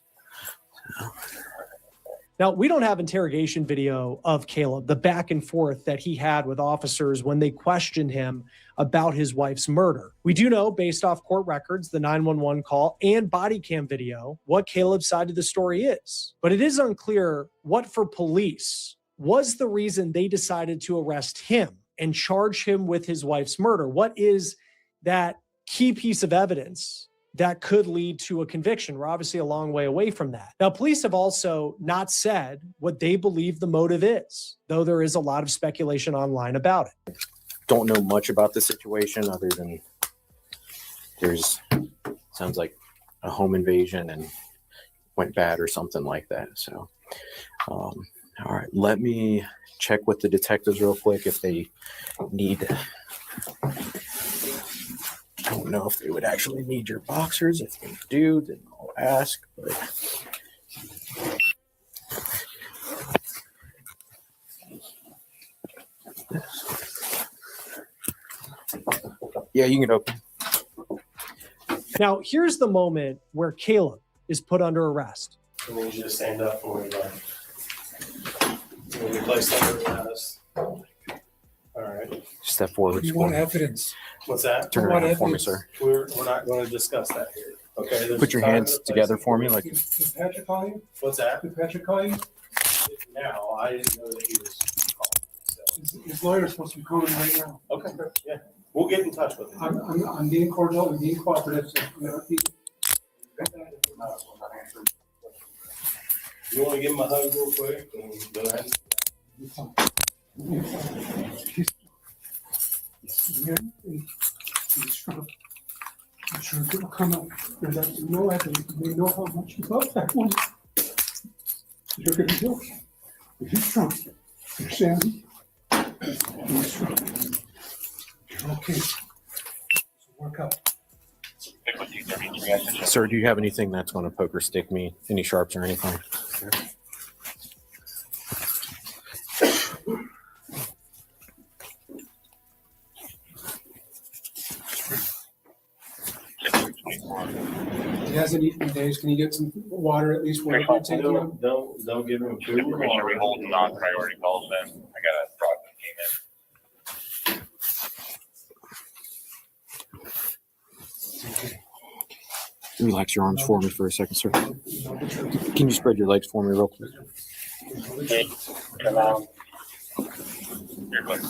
Speaker 10: Now, we don't have interrogation video of Caleb, the back and forth that he had with officers when they questioned him about his wife's murder. We do know, based off court records, the 911 call, and body cam video, what Caleb's side of the story is. But it is unclear what, for police, was the reason they decided to arrest him and charge him with his wife's murder. What is that key piece of evidence that could lead to a conviction? We're obviously a long way away from that. Now, police have also not said what they believe the motive is, though there is a lot of speculation online about it.
Speaker 12: Don't know much about the situation other than sounds like a home invasion and went bad or something like that. So, all right, let me check with the detectives real quick if they need. I don't know if they would actually need your boxers. If they do, then I'll ask. But yeah, you can open.
Speaker 10: Now, here's the moment where Caleb is put under arrest.
Speaker 19: I need you to stand up when we place under arrest. All right.
Speaker 12: Step forward.
Speaker 19: You want evidence? What's that?
Speaker 12: Turn around for me, sir.
Speaker 19: We're not going to discuss that here. Okay. There's
Speaker 12: Put your hands together for me, like.
Speaker 19: Did Patrick call you? What's that? Did Patrick call you? No, I didn't know that he was calling. So. His lawyer's supposed to be calling right now. Okay. Yeah. We'll get in touch with him. I'm being cordial and being cooperative. So, you want to give him a hug real quick and go ahead? I'm sure it'll come up. There's no evidence. They know how much you love that one. You're going to be okay. You're strong. You're Sandy. You're strong. You're okay. So work out.
Speaker 12: Sir, do you have anything that's going to poke or stick me? Any sharps or anything?
Speaker 13: hasn't eaten in days. Can you get some water at least when you're taking him?
Speaker 19: Don't give him food.
Speaker 20: Commissioner, we holding non-priority calls then. I got a truck that came in.
Speaker 12: Relax your arms for me for a second, sir. Can you spread your legs for me real quick?
Speaker 20: Hey, come on. You're clear.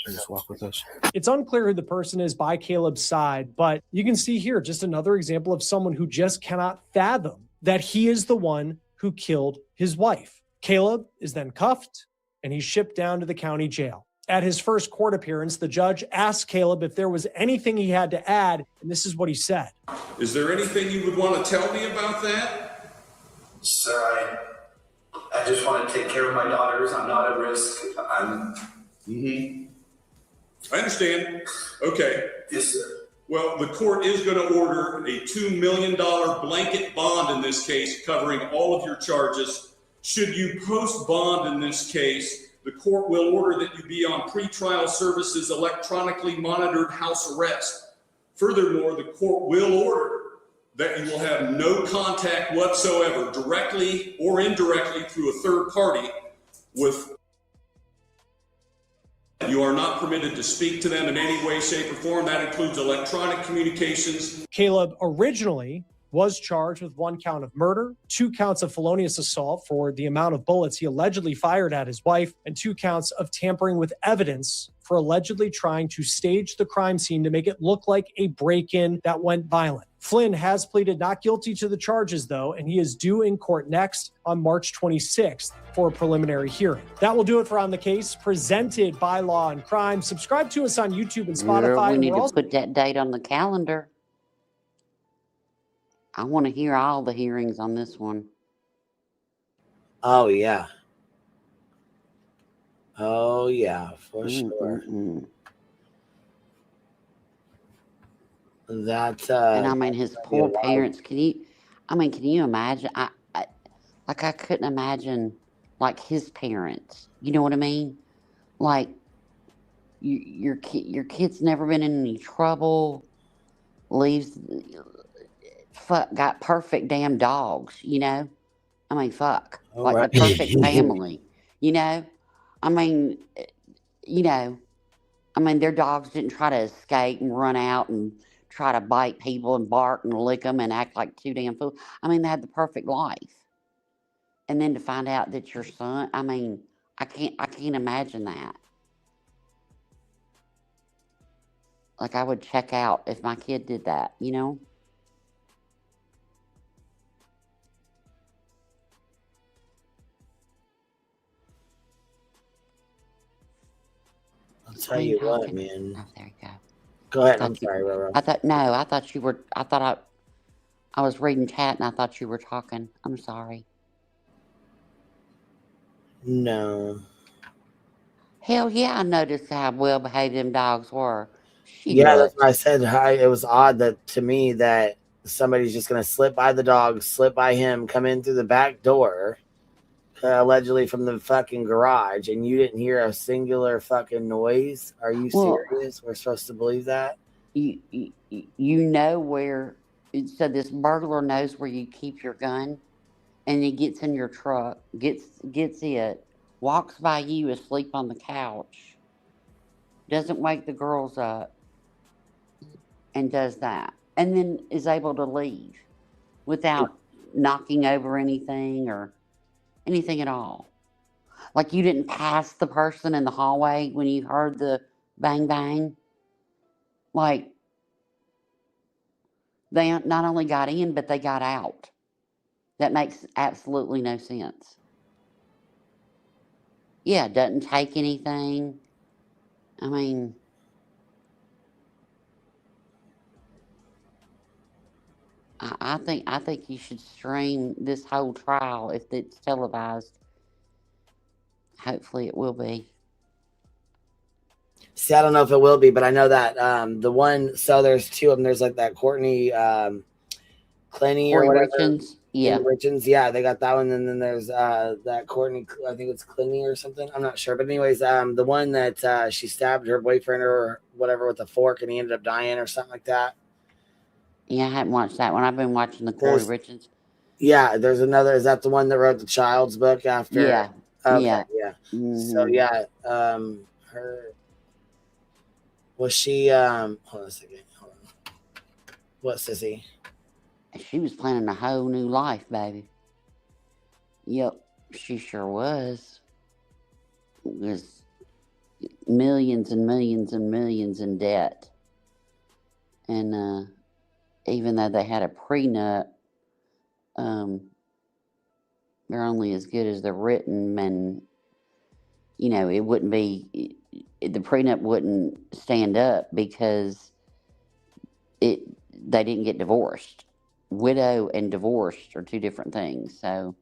Speaker 12: Just walk with us.
Speaker 10: It's unclear who the person is by Caleb's side, but you can see here just another example of someone who just cannot fathom that he is the one who killed his wife. Caleb is then cuffed and he's shipped down to the county jail. At his first court appearance, the judge asked Caleb if there was anything he had to add, and this is what he said.
Speaker 11: Is there anything you would want to tell me about that?
Speaker 21: Sir, I just want to take care of my daughters. I'm not at risk.
Speaker 11: I understand. Okay.
Speaker 21: Yes, sir.
Speaker 11: Well, the court is going to order a $2 million blanket bond in this case, covering all of your charges. Should you post bond in this case, the court will order that you be on pretrial services electronically monitored house arrest. Furthermore, the court will order that you will have no contact whatsoever, directly or indirectly through a third party with. You are not permitted to speak to them in any way, shape, or form. That includes electronic communications.
Speaker 10: Caleb originally was charged with 1 count of murder, 2 counts of felonious assault for the amount of bullets he allegedly fired at his wife, and 2 counts of tampering with evidence for allegedly trying to stage the crime scene to make it look like a break-in that went violent. Flynn has pleaded not guilty to the charges, though, and he is due in court next on March 26th for a preliminary hearing. That will do it for On the Case, presented by Law and Crime. Subscribe to us on YouTube and Spotify.
Speaker 15: We need to put that date on the calendar. I want to hear all the hearings on this one.
Speaker 2: Oh, yeah. Oh, yeah, for sure. That,
Speaker 15: and I mean, his poor parents, can you imagine? I couldn't imagine, like, his parents. You know what I mean? Like, your kid's never been in any trouble, got perfect damn dogs, you know? I mean, fuck.
Speaker 2: Oh,
Speaker 15: like
Speaker 2: right.
Speaker 15: the perfect family, you know? I mean, their dogs didn't try to escape and run out and try to bite people and bark and lick them and act like too damn fools. I mean, they had the perfect life. And then to find out that your son, I mean, I can't imagine that. Like, I would check out if my kid did that, you know?
Speaker 2: I'll tell you what, man.
Speaker 15: Oh, there you go.
Speaker 2: Go ahead. I'm sorry, Roro.
Speaker 15: I thought I was reading chat and I thought you were talking. I'm sorry.
Speaker 2: No.
Speaker 15: Hell yeah, I noticed how well behaved them dogs were.
Speaker 2: That's why I said it was odd that to me that somebody's just going to slip by the dog, slip by him, come in through the back door, allegedly from the fucking garage, and you didn't hear a singular fucking noise. Are you serious? We're supposed to believe that?
Speaker 15: You know where, so this burglar knows where you keep your gun, and he gets in your truck, gets it, walks by you asleep on the couch, doesn't wake the girls up, and does that, and then is able to leave without knocking over anything or anything at all. Like, you didn't pass the person in the hallway when you heard the bang bang. Like, they not only got in, but they got out. That makes absolutely no sense. Yeah, it doesn't take anything. I mean, I think you should stream this whole trial if it's televised. Hopefully it will be.
Speaker 2: See, I don't know if it will be, but I know that the one, so there's 2 of them. There's like that Courtney Clenny or whatever.
Speaker 15: Yeah.
Speaker 2: In Richards, yeah, they got that one. And then there's that Courtney, I think it's Clingy or something. I'm not sure. But anyways, the one that she stabbed her boyfriend or whatever with a fork and he ended up dying or something like that.
Speaker 15: Yeah, I haven't watched that one. I've been watching the Corey Richards.
Speaker 2: Yeah, there's another. Is that the one that wrote the child's book after?
Speaker 15: Yeah.
Speaker 2: Okay,
Speaker 15: Yeah.
Speaker 2: yeah.
Speaker 15: Mm-hmm.
Speaker 2: So yeah, her was she hold on a second. Hold on. What, sissy?
Speaker 15: She was planning a whole new life, baby. Yep, she sure was. Was millions and millions and millions in debt. And even though they had a prenup, they're only as good as they're written, and you know, it wouldn't be, the prenup wouldn't stand up because they didn't get divorced. Widow and divorced are two different things. So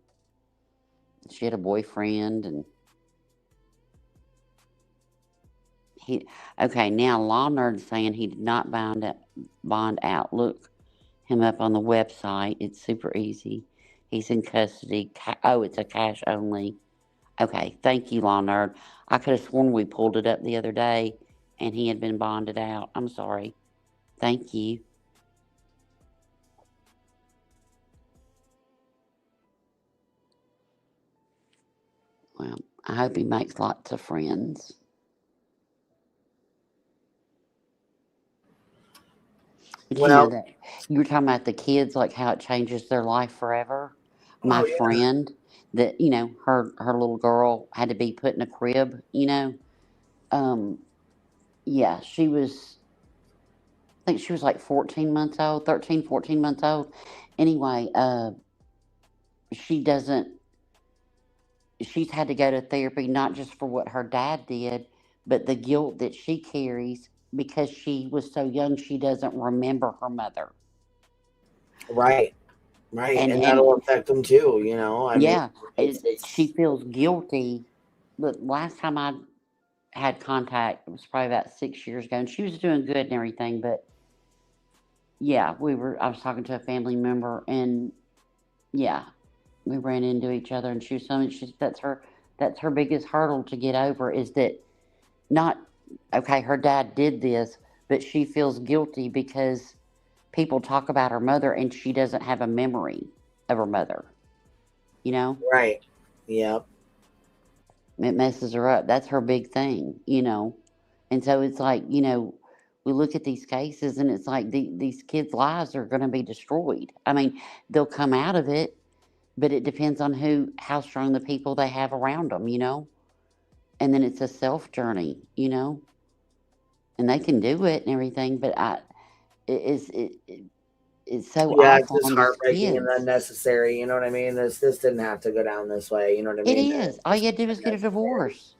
Speaker 15: she had a boyfriend, and okay, now Law Nerd's saying he did not bond out. Look him up on the website. It's super easy. He's in custody. Oh, it's a cash only. Okay, thank you, Law Nerd. I could have sworn we pulled it up the other day and he had been bonded out. I'm sorry. Thank you. Well, I hope he makes lots of friends. But you know that you were talking about the kids, like how it changes their life forever. My friend, that you know, her little girl had to be put in a crib. You know, yeah, she was. I think she was like 14 months old, 13, 14 months old. Anyway, she doesn't. She's had to go to therapy not just for what her dad did, but the guilt that she carries because she was so young. She doesn't remember her mother.
Speaker 2: Right. And that'll affect them too, you know. I mean,
Speaker 15: she feels guilty. But last time I had contact, it was probably about 6 years ago, and she was doing good and everything. But yeah, I was talking to a family member, and yeah, we ran into each other, and she was telling me that's her biggest hurdle to get over, is that not, okay, her dad did this, but she feels guilty because people talk about her mother and she doesn't have a memory of her mother. You know?
Speaker 2: Right. Yep.
Speaker 15: It messes her up. That's her big thing, you know? And so it's like, you know, we look at these cases and it's like these kids' lives are going to be destroyed. I mean, they'll come out of it, but it depends on how strong the people they have around them, you know? And then it's a self journey, you know? And they can do it and everything, but it's so awful.
Speaker 2: Yeah, it's just heartbreaking and unnecessary. You know what I mean? This didn't have to go down this way. You know what I mean?
Speaker 15: It is. All you had to do is get a divorce.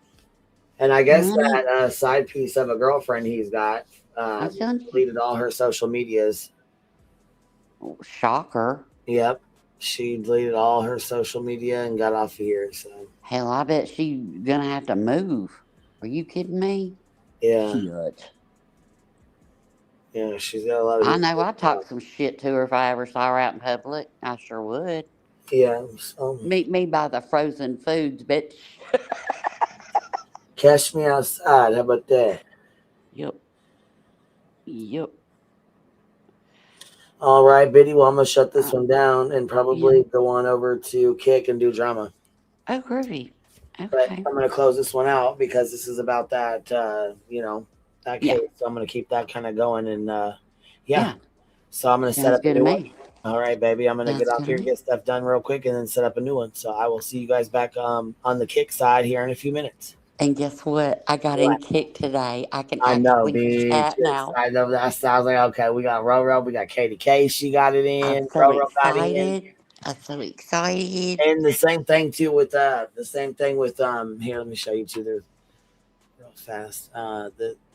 Speaker 2: And I guess that side piece of a girlfriend he's got deleted all her social medias.
Speaker 15: Shocker.
Speaker 2: Yep. She deleted all her social media and got off of here. So
Speaker 15: hell, I bet she's gonna have to move. Are you kidding me?
Speaker 2: Yeah.
Speaker 15: Shit.
Speaker 2: Yeah, she's got a lot of.
Speaker 15: I know. I'd talk some shit to her if I ever saw her out in public. I sure would.
Speaker 2: Yeah.
Speaker 15: Meet me by the frozen foods, bitch.
Speaker 2: Catch me outside. How about that?
Speaker 15: Yep.
Speaker 2: All right, Biddy. Well, I'm gonna shut this one down and probably go on over to Kick and do drama.
Speaker 15: Oh, groovy. Okay.
Speaker 2: But I'm gonna close this one out because this is about that. You know, that case. So I'm gonna keep that kind of going and So I'm gonna set up a new one. All right, baby. I'm gonna get off here and get stuff done real quick and then set up a new one. So I will see you guys back on the Kick side here in a few minutes.
Speaker 15: And guess what? I got in Kick today. I can
Speaker 2: actually
Speaker 15: chat now.
Speaker 2: I know that sounds like okay. We got Roro, we got Katie K. She got it in.
Speaker 15: I'm so
Speaker 2: Roro
Speaker 15: excited.
Speaker 2: got it in.
Speaker 15: I'm so excited.
Speaker 2: And the same thing too with here. Let me show you too. They're real fast. I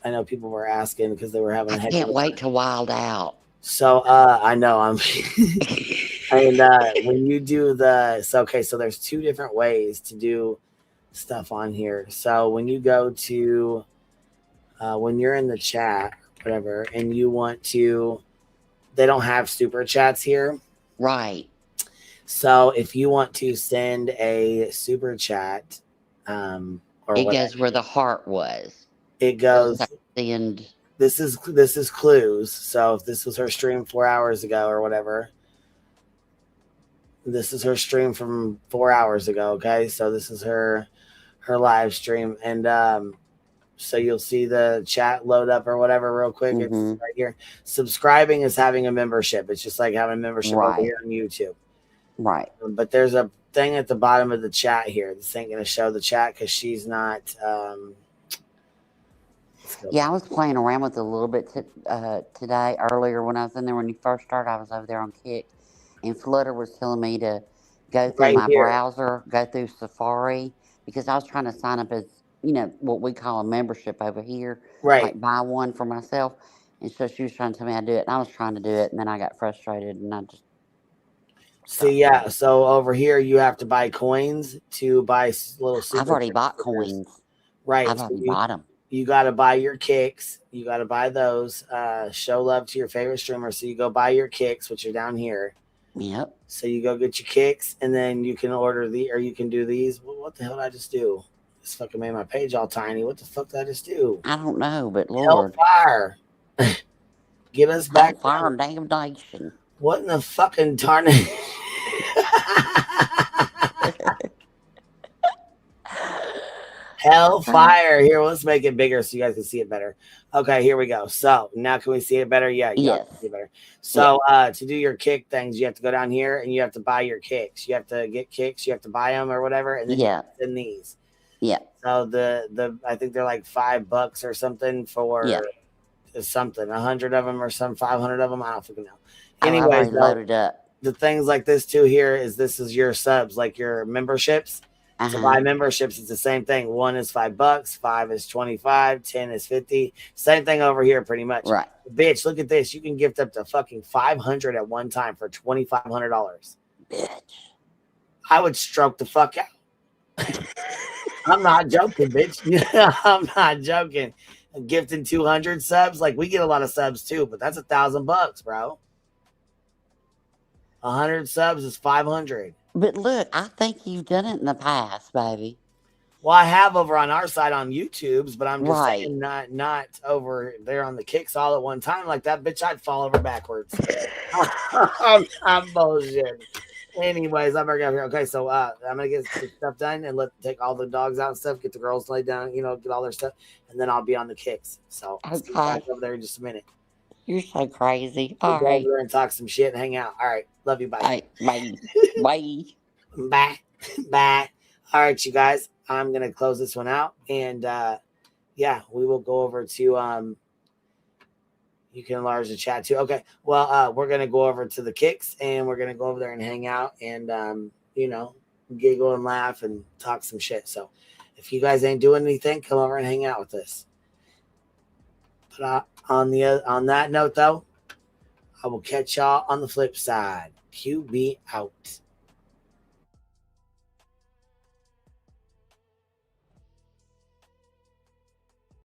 Speaker 2: know people were asking because they were having.
Speaker 15: I can't wait to wild out.
Speaker 2: So I know I'm. And when you do so there's two different ways to do stuff on here. So when you go to when you're in the chat, whatever, and you want to, they don't have super chats here,
Speaker 15: right?
Speaker 2: So if you want to send a super chat, or
Speaker 15: it
Speaker 2: whatever,
Speaker 15: goes where the heart was.
Speaker 2: it goes.
Speaker 15: The end.
Speaker 2: This is clues. So if this was her stream 4 hours ago or whatever, this is her stream from 4 hours ago. Okay, so this is her live stream, and so you'll see the chat load up or whatever real quick. It's right here. Subscribing is having a membership. It's just like having a membership over here on YouTube.
Speaker 15: Right.
Speaker 2: But there's a thing at the bottom of the chat here. This ain't going to show the chat because she's not.
Speaker 15: Yeah, I was playing around with it a little bit today, earlier when I was in there. When you first started, I was over there on Kick. And Flutter was telling me to go through my browser, go through Safari, because I was trying to sign up as, what we call a membership over here.
Speaker 2: Right.
Speaker 15: Like buy one for myself. And so she was trying to tell me how to do it. And I was trying to do it. And then I got frustrated and I just.
Speaker 2: See, yeah. So over here, you have to buy coins to buy little super.
Speaker 15: I've already bought coins.
Speaker 2: Right.
Speaker 15: I've already bought them.
Speaker 2: You got to buy your kicks. You got to buy those. Show love to your favorite streamer. So you go buy your kicks, which are down here.
Speaker 15: Yep.
Speaker 2: So you go get your kicks, and then you can order or you can do these. What the hell did I just do? This fucking made my page all tiny. What the fuck did I just do?
Speaker 15: I don't know, but Lord.
Speaker 2: Hellfire. Get us back.
Speaker 15: Hellfire damnation.
Speaker 2: What in the fucking tarnation? Hellfire. Here, let's make it bigger so you guys can see it better. Okay, here we go. So now can we see it better? Yeah,
Speaker 15: yes.
Speaker 2: See it better. So to do your kick things, you have to go down here and you have to buy your kicks. You have to get kicks. You have to buy them or whatever, and then you send these.
Speaker 15: Yeah.
Speaker 2: So the I think they're like $5 or something for something. 100 of them or some 500 of them. I don't fucking know. Anyways,
Speaker 15: loaded up.
Speaker 2: The things like this too here is this is your subs, like your memberships. To buy memberships, it's the same thing. 1 is $5, 5 is 25, 10 is 50. Same thing over here, pretty much.
Speaker 15: Right.
Speaker 2: Bitch, look at this. You can gift up to fucking 500 at one time for $2,500.
Speaker 15: Bitch.
Speaker 2: I would stroke the fuck out. I'm not joking, bitch. I'm not joking. Gifting 200 subs, like we get a lot of subs too, but that's $1,000, bro. 100 subs is 500.
Speaker 15: But look, I think you've done it in the past, baby.
Speaker 2: Well, I have over on our side on YouTube's, but I'm just saying not over there on the kicks all at one time like that. Bitch, I'd fall over backwards. I'm bullshit. Anyways, I'm gonna go here. Okay, so I'm gonna get some stuff done and take all the dogs out and stuff, get the girls laid down, get all their stuff, and then I'll be on the kicks. So I'll see you guys over there in just a minute.
Speaker 15: You're so crazy.
Speaker 2: We'll
Speaker 15: All
Speaker 2: go
Speaker 15: right.
Speaker 2: over there and talk some shit and hang out. All right. Love you. Bye.
Speaker 15: All right. Bye. Bye.
Speaker 2: Bye. Bye. All right, you guys. I'm going to close this one out. And we will go over to you can enlarge the chat too. Okay. Well, we're going to go over to the kicks and we're going to go over there and hang out and, giggle and laugh and talk some shit. So if you guys ain't doing anything, come over and hang out with us. But on that note, though, I will catch y'all on the flip side. QB out.